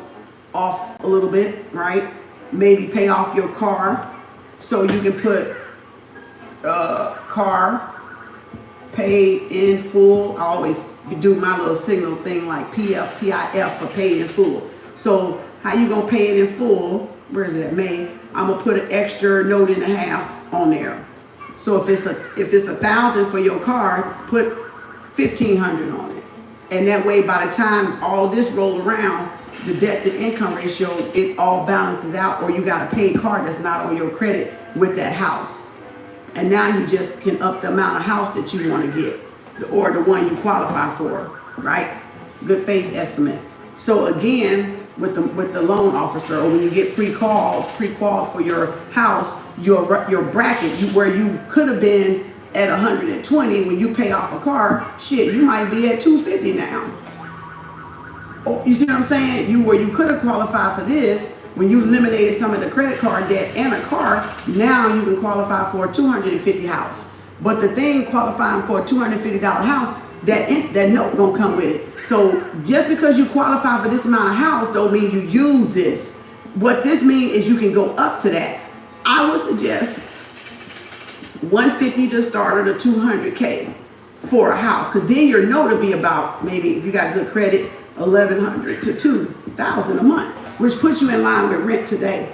Speaker 1: off a little bit, right? Maybe pay off your car so you can put car pay in full. I always do my little signal thing like PIF for pay in full. So how you going to pay it in full? Where is it at? May. I'm going to put an extra note and a half on there. So if it's $1,000 for your car, put $1,500 on it. And that way, by the time all this roll around, the debt to income ratio, it all balances out, or you got a paid card that's not on your credit with that house. And now you just can up the amount of house that you want to get, or the one you qualify for, right? Good faith estimate. So again, with the loan officer, or when you get pre-qualified for your house, your bracket, where you could have been at 120 when you pay off a car, shit, you might be at 250 now. Oh, you see what I'm saying? Where you could have qualified for this, when you eliminated some of the credit card debt and a car, now you can qualify for a 250 house. But the thing qualifying for a $250 house, that note gonna come with it. So just because you qualify for this amount of house don't mean you use this. What this means is you can go up to that. I would suggest 150 to start, or to 200K for a house, because then your note will be about, maybe if you got good credit, 1,100 to 2,000 a month, which puts you in line with rent today.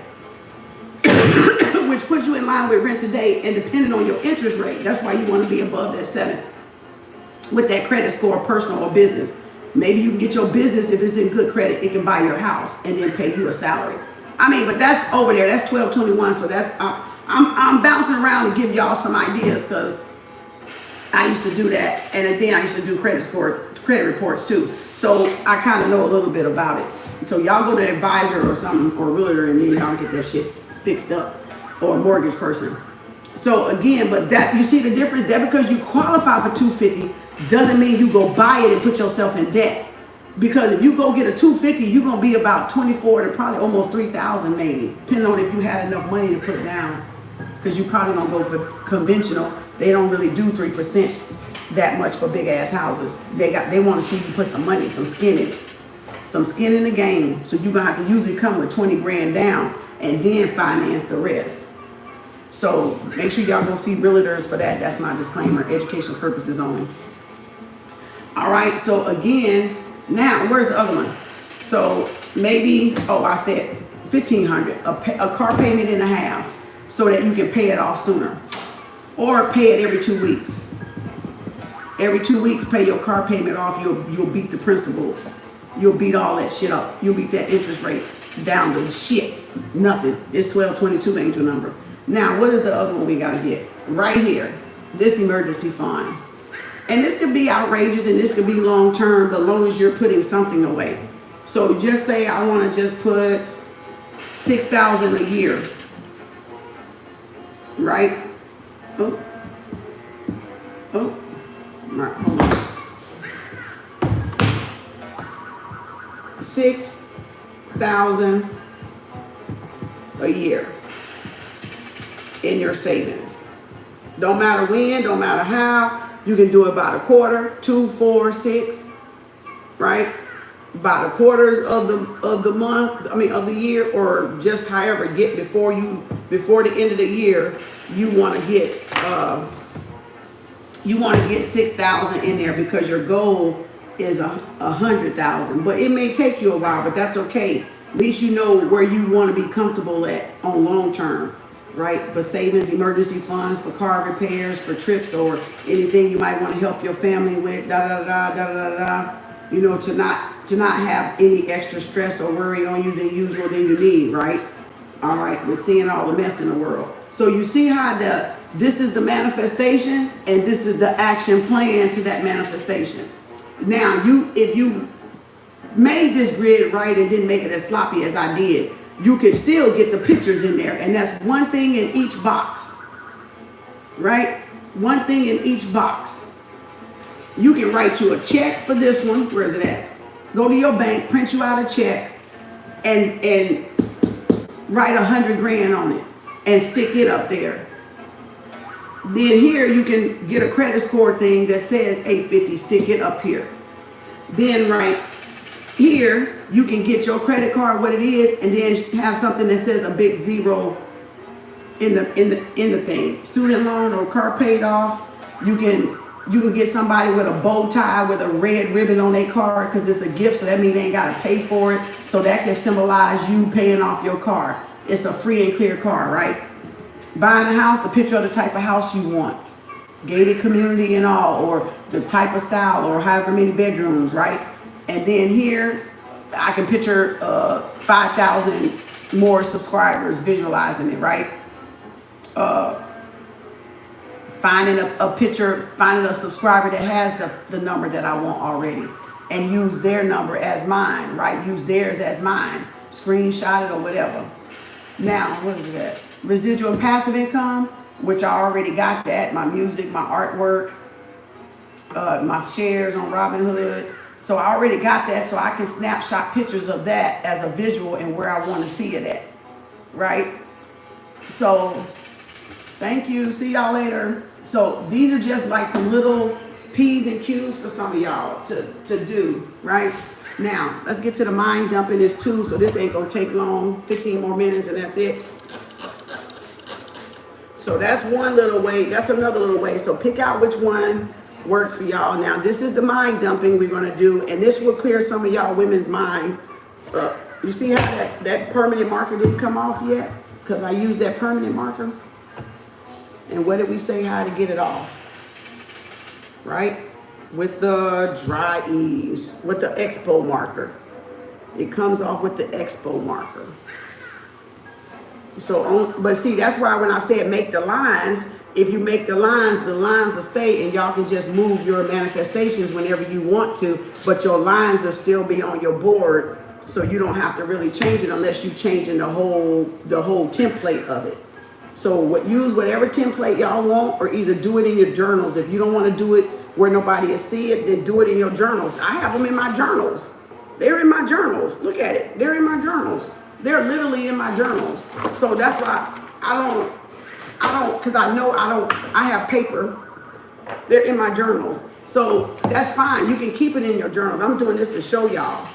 Speaker 1: Which puts you in line with rent today, and depending on your interest rate, that's why you want to be above that 7 with that credit score, personal or business. Maybe you can get your business, if it's in good credit, it can buy your house and then pay you a salary. I mean, but that's over there. That's 1221. So that's I'm bouncing around to give y'all some ideas, because I used to do that, and then I used to do credit reports too. So I kind of know a little bit about it. So y'all go to an advisor or something, or a realtor, and then y'all get that shit fixed up, or a mortgage person. So again, but that, you see the difference? That because you qualify for 250 doesn't mean you go buy it and put yourself in debt. Because if you go get a 250, you're gonna be about 24 to probably almost 3,000 maybe, depending on if you had enough money to put down. Because you probably gonna go for conventional. They don't really do 3% that much for big ass houses. They want to see you put some money, some skin in it, some skin in the game. So you're gonna have to usually come with 20 grand down and then finance the rest. So make sure y'all go see realtors for that. That's my disclaimer. Education purposes only. All right. So again, now where's the other one? So maybe, I said 1,500, a car payment and a half, so that you can pay it off sooner, or pay it every 2 weeks. Every 2 weeks, pay your car payment off. You'll beat the principal. You'll beat all that shit up. You'll beat that interest rate down to shit. Nothing. It's 1222 angel number. Now, what is the other one we gotta get? Right here. This emergency fund. And this could be outrageous and this could be long term, but as long as you're putting something away. So just say I want to just put $6,000 a year, right? Oh, right, hold on. 6,000 a year in your savings. Don't matter when, don't matter how. You can do it by the quarter, 2, 4, 6, right? By the quarters of the month, I mean of the year, or just however get before the end of the year, you want to get 6,000 in there because your goal is 100,000. But it may take you a while, but that's okay. At least you know where you want to be comfortable at on long term. Right, for savings, emergency funds, for car repairs, for trips, or anything you might want to help your family with, you know, to not have any extra stress or worry on you than usual than you need, right? All right, we're seeing all the mess in the world. So you see how this is the manifestation and this is the action plan to that manifestation. Now, if you made this grid right and didn't make it as sloppy as I did, you can still get the pictures in there. And that's one thing in each box, right? One thing in each box. You can write you a check for this one. Where is it at? Go to your bank, print you out a check, and write 100 grand on it and stick it up there. Then here you can get a credit score thing that says 850, stick it up here. Then right here, you can get your credit card, what it is, and then have something that says a big 0 in the thing. Student loan or car paid off. You can get somebody with a bow tie with a red ribbon on their card because it's a gift, so that means they ain't got to pay for it. So that can symbolize you paying off your car. It's a free and clear car, right? Buying a house, the picture of the type of house you want. Gated community and all, or the type of style, or however many bedrooms, right? And then here, I can picture 5,000 more subscribers visualizing it, right? Finding finding a subscriber that has the number that I want already and use their number as mine, right? Use theirs as mine, screenshot it or whatever. Now, what is that? Residual and passive income, which I already got that. My music, my artwork, my shares on Robinhood. So I already got that, so I can snapshot pictures of that as a visual and where I want to see it at, right? So, thank you. See y'all later. So these are just like some little P's and Q's for some of y'all to do, right? Now, let's get to the mind dumping this too, so this ain't going to take long, 15 more minutes and that's it. So that's one little way. That's another little way. So pick out which one works for y'all. Now, this is the mind dumping we're going to do, and this will clear some of y'all women's mind. You see how that permanent marker didn't come off yet? Because I used that permanent marker. And what did we say how to get it off? Right? With the dry ease, with the expo marker. It comes off with the expo marker. So, but see, that's why when I said make the lines, if you make the lines will stay and y'all can just move your manifestations whenever you want to, but your lines will still be on your board, so you don't have to really change it unless you're changing the whole template of it. So use whatever template y'all want, or either do it in your journals. If you don't want to do it where nobody will see it, then do it in your journals. I have them in my journals. They're in my journals. Look at it. They're in my journals. They're literally in my journals. So that's why I don't, because I have paper. They're in my journals. So that's fine. You can keep it in your journals. I'm doing this to show y'all.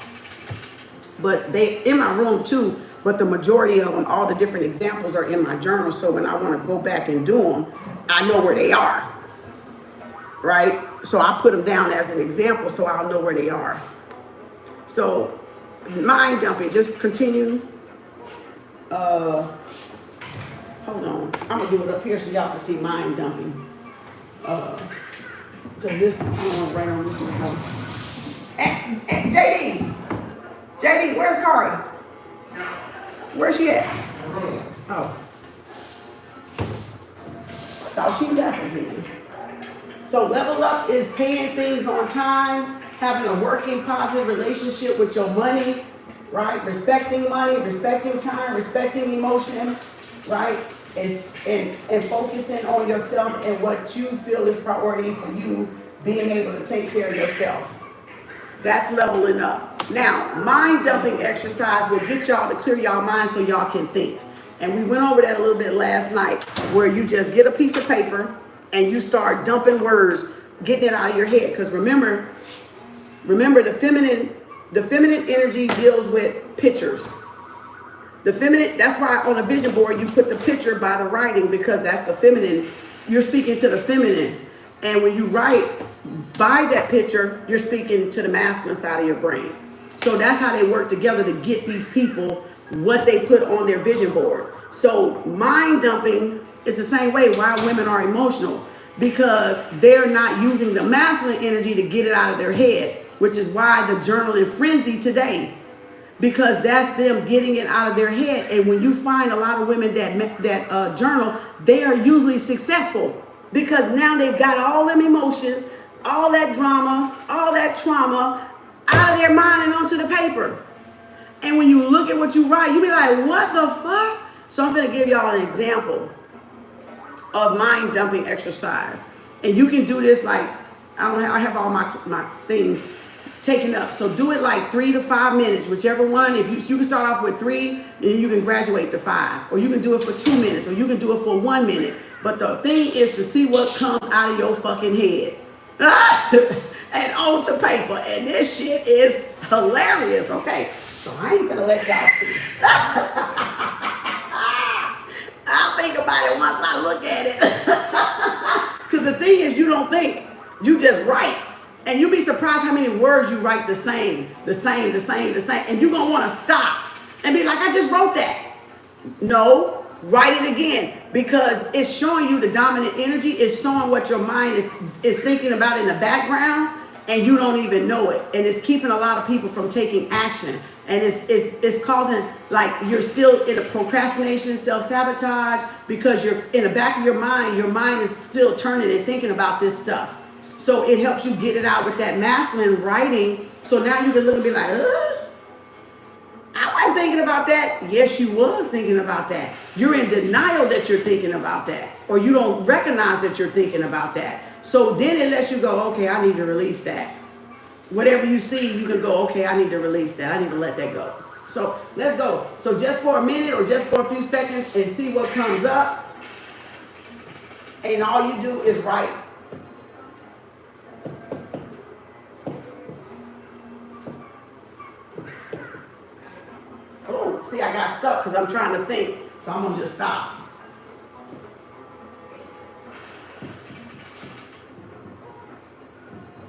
Speaker 1: But they in my room too. But the majority of them, all the different examples are in my journal. So when I want to go back and do them, I know where they are. Right? So I put them down as an example so I'll know where they are. So mind dumping, just continue. Hold on. I'm going to do it up here so y'all can see mind dumping. Because this, I'm going right on this one. Hey, JD, where's Kari? Where's she at? Oh. Thought she left again. So level up is paying things on time, having a working positive relationship with your money, right? Respecting money, respecting time, respecting emotion, right? And focusing on yourself and what you feel is priority for you, being able to take care of yourself. That's leveling up. Now, mind dumping exercise will get y'all to clear y'all mind so y'all can think. And we went over that a little bit last night, where you just get a piece of paper and you start dumping words, getting it out of your head. Because remember the feminine energy deals with pictures. The feminine, that's why on a vision board you put the picture by the writing, because that's the feminine. You're speaking to the feminine. And when you write by that picture, you're speaking to the masculine side of your brain. So that's how they work together to get these people what they put on their vision board. So mind dumping is the same way why women are emotional, because they're not using the masculine energy to get it out of their head, which is why the journaling frenzy today, because that's them getting it out of their head. And when you find a lot of women that journal, they are usually successful, because now they've got all them emotions, all that drama, all that trauma out of their mind and onto the paper. And when you look at what you write, you be like, what the fuck? So I'm going to give y'all an example of mind dumping exercise. And you can do this like, I have all my things taken up. So do it like 3 to 5 minutes, whichever one. If you can start off with 3, and you can graduate to 5. Or you can do it for 2 minutes, or you can do it for 1 minute. But the thing is to see what comes out of your fucking head. And onto paper. And this shit is hilarious, okay? So I ain't gonna let y'all see. I'll think about it once I look at it. Because the thing is, you don't think, you just write. And you'll be surprised how many words you write the same. And you're gonna wanna stop and be like, I just wrote that. No, write it again, because it's showing you the dominant energy. It's showing what your mind is thinking about in the background, and you don't even know it. And it's keeping a lot of people from taking action. And it's causing, like, you're still in a procrastination, self-sabotage, because you're in the back of your mind is still turning and thinking about this stuff. So it helps you get it out with that masculine writing. So now you can look and be like, I wasn't thinking about that. Yes, you was thinking about that. You're in denial that you're thinking about that, or you don't recognize that you're thinking about that. So then it lets you go, okay, I need to release that. Whatever you see, you can go, okay, I need to release that. I need to let that go. So let's go. So just for a minute or just for a few seconds and see what comes up. And all you do is write. Oh, see, I got stuck because I'm trying to think. So I'm going to just stop.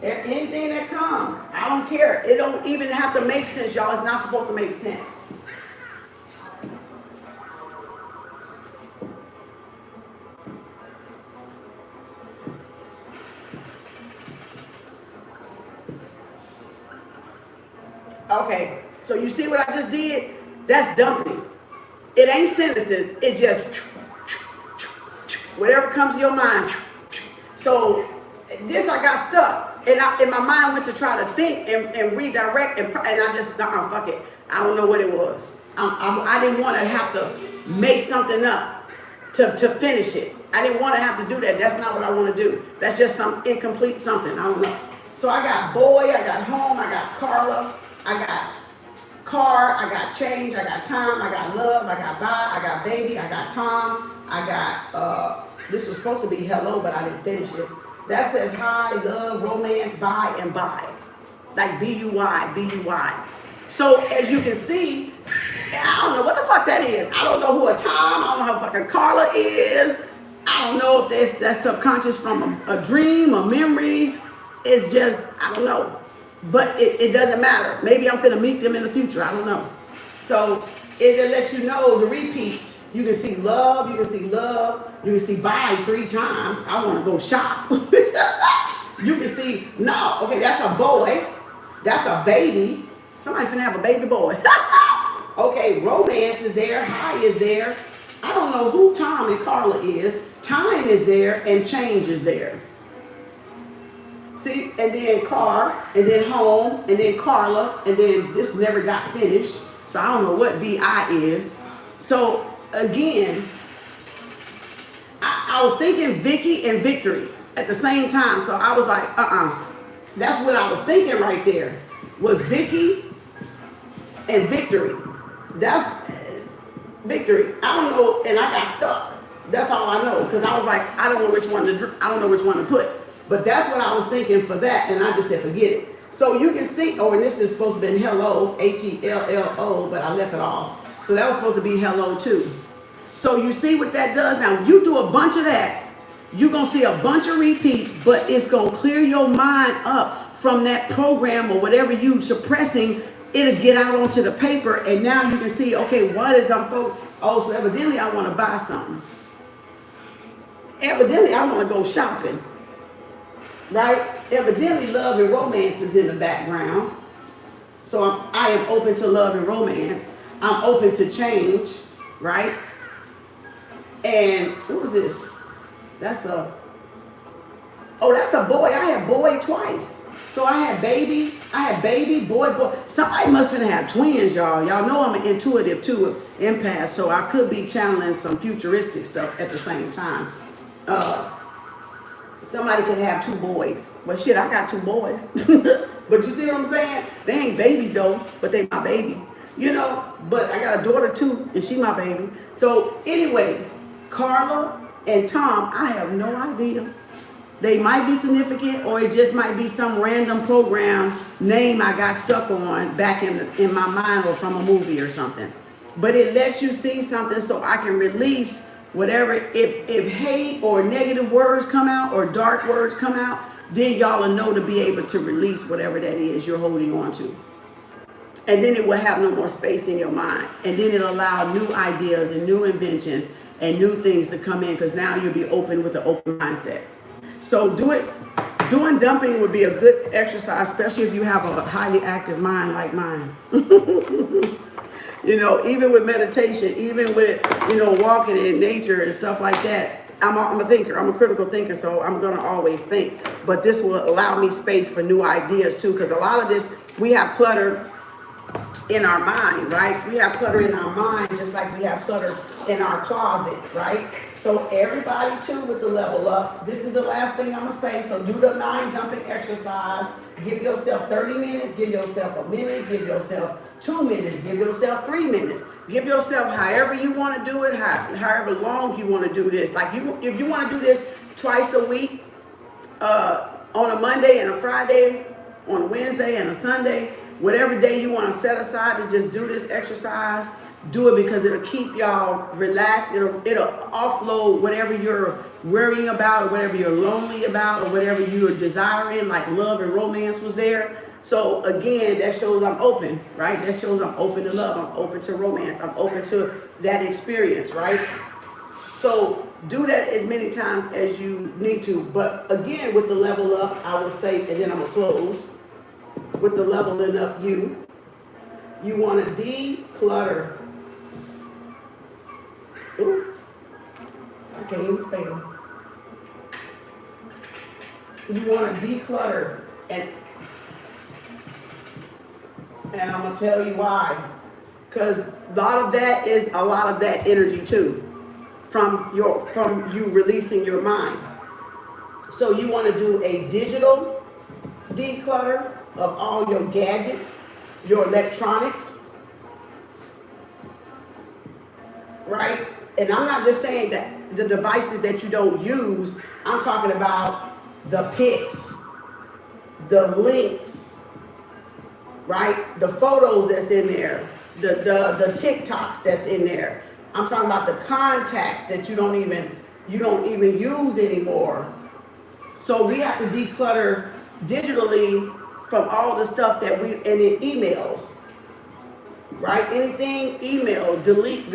Speaker 1: Anything that comes, I don't care. It don't even have to make sense, y'all. It's not supposed to make sense. Okay, so you see what I just did? That's dumping. It ain't sentences. It just whatever comes to your mind. So this, I got stuck. And my mind went to try to think and redirect, and I just, fuck it. I don't know what it was. I didn't want to have to make something up to finish it. I didn't want to have to do that. That's not what I want to do. That's just some incomplete something. I don't know. So I got boy, I got home, I got Carla, I got car, I got change, I got time, I got love, I got bye, I got baby, I got Tom, I got, this was supposed to be hello, but I didn't finish it. That says hi, love, romance, buy, and buy. Like B-U-Y, B-U-Y. So as you can see, I don't know what the fuck that is. I don't know who a Tom, I don't know who fucking Carla is. I don't know if that's subconscious from a dream, a memory. It's just, I don't know. But it doesn't matter. Maybe I'm finna meet them in the future. I don't know. So it lets you know the repeats. You can see love, you can see love, you can see buy 3 times. I want to go shop. You can see, no, okay, that's a boy. That's a baby. Somebody finna have a baby boy. Okay, romance is there, hi is there. I don't know who Tom and Carla is. Time is there and change is there. See, and then car, and then home, and then Carla, and then this never got finished. So I don't know what VI is. So again, I was thinking Vicky and Victory at the same time. So I was like, That's what I was thinking right there. Was Vicky and Victory. That's Victory. I don't know, and I got stuck. That's all I know, because I was like, I don't know which one to put. But that's what I was thinking for that, and I just said, forget it. So you can see, and this is supposed to be hello, Hello, but I left it off. So that was supposed to be hello too. So you see what that does? Now, you do a bunch of that, you're going to see a bunch of repeats, but it's going to clear your mind up from that program or whatever you suppressing. It'll get out onto the paper, and now you can see, okay, what is oh, so evidently I want to buy something. Evidently I want to go shopping. Right? Evidently love and romance is in the background. So I am open to love and romance. I'm open to change. Right? And what was this? That's a boy. I had boy twice. So I had baby, boy. Somebody must have twins, y'all. Y'all know I'm an intuitive too, empath, so I could be channeling some futuristic stuff at the same time. Somebody could have two boys. But shit, I got two boys. But you see what I'm saying? They ain't babies though, but they my baby. You know, but I got a daughter too, and she my baby. So anyway, Carla and Tom, I have no idea. They might be significant, or it just might be some random program name I got stuck on back in my mind, or from a movie or something. But it lets you see something so I can release whatever. If hate or negative words come out or dark words come out, then y'all will know to be able to release whatever that is you're holding on to. And then it will have no more space in your mind. And then it'll allow new ideas and new inventions and new things to come in, because now you'll be open with an open mindset. So doing dumping would be a good exercise, especially if you have a highly active mind like mine. You know, even with meditation, even with, walking in nature and stuff like that. I'm a thinker. I'm a critical thinker, so I'm going to always think. But this will allow me space for new ideas too, because a lot of this, we have clutter in our mind, right? We have clutter in our mind just like we have clutter in our closet, right? So everybody too with the level up, this is the last thing I'm gonna say. So do the mind dumping exercise. Give yourself 30 minutes, give yourself a minute, give yourself 2 minutes, give yourself 3 minutes. Give yourself however you want to do it, however long you want to do this. Like if you want to do this twice a week, on a Monday and a Friday, on a Wednesday and a Sunday, whatever day you want to set aside to just do this exercise, do it, because it'll keep y'all relaxed. It'll offload whatever you're worrying about, or whatever you're lonely about, or whatever you're desiring, like love and romance was there. So again, that shows I'm open, right? That shows I'm open to love. I'm open to romance. I'm open to that experience, right? So do that as many times as you need to. But again, with the level up, I will say, and then I'm gonna close. With the leveling up, you want to declutter. Ooh, I can't even spell. You want to declutter, and I'm gonna tell you why. Because a lot of that energy too, from you releasing your mind. So you want to do a digital declutter of all your gadgets, your electronics, right? And I'm not just saying that the devices that you don't use, I'm talking about the pics, the links, right? The photos that's in there, the TikToks that's in there. I'm talking about the contacts that you don't even use anymore. So we have to declutter digitally from all the stuff that and in emails, right? Anything email, delete,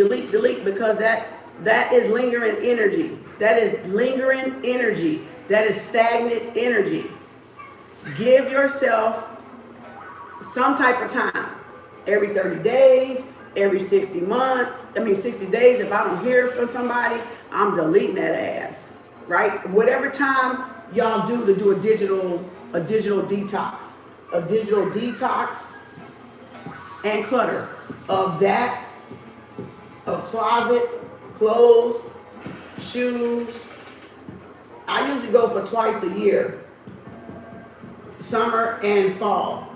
Speaker 1: because that is lingering energy. That is lingering energy. That is stagnant energy. Give yourself some type of time. Every 30 days, every 60 days, if I don't hear from somebody, I'm deleting that ass, right? Whatever time y'all do to do a digital a digital detox. A digital detox and clutter of that, of closet, clothes, shoes. I usually go for twice a year, summer and fall.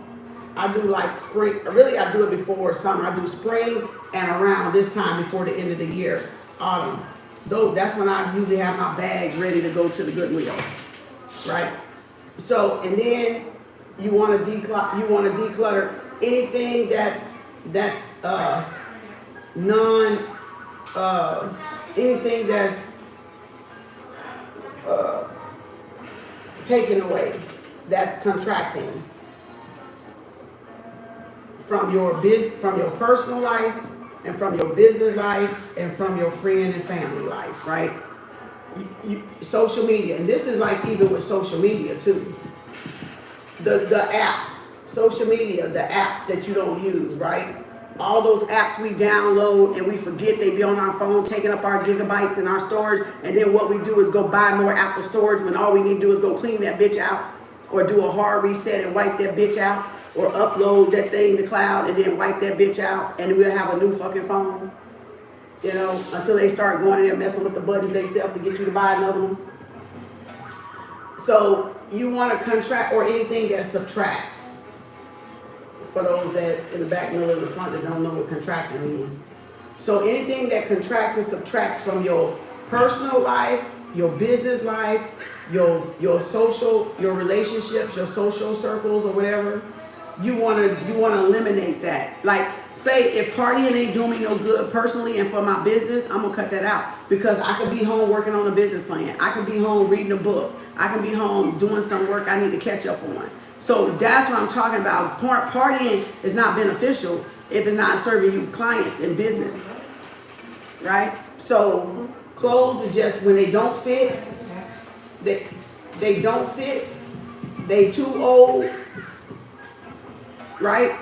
Speaker 1: I do like spring, really I do it before summer. I do spring and around this time before the end of the year, autumn. Though that's when I usually have my bags ready to go to the Goodwill, right? So, and then you want to declutter anything that's anything that's taken away, that's contracting from your personal life and from your business life and from your friend and family life, right? Social media, and this is like even with social media too. The apps, social media, the apps that you don't use, right? All those apps we download and we forget they be on our phone, taking up our gigabytes in our storage, and then what we do is go buy more Apple storage when all we need to do is go clean that bitch out, or do a hard reset and wipe that bitch out, or upload that thing to cloud and then wipe that bitch out, and we'll have a new fucking phone. You know, until they start going in there messing with the buttons themselves to get you to buy another one. So you want to contract, or anything that subtracts. For those that in the back, middle, and the front that don't know what contracting means. So anything that contracts and subtracts from your personal life, your business life, your social, your relationships, your social circles or whatever, you want to eliminate that. Like, say if partying ain't doing me no good personally and for my business, I'm gonna cut that out, because I could be home working on a business plan. I could be home reading a book. I can be home doing some work I need to catch up on. So that's what I'm talking about. Partying is not beneficial if it's not serving you clients and business, right? So clothes is just when they don't fit, they don't fit, they too old, right?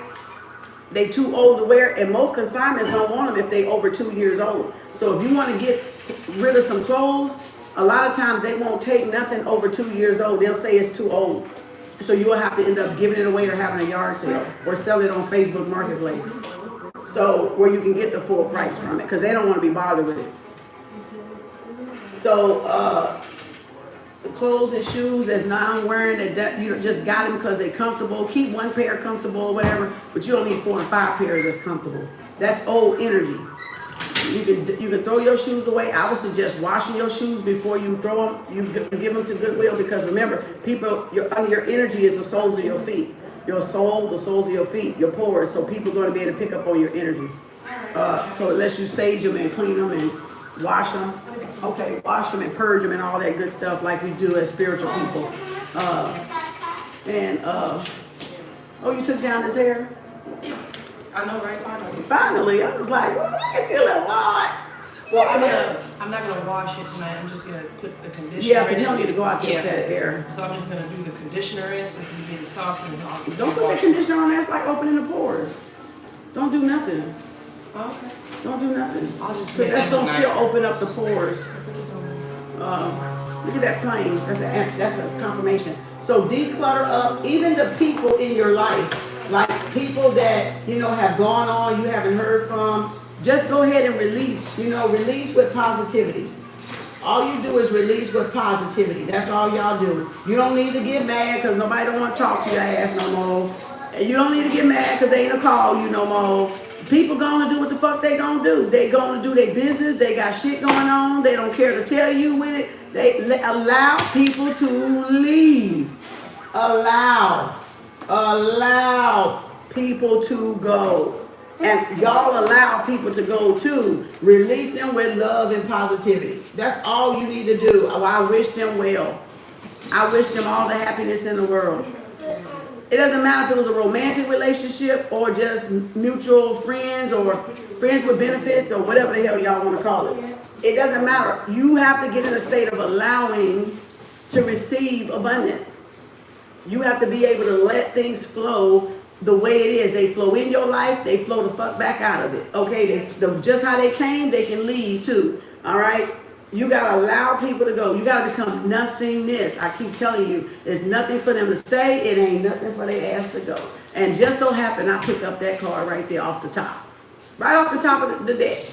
Speaker 1: They too old to wear, and most consignments don't want them if they over 2 years old. So if you want to get rid of some clothes, a lot of times they won't take nothing over 2 years old. They'll say it's too old. So you will have to end up giving it away or having a yard sale or sell it on Facebook Marketplace. So where you can get the full price from it, because they don't want to be bothered with it. So the clothes and shoes that's not wearing, that you just got them because they're comfortable. Keep one pair comfortable or whatever, but you don't need 4 and 5 pairs that's comfortable. That's old energy. You can throw your shoes away. I would suggest washing your shoes before you throw them. You give them to Goodwill, because remember, people, your energy is the soles of your feet. Your soul, the soles of your feet, your pores. So people are going to be able to pick up on your energy. So unless you sage them and clean them and wash them, okay, wash them and purge them and all that good stuff like we do as spiritual people. Oh, you took down his hair?
Speaker 3: I know, right?
Speaker 1: Finally, I was like, well, look at you, little boy.
Speaker 3: Well, I'm not gonna wash it tonight. I'm just gonna put the conditioner.
Speaker 1: Yeah, because you don't need to go out there with that air.
Speaker 3: So I'm just gonna do the conditioner in, so it can be getting soft and all.
Speaker 1: Don't put the conditioner on there. It's like opening the pores. Don't do nothing.
Speaker 3: Okay.
Speaker 1: Don't do nothing.
Speaker 3: I'll just.
Speaker 1: That's gonna still open up the pores. Look at that plane. That's a confirmation. So declutter up even the people in your life, like people that have gone on, you haven't heard from. Just go ahead and release. Release with positivity. All you do is release with positivity. That's all y'all do. You don't need to get mad because nobody don't want to talk to your ass no more. You don't need to get mad because they ain't gonna call you no more. People gonna do what the fuck they gonna do. They gonna do their business. They got shit going on. They don't care to tell you with it. They allow people to leave. Allow people to go. And y'all allow people to go too. Release them with love and positivity. That's all you need to do. I wish them well. I wish them all the happiness in the world. It doesn't matter if it was a romantic relationship or just mutual friends or friends with benefits or whatever the hell y'all want to call it. It doesn't matter. You have to get in a state of allowing to receive abundance. You have to be able to let things flow the way it is. They flow in your life, they flow the fuck back out of it. Okay, just how they came, they can leave too. All right, You gotta allow people to go. You gotta become nothingness. I keep telling you, there's nothing for them to stay. It ain't nothing for their ass to go. And just so happened, I pick up that card right there off the top. Right off the top of the deck.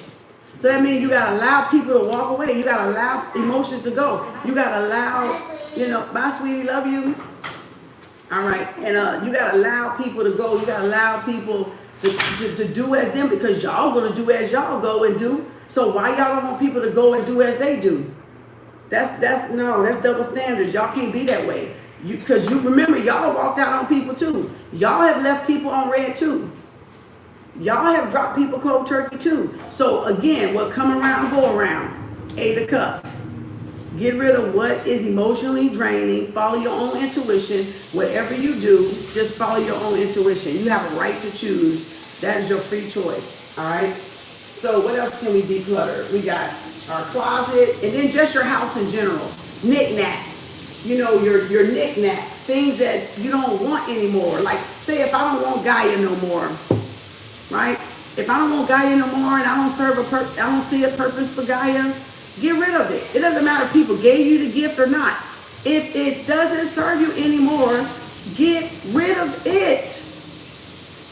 Speaker 1: So that means you gotta allow people to walk away. You gotta allow emotions to go. You gotta allow, you know, bye sweetie, love you. All right, and you gotta allow people to go. You gotta allow people to do as them, because y'all gonna do as y'all go and do. So why y'all don't want people to go and do as they do? That's double standards. Y'all can't be that way. Because you remember, y'all walked out on people too. Y'all have left people on red too. Y'all have dropped people cold turkey too. So again, what come around, go around. 8 of Cups. Get rid of what is emotionally draining. Follow your own intuition. Whatever you do, just follow your own intuition. You have a right to choose. That is your free choice. All right? So what else can we declutter? We got our closet, and then just your house in general. Knickknacks. You know, your knickknacks. Things that you don't want anymore. Like, say if I don't want Gaia no more, right? If I don't want Gaia no more and I don't see a purpose for Gaia, get rid of it. It doesn't matter if people gave you the gift or not. If it doesn't serve you anymore, get rid of it.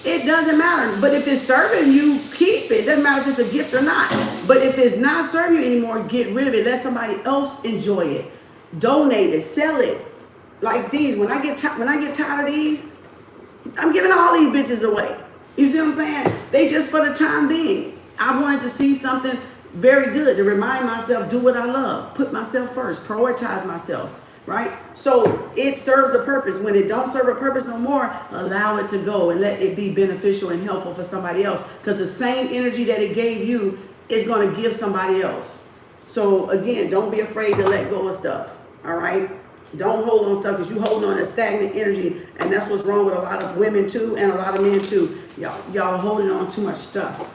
Speaker 1: It doesn't matter. But if it's serving you, keep it. It doesn't matter if it's a gift or not. But if it's not serving you anymore, get rid of it. Let somebody else enjoy it. Donate it. Sell it. Like these. When I get tired of these, I'm giving all these bitches away. You see what I'm saying? They just for the time being. I wanted to see something very good to remind myself, do what I love. Put myself first. Prioritize myself. Right? So it serves a purpose. When it don't serve a purpose no more, allow it to go and let it be beneficial and helpful for somebody else. Because the same energy that it gave you is going to give somebody else. So again, don't be afraid to let go of stuff. All right? Don't hold on stuff, because you hold on to stagnant energy. And that's what's wrong with a lot of women too, and a lot of men too. Y'all holding on too much stuff.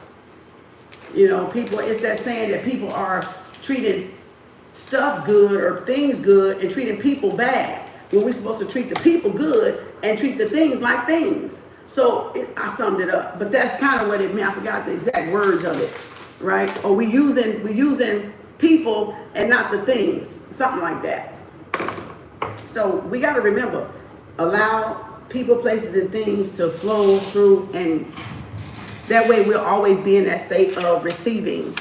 Speaker 1: You know, people, it's that saying that people are treating stuff good or things good and treating people bad, when we're supposed to treat the people good and treat the things like things. So I summed it up, but that's kind of what it meant. I forgot the exact words of it, right? Or we're using people and not the things, something like that. So we got to remember, allow people, places, and things to flow through, and that way we'll always be in that state of receiving.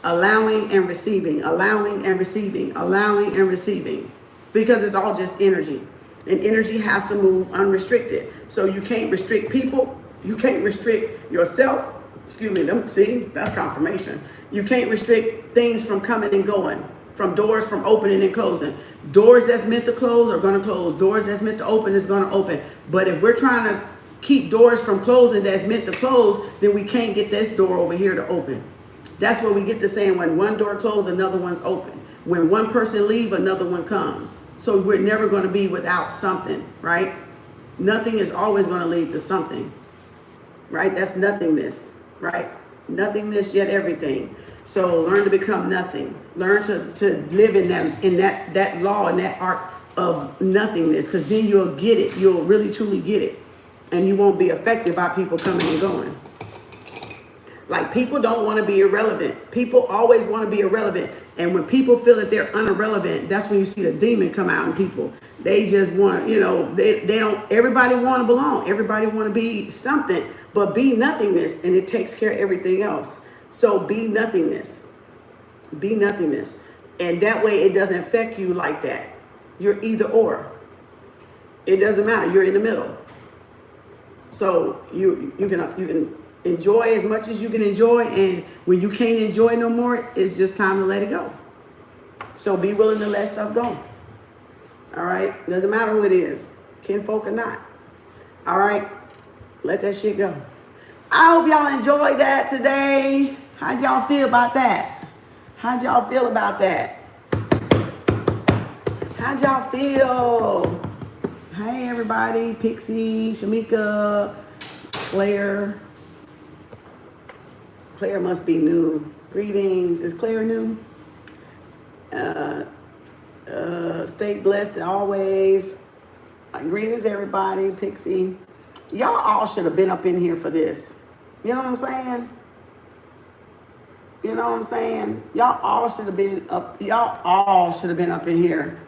Speaker 1: Allowing and receiving, allowing and receiving, allowing and receiving. Because it's all just energy. And energy has to move unrestricted. So you can't restrict people. You can't restrict yourself. Excuse me, see, that's confirmation. You can't restrict things from coming and going. From doors from opening and closing. Doors that's meant to close are going to close. Doors that's meant to open is going to open. But if we're trying to keep doors from closing that's meant to close, then we can't get this door over here to open. That's where we get to saying, when one door closes, another one's open. When one person leaves, another one comes. So we're never going to be without something, right? Nothing is always going to lead to something, right? That's nothingness, right? Nothingness yet everything. So learn to become nothing. Learn to live in that law and that art of nothingness, because then you'll get it. You'll really truly get it. And you won't be affected by people coming and going. Like, people don't want to be irrelevant. People always want to be irrelevant. And when people feel that they're unirrelevant, that's when you see the demon come out in people. They just want, you know, they don't, everybody want to belong. Everybody want to be something, but be nothingness, and it takes care of everything else. So be nothingness. Be nothingness. And that way it doesn't affect you like that. You're either or. It doesn't matter. You're in the middle. So you can enjoy as much as you can enjoy, and when you can't enjoy no more, it's just time to let it go. So be willing to let stuff go. All right? Doesn't matter who it is, kinfolk or not. All right? Let that shit go. I hope y'all enjoyed that today. How'd y'all feel about that? How'd y'all feel about that? How'd y'all feel? Hey, everybody. Pixie, Shamika, Claire. Claire must be new. Greetings. Is Claire new? Stay blessed always. Greetings, everybody. Pixie. Y'all all should have been up in here for this. You know what I'm saying? You know what I'm saying? Y'all all should have been up. Y'all all should have been up in here.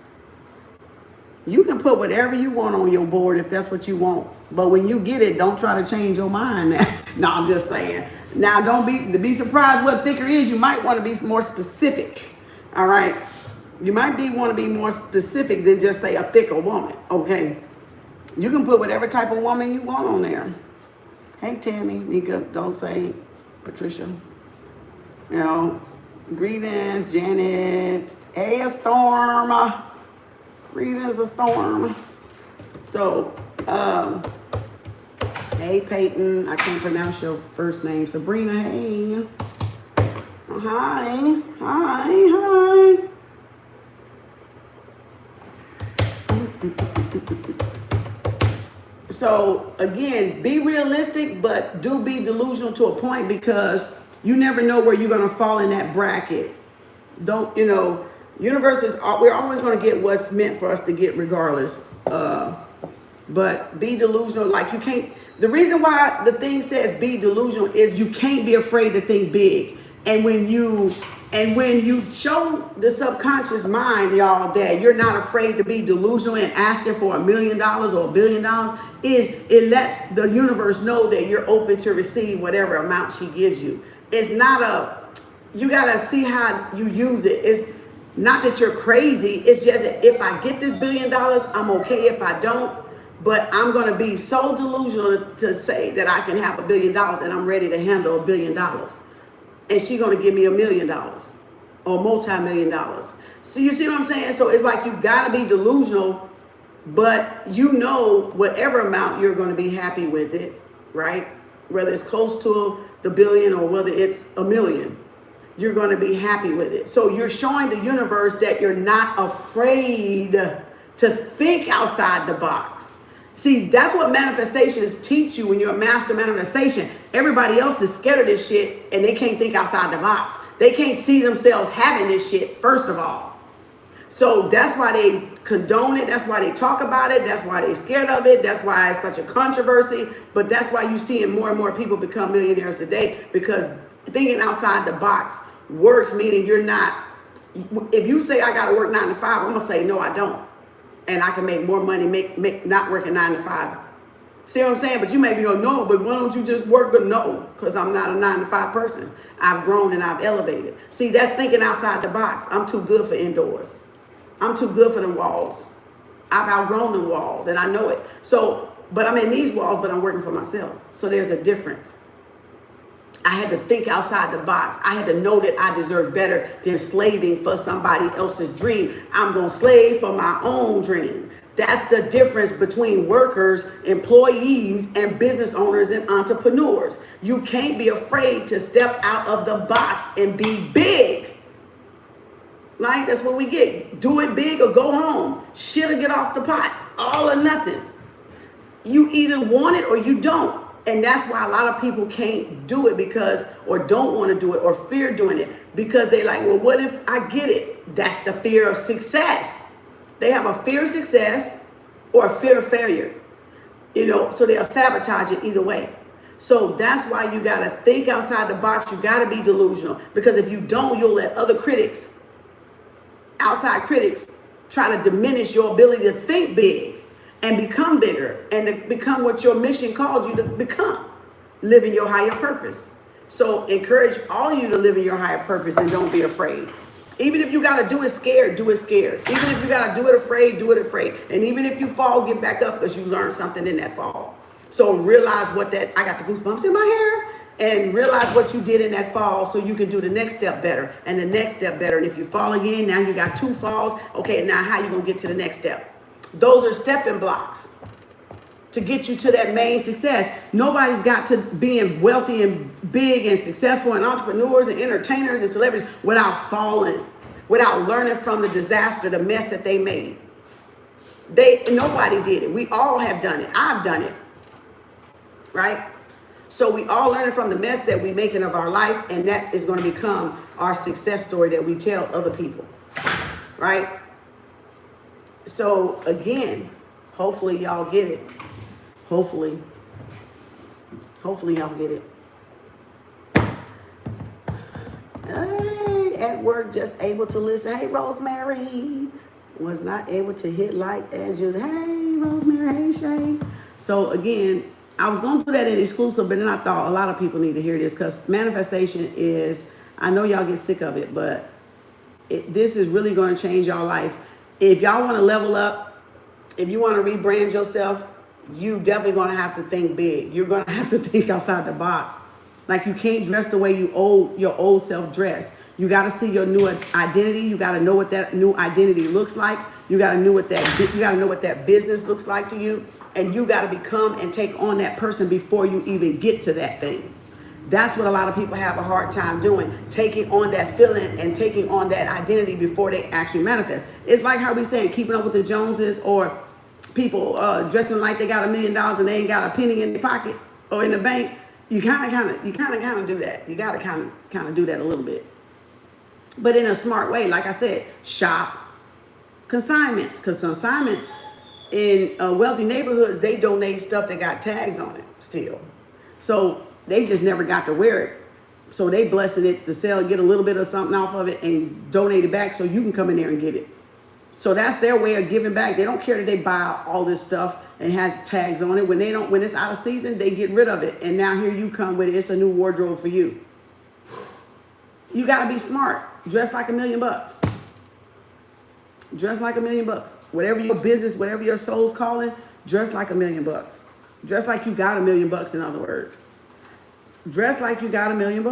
Speaker 1: You can put whatever you want on your board if that's what you want. But when you get it, don't try to change your mind now. No, I'm just saying. Now, don't be surprised what thicker is. You might want to be more specific. All right? You might want to be more specific than just say a thicker woman. Okay? You can put whatever type of woman you want on there. Hey, Tammy, Mika, don't say Patricia. You know, greetings, Janet. Hey, a storm. Greetings, a storm. So, hey, Peyton. I can't pronounce your first name. Sabrina, hey. Hi. Hi. So, again, be realistic, but do be delusional to a point because you never know where you're going to fall in that bracket. Don't, you know, universe is, we're always going to get what's meant for us to get regardless. But be delusional. Like you can't, the reason why the thing says be delusional is you can't be afraid to think big. And when you show the subconscious mind, y'all, that you're not afraid to be delusional and asking for $1 million or $1 billion, it lets the universe know that you're open to receive whatever amount she gives you. It's not you gotta see how you use it. It's not that you're crazy. It's just that if I get this $1 billion, I'm okay if I don't. But I'm going to be so delusional to say that I can have $1 billion and I'm ready to handle $1 billion. And she's going to give me $1 million or multi-million dollars. So you see what I'm saying? So it's like you got to be delusional, but you know whatever amount you're going to be happy with it, right? Whether it's close to the billion or whether it's $1 million, you're going to be happy with it. So you're showing the universe that you're not afraid to think outside the box. See, that's what manifestations teach you when you're a master manifestation. Everybody else is scared of this shit and they can't think outside the box. They can't see themselves having this shit, first of all. So that's why they condone it. That's why they talk about it. That's why they're scared of it. That's why it's such a controversy. But that's why you're seeing more and more people become millionaires today, because thinking outside the box works, meaning you're not, if you say I got to work 9 to 5, I'm going to say, no, I don't. And I can make more money, make not working 9 to 5. See what I'm saying? But you may be going, no, but why don't you just work? But no, because I'm not a 9 to 5 person. I've grown and I've elevated. See, that's thinking outside the box. I'm too good for indoors. I'm too good for the walls. I've outgrown the walls and I know it. So, but I'm in these walls, but I'm working for myself. So there's a difference. I had to think outside the box. I had to know that I deserve better than slaving for somebody else's dream. I'm going to slave for my own dream. That's the difference between workers, employees, and business owners and entrepreneurs. You can't be afraid to step out of the box and be big. Like, that's what we get. Do it big or go home. Shit or get off the pot. All or nothing. You either want it or you don't. And that's why a lot of people can't do it because, or don't want to do it or fear doing it because they like, well, what if I get it? That's the fear of success. They have a fear of success or a fear of failure, you know, so they'll sabotage it either way. So that's why you got to think outside the box. You got to be delusional, because if you don't, you'll let other critics, outside critics, try to diminish your ability to think big and become bigger and to become what your mission called you to become, living your higher purpose. So encourage all of you to live in your higher purpose and don't be afraid. Even if you got to do it scared, do it scared. Even if you got to do it afraid, do it afraid. And even if you fall, get back up because you learned something in that fall. So realize what that, I got the goosebumps in my hair, and realize what you did in that fall so you can do the next step better and the next step better. And if you fall again, now you got 2 falls. Okay, now how you going to get to the next step? Those are stepping blocks to get you to that main success. Nobody's got to being wealthy and big and successful and entrepreneurs and entertainers and celebrities without falling, without learning from the disaster, the mess that they made. Nobody did it. We all have done it. I've done it. Right? So we all learning from the mess that we making of our life, and that is going to become our success story that we tell other people. Right? So again, hopefully y'all get it. Hopefully y'all get it. at work, just able to listen. Hey, Rosemary. Was not able to hit like as you. Hey, Rosemary. Hey, Shay. So again, I was going to do that in exclusive, but then I thought a lot of people need to hear this because manifestation is, I know y'all get sick of it, but this is really going to change y'all life. If y'all want to level up, if you want to rebrand yourself, you definitely going to have to think big. You're going to have to think outside the box. Like you can't dress the way your old self dressed. You got to see your new identity. You got to know what that new identity looks like. You got to know what that business looks like to you. And you got to become and take on that person before you even get to that thing. That's what a lot of people have a hard time doing, taking on that feeling and taking on that identity before they actually manifest. It's like how we saying keeping up with the Joneses, or people dressing like they got $1 million and they ain't got a penny in their pocket or in the bank. You kind of do that. You got to kind of do that a little bit, but in a smart way. Like I said, shop consignments, because consignments in wealthy neighborhoods, they donate stuff that got tags on it still. So they just never got to wear it. So they blessed it to sell, get a little bit of something off of it and donate it back so you can come in there and get it. So that's their way of giving back. They don't care that they buy all this stuff and has tags on it. When it's out of season, they get rid of it. And now here you come with it. It's a new wardrobe for you. You got to be smart. Dress like $1 million. Dress like $1 million. Whatever your business, whatever your soul's calling, dress like $1 million. Dress like you got $1 million, in other words. Dress like you got $1 million.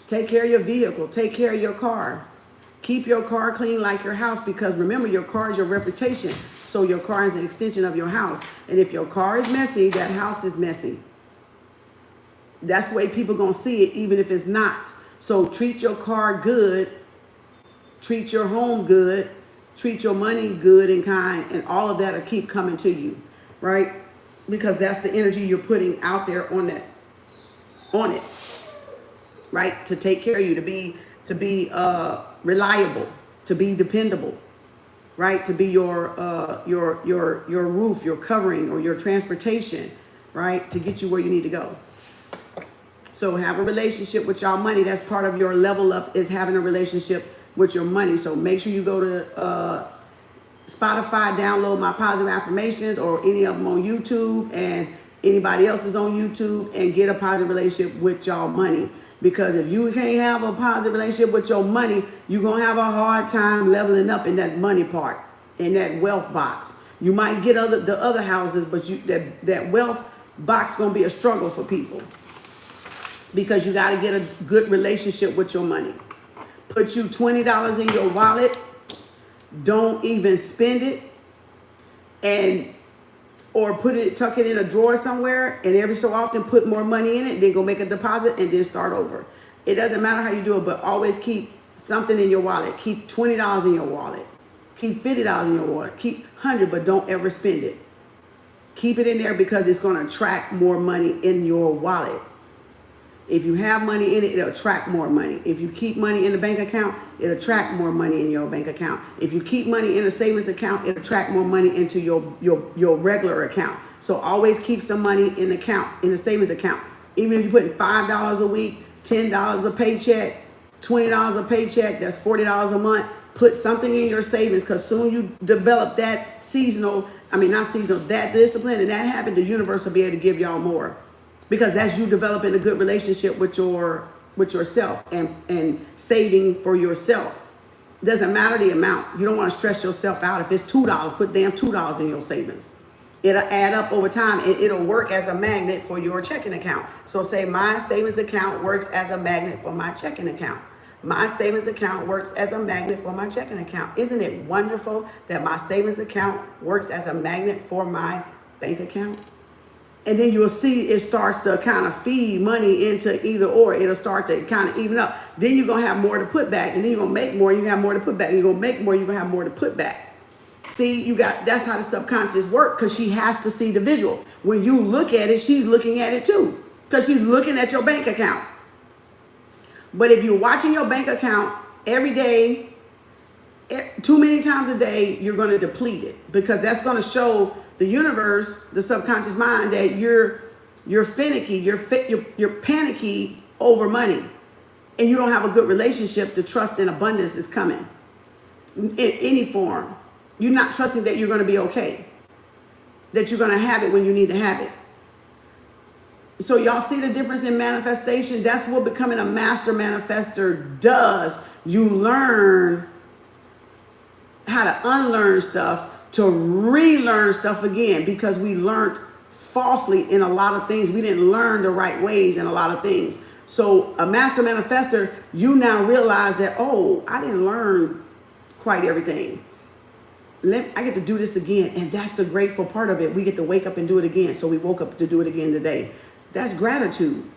Speaker 1: Take care of your vehicle. Take care of your car. Keep your car clean like your house, because remember, your car is your reputation. So your car is an extension of your house. And if your car is messy, that house is messy. That's the way people going to see it, even if it's not. So treat your car good. Treat your home good. Treat your money good and kind. And all of that will keep coming to you, right? Because that's the energy you're putting out there on it, right? To take care of you, to be reliable, to be dependable, right? To be your roof, your covering, or your transportation, right? To get you where you need to go. So have a relationship with y'all money. That's part of your level up, is having a relationship with your money. So make sure you go to Spotify, download my positive affirmations, or any of them on YouTube, and anybody else is on YouTube, and get a positive relationship with y'all money. Because if you can't have a positive relationship with your money, you're going to have a hard time leveling up in that money part, in that wealth box. You might get the other houses, but that wealth box is going to be a struggle for people, because you got to get a good relationship with your money. Put you $20 in your wallet. Don't even spend it, or tuck it in a drawer somewhere, and every so often put more money in it, then go make a deposit and then start over. It doesn't matter how you do it, but always keep something in your wallet. Keep $20 in your wallet. Keep $50 in your wallet. Keep $100, but don't ever spend it. Keep it in there, because it's going to attract more money in your wallet. If you have money in it, it'll attract more money. If you keep money in the bank account, it'll attract more money in your bank account. If you keep money in a savings account, it'll attract more money into your regular account. So always keep some money in the savings account. Even if you're putting $5 a week, $10 a paycheck, $20 a paycheck, that's $40 a month. Put something in your savings, because soon you develop that that discipline and that habit, the universe will be able to give y'all more. Because that's you developing a good relationship with yourself and saving for yourself. Doesn't matter the amount. You don't want to stress yourself out. If it's $2, put damn $2 in your savings. It'll add up over time, and it'll work as a magnet for your checking account. So say my savings account works as a magnet for my checking account. My savings account works as a magnet for my checking account. Isn't it wonderful that my savings account works as a magnet for my bank account? And then you'll see it starts to kind of feed money into either or. It'll start to kind of even up. Then you're going to have more to put back. And then you're going to make more. You have more to put back. You're going to make more. You're going to have more to put back. See, that's how the subconscious works, because she has to see the visual. When you look at it, she's looking at it too, because she's looking at your bank account. But if you're watching your bank account every day, too many times a day, you're going to deplete it, because that's going to show the universe, the subconscious mind, that you're finicky, you're panicky over money. and you don't have a good relationship, the trust in abundance is coming in any form. You're not trusting that you're going to be okay, that you're going to have it when you need to have it. So y'all see the difference in manifestation? That's what becoming a master manifester does. You learn how to unlearn stuff to relearn stuff again, because we learned falsely in a lot of things. We didn't learn the right ways in a lot of things. So a master manifester, you now realize that, oh, I didn't learn quite everything. I get to do this again. And that's the grateful part of it. We get to wake up and do it again. So we woke up to do it again today. That's gratitude.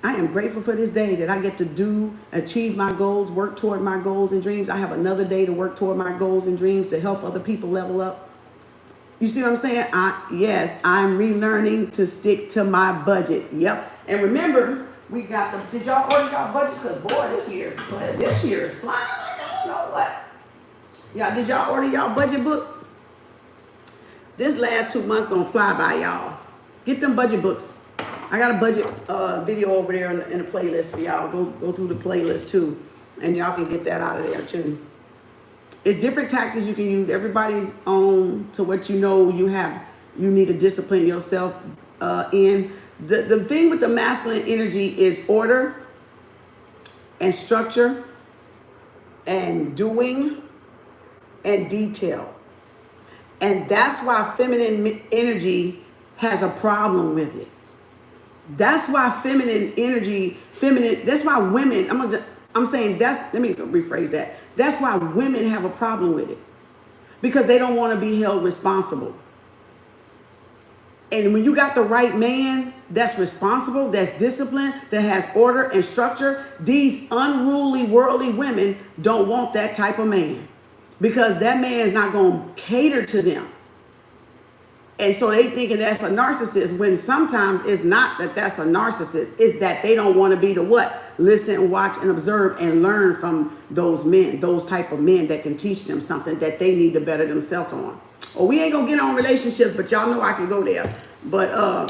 Speaker 1: I am grateful for this day that I get to achieve my goals, work toward my goals and dreams. I have another day to work toward my goals and dreams to help other people level up. You see what I'm saying? Yes, I'm relearning to stick to my budget. Yep. And remember, we got did y'all order y'all budgets? Because boy, this year is flying like I don't know what. Y'all, did y'all order y'all budget book? This last 2 months gonna fly by, y'all. Get them budget books. I got a budget video over there in the playlist for y'all. Go through the playlist too, and y'all can get that out of there too. It's different tactics you can use. Everybody's own to what you know you have. You need to discipline yourself in. The thing with the masculine energy is order and structure and doing and detail. And that's why feminine energy has a problem with it. That's why that's why women, let me rephrase that. That's why women have a problem with it. Because they don't want to be held responsible. And when you got the right man that's responsible, that's disciplined, that has order and structure, these unruly, worldly women don't want that type of man. Because that man is not going to cater to them. And so they thinking that's a narcissist, when sometimes it's not that that's a narcissist. It's that they don't want to be the what? Listen, watch, and observe and learn from those men, those type of men that can teach them something that they need to better themselves on. Or we ain't going to get on relationships, but y'all know I can go there. But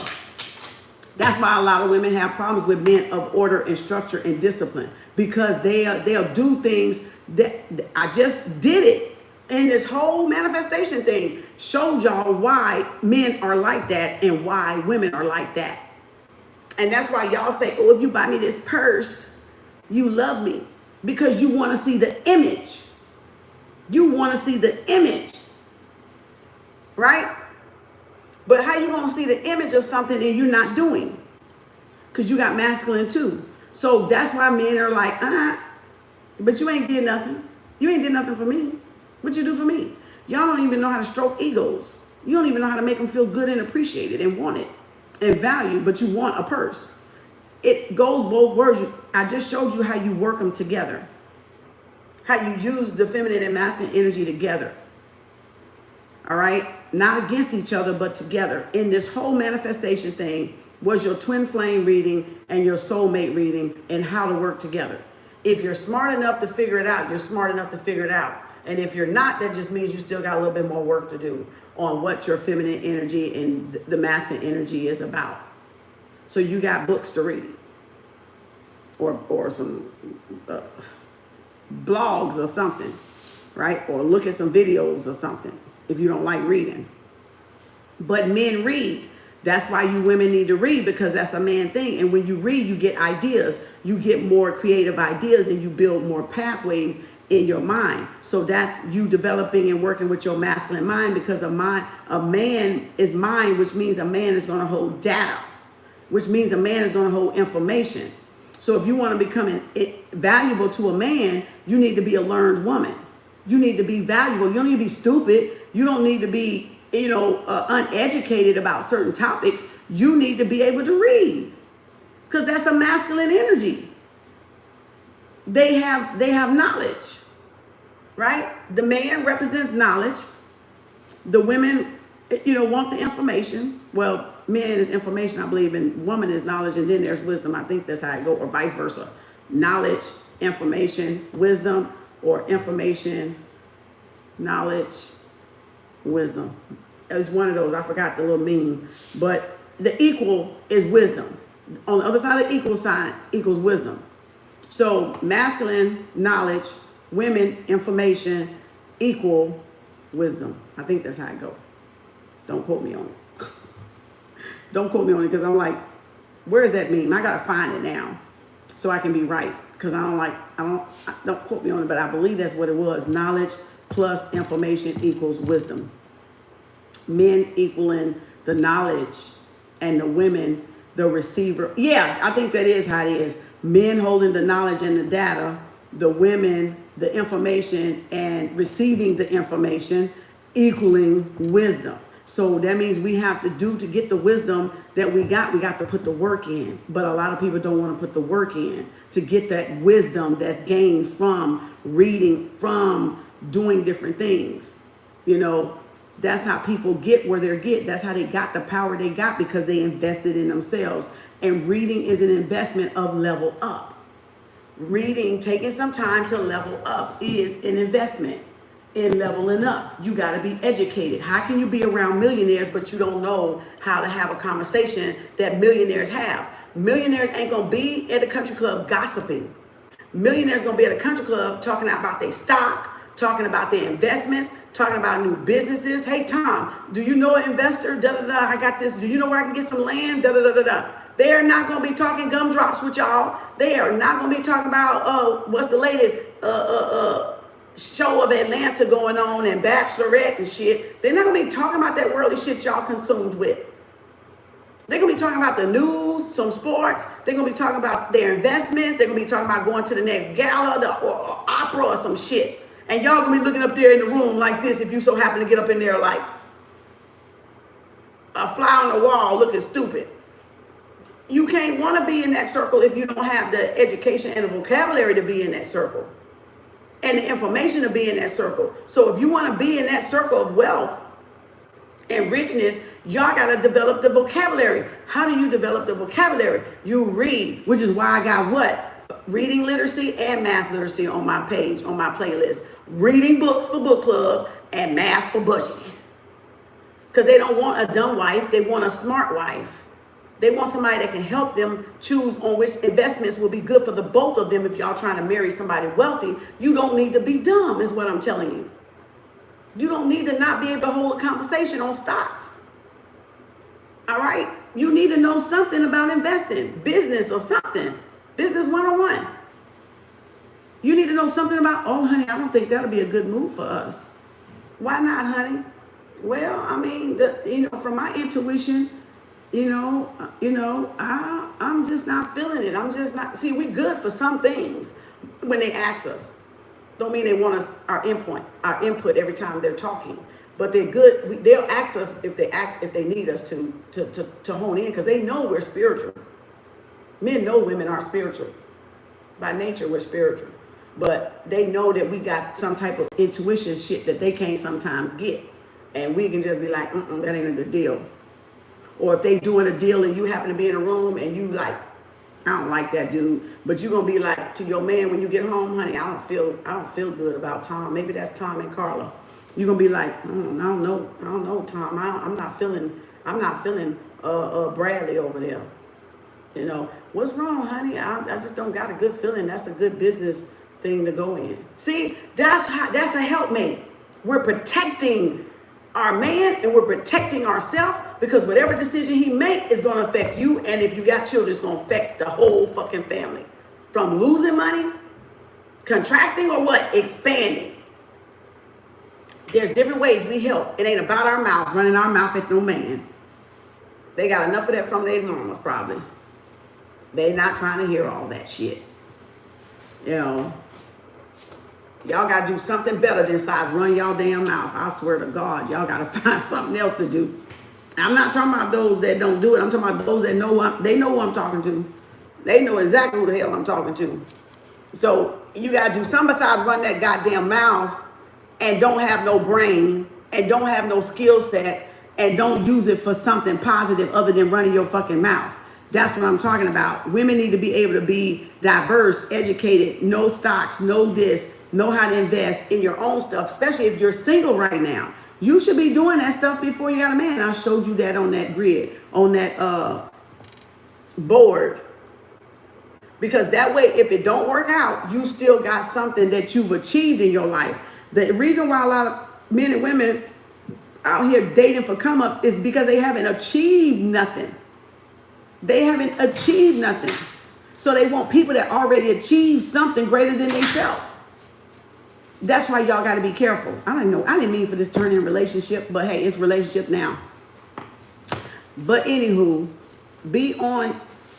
Speaker 1: that's why a lot of women have problems with men of order and structure and discipline. Because they'll do things that I just did it. And this whole manifestation thing showed y'all why men are like that and why women are like that. And that's why y'all say, oh, if you buy me this purse, you love me. Because you want to see the image. You want to see the image. Right? But how you going to see the image of something and you're not doing? Because you got masculine too. So that's why men are like, but you ain't did nothing. You ain't did nothing for me. What you do for me? Y'all don't even know how to stroke egos. You don't even know how to make them feel good and appreciated and wanted and valued, but you want a purse. It goes both ways. I just showed you how you work them together. How you use the feminine and masculine energy together. All right? Not against each other, but together. In this whole manifestation thing was your twin flame reading and your soulmate reading and how to work together. If you're smart enough to figure it out, you're smart enough to figure it out. And if you're not, that just means you still got a little bit more work to do on what your feminine energy and the masculine energy is about. So you got books to read or some blogs or something, right? Or look at some videos or something if you don't like reading. But men read. That's why you women need to read, because that's a man thing. And when you read, you get ideas. You get more creative ideas and you build more pathways in your mind. So that's you developing and working with your masculine mind, because a man is mind, which means a man is going to hold data, which means a man is going to hold information. So if you want to become valuable to a man, you need to be a learned woman. You need to be valuable. You don't need to be stupid. You don't need to be, uneducated about certain topics. You need to be able to read, because that's a masculine energy. They have knowledge, right? The man represents knowledge. The women, want the information. Well, men is information, I believe, and woman is knowledge, and then there's wisdom. I think that's how it goes, or vice versa. Knowledge, information, wisdom, or information, knowledge, wisdom. It's one of those. I forgot the little meme. But the equal is wisdom. On the other side of the equal sign equals wisdom. So masculine, knowledge, women, information, equal wisdom. I think that's how it goes. Don't quote me on it. Don't quote me on it, because I'm like, where does that mean? I got to find it now so I can be right. Because don't quote me on it, but I believe that's what it was. Knowledge plus information equals wisdom. Men equaling the knowledge and the women, the receiver. Yeah, I think that is how it is. Men holding the knowledge and the data, the women, the information and receiving the information, equaling wisdom. So that means we have to get the wisdom that we got to put the work in. But a lot of people don't want to put the work in to get that wisdom that's gained from reading, from doing different things. You know, that's how people get where they get. That's how they got the power they got, because they invested in themselves. And reading is an investment of level up. Reading, taking some time to level up, is an investment in leveling up. You got to be educated. How can you be around millionaires but you don't know how to have a conversation that millionaires have? Millionaires ain't gonna be at the country club gossiping. Millionaires gonna be at a country club talking about their stock, talking about their investments, talking about new businesses. Hey Tom, do you know an investor? Da da da. I got this. Do you know where I can get some land? Da da da da da. They are not gonna be talking gumdrops with y'all. They are not gonna be talking about what's the latest show of Atlanta going on and Bachelorette and shit. They're not gonna be talking about that worldly shit y'all consumed with. They're gonna be talking about the news, some sports. They're gonna be talking about their investments. They're gonna be talking about going to the next gala or opera or some shit. And y'all gonna be looking up there in the room like this if you so happen to get up in there like a fly on the wall looking stupid. You can't want to be in that circle if you don't have the education and the vocabulary to be in that circle and the information to be in that circle. So if you want to be in that circle of wealth and richness, y'all got to develop the vocabulary. How do you develop the vocabulary? You read, which is why I got what? Reading literacy and math literacy on my page, on my playlist. Reading books for book club and math for budgeting. Because they don't want a dumb wife. They want a smart wife. They want somebody that can help them choose on which investments will be good for the both of them. If y'all trying to marry somebody wealthy, you don't need to be dumb, is what I'm telling you. You don't need to not be able to hold a conversation on stocks. All right? You need to know something about investing, business or something. Business 101. You need to know something about, oh, honey, I don't think that'll be a good move for us. Why not, honey? Well, I mean, from my intuition, I'm just not feeling it. I'm just not. See, we good for some things when they ask us. Don't mean they want us our input every time they're talking. But they're good. They'll ask us if they need us to hone in, because they know we're spiritual. Men know women are spiritual. By nature, we're spiritual. But they know that we got some type of intuition shit that they can't sometimes get. And we can just be like, that ain't a good deal. Or if they doing a deal and you happen to be in a room and you like, I don't like that dude, but you're gonna be like to your man when you get home, honey, I don't feel good about Tom. Maybe that's Tom and Carla. You're gonna be like, I don't know, Tom. I'm not feeling Bradley over there. What's wrong, honey? I just don't got a good feeling. That's a good business thing to go in. See, that's a helpmate. We're protecting our man and we're protecting ourselves, because whatever decision he make is going to affect you. And if you got children, it's going to affect the whole fucking family. From losing money, contracting, or what? Expanding. There's different ways we help. It ain't about our mouth, running our mouth at no man. They got enough of that from their mamas probably. They not trying to hear all that shit. Y'all got to do something better than size run y'all damn mouth. I swear to God, y'all got to find something else to do. I'm not talking about those that don't do it. I'm talking about those that know they know who I'm talking to. They know exactly who the hell I'm talking to. So you got to do something besides run that goddamn mouth and don't have no brain and don't have no skill set and don't use it for something positive other than running your fucking mouth. That's what I'm talking about. Women need to be able to be diverse, educated, know stocks, know this, know how to invest in your own stuff, especially if you're single right now. You should be doing that stuff before you got a man. I showed you that on that grid, on that board. Because that way, if it don't work out, you still got something that you've achieved in your life. The reason why a lot of men and women out here dating for come-ups is because they haven't achieved nothing. They haven't achieved nothing. So they want people that already achieved something greater than themselves. That's why y'all got to be careful. I didn't mean for this turn in relationship, but hey, it's relationship now. But anywho,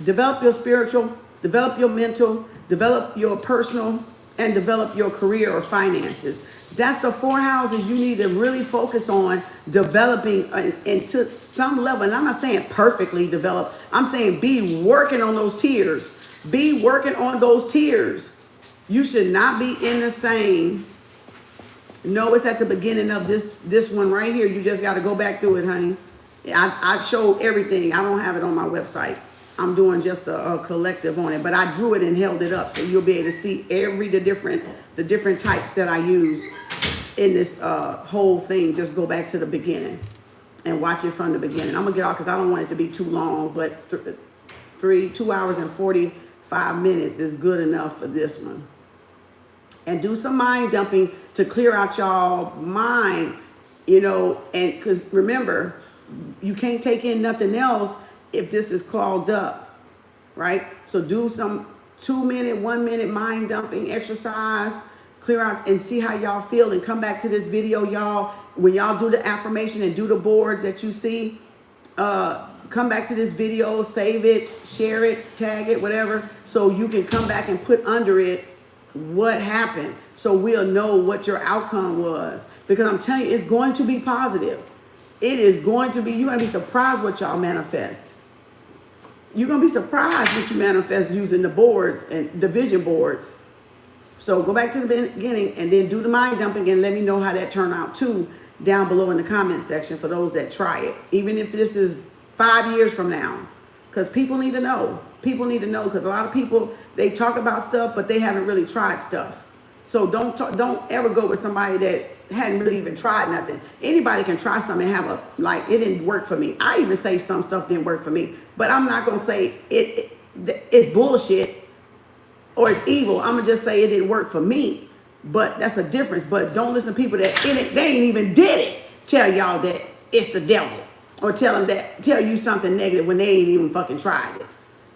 Speaker 1: develop your spiritual, develop your mental, develop your personal, and develop your career or finances. That's the 4 houses you need to really focus on developing into some level. And I'm not saying perfectly develop. I'm saying be working on those tiers. Be working on those tiers. You should not be in the same. No, it's at the beginning of this one right here. You just got to go back through it, honey. I showed everything. I don't have it on my website. I'm doing just a collective on it, but I drew it and held it up so you'll be able to see the different types that I use in this whole thing. Just go back to the beginning and watch it from the beginning. I'm gonna get off because I don't want it to be too long, but 2 hours and 45 minutes is good enough for this one. And do some mind dumping to clear out y'all mind, and because remember, you can't take in nothing else if this is clogged up, right? So do some 2-minute, 1-minute mind dumping exercise, clear out and see how y'all feel, and come back to this video, y'all. When y'all do the affirmation and do the boards that you see, come back to this video, save it, share it, tag it, whatever, so you can come back and put under it what happened, so we'll know what your outcome was. Because I'm telling you, it's going to be positive. It is going to be, you're going to be surprised what y'all manifest. You're going to be surprised what you manifest using the boards and the vision boards. So go back to the beginning and then do the mind dumping and let me know how that turned out too down below in the comment section for those that try it. Even if this is 5 years from now. Because people need to know. People need to know, because a lot of people, they talk about stuff, but they haven't really tried stuff. So don't ever go with somebody that hadn't really even tried nothing. Anybody can try something and have it didn't work for me. I even say some stuff didn't work for me, but I'm not going to say it's bullshit or it's evil. I'm going to just say it didn't work for me, but that's a difference. But don't listen to people that they ain't even did it tell y'all that it's the devil, or tell you something negative when they ain't even fucking tried it.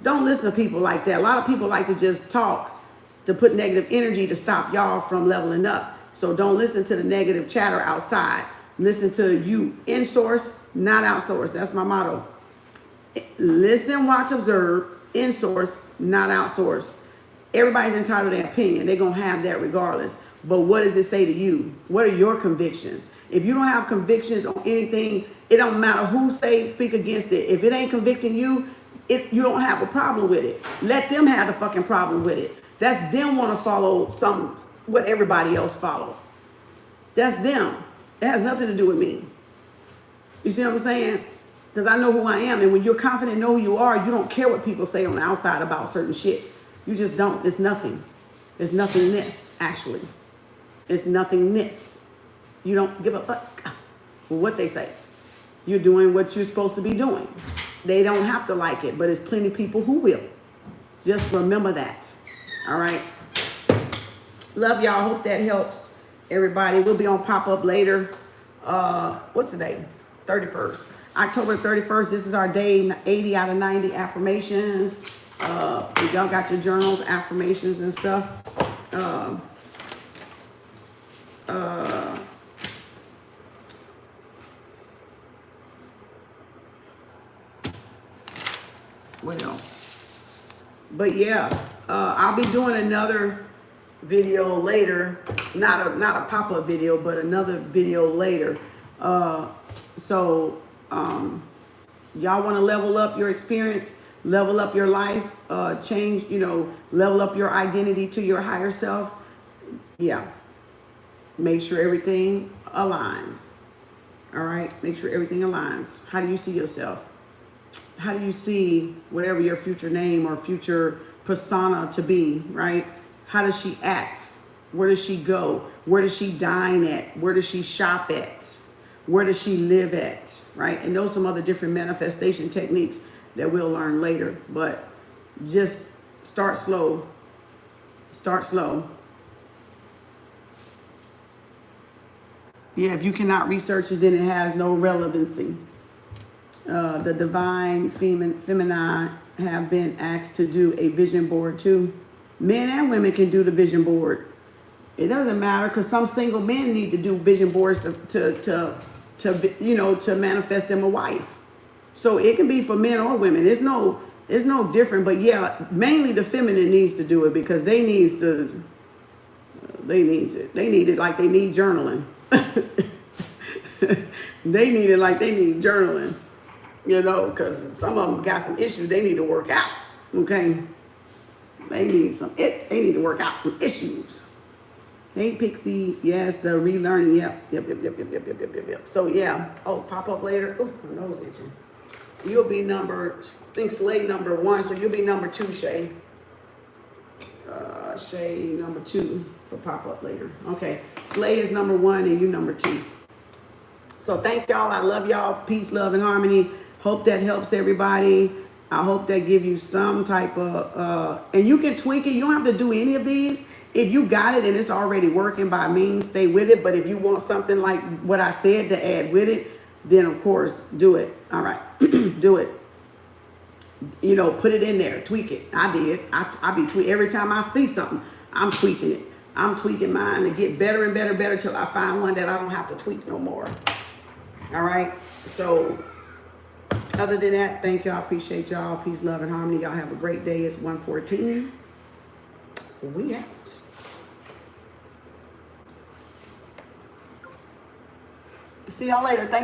Speaker 1: Don't listen to people like that. A lot of people like to just talk to put negative energy to stop y'all from leveling up. So don't listen to the negative chatter outside. Listen to you. In source, not outsource. That's my motto. Listen, watch, observe. In source, not outsource. Everybody's entitled to their opinion. They're going to have that regardless. But what does it say to you? What are your convictions? If you don't have convictions on anything, it don't matter who speak against it. If it ain't convicting you, you don't have a problem with it. Let them have the fucking problem with it. That's them want to follow what everybody else follow. That's them. It has nothing to do with me. You see what I'm saying? Because I know who I am. And when you're confident, know who you are, you don't care what people say on the outside about certain shit. You just don't. It's nothing. It's nothingness, actually. It's nothingness. You don't give a fuck what they say. You're doing what you're supposed to be doing. They don't have to like it, but there's plenty of people who will. Just remember that. All right. Love y'all. Hope that helps everybody. We'll be on pop-up later. What's today? 31st. October 31st. This is our day 80 out of 90 affirmations. If y'all got your journals, affirmations and stuff. What else? But yeah, I'll be doing another video later. Not a pop-up video, but another video later. So y'all want to level up your experience, level up your life, change, level up your identity to your higher self. Yeah. Make sure everything aligns. All right. Make sure everything aligns. How do you see yourself? How do you see whatever your future name or future persona to be, right? How does she act? Where does she go? Where does she dine at? Where does she shop at? Where does she live at, right? And those some other different manifestation techniques that we'll learn later. But just Start slow. Start slow. Yeah, if you cannot research it, then it has no relevancy. The divine feminine have been asked to do a vision board too. Men and women can do the vision board. It doesn't matter, because some single men need to do vision boards to manifest them a wife. So it can be for men or women. It's no different. But yeah, mainly the feminine needs to do it, because they need it. They need it like they need journaling. They need it like they need journaling. Because some of them got some issues they need to work out. Okay, they need to work out some issues. Hey Pixie, yes, the relearning. Yep. So yeah. Oh, pop up later. Oh, my nose itching. You'll be number, I think Slay number 1, so you'll be number 2, Shay. Shay number 2 for pop up later. Okay, Slay is number 1 and you number 2. So thank y'all. I love y'all. Peace, love, and harmony. Hope that helps everybody. I hope that give you some type of, and you can tweak it. You don't have to do any of these. If you got it and it's already working, by means, stay with it. But if you want something like what I said to add with it, then of course, do it. All right, do it. Put it in there, tweak it. I did. I be tweak every time I see something. I'm tweaking it. I'm tweaking mine to get better and better till I find one that I don't have to tweak no more. All right. So other than that, thank y'all. Appreciate y'all. Peace, love, and harmony. Y'all have a great day. It's 1:14. We out. See y'all later. Thanks.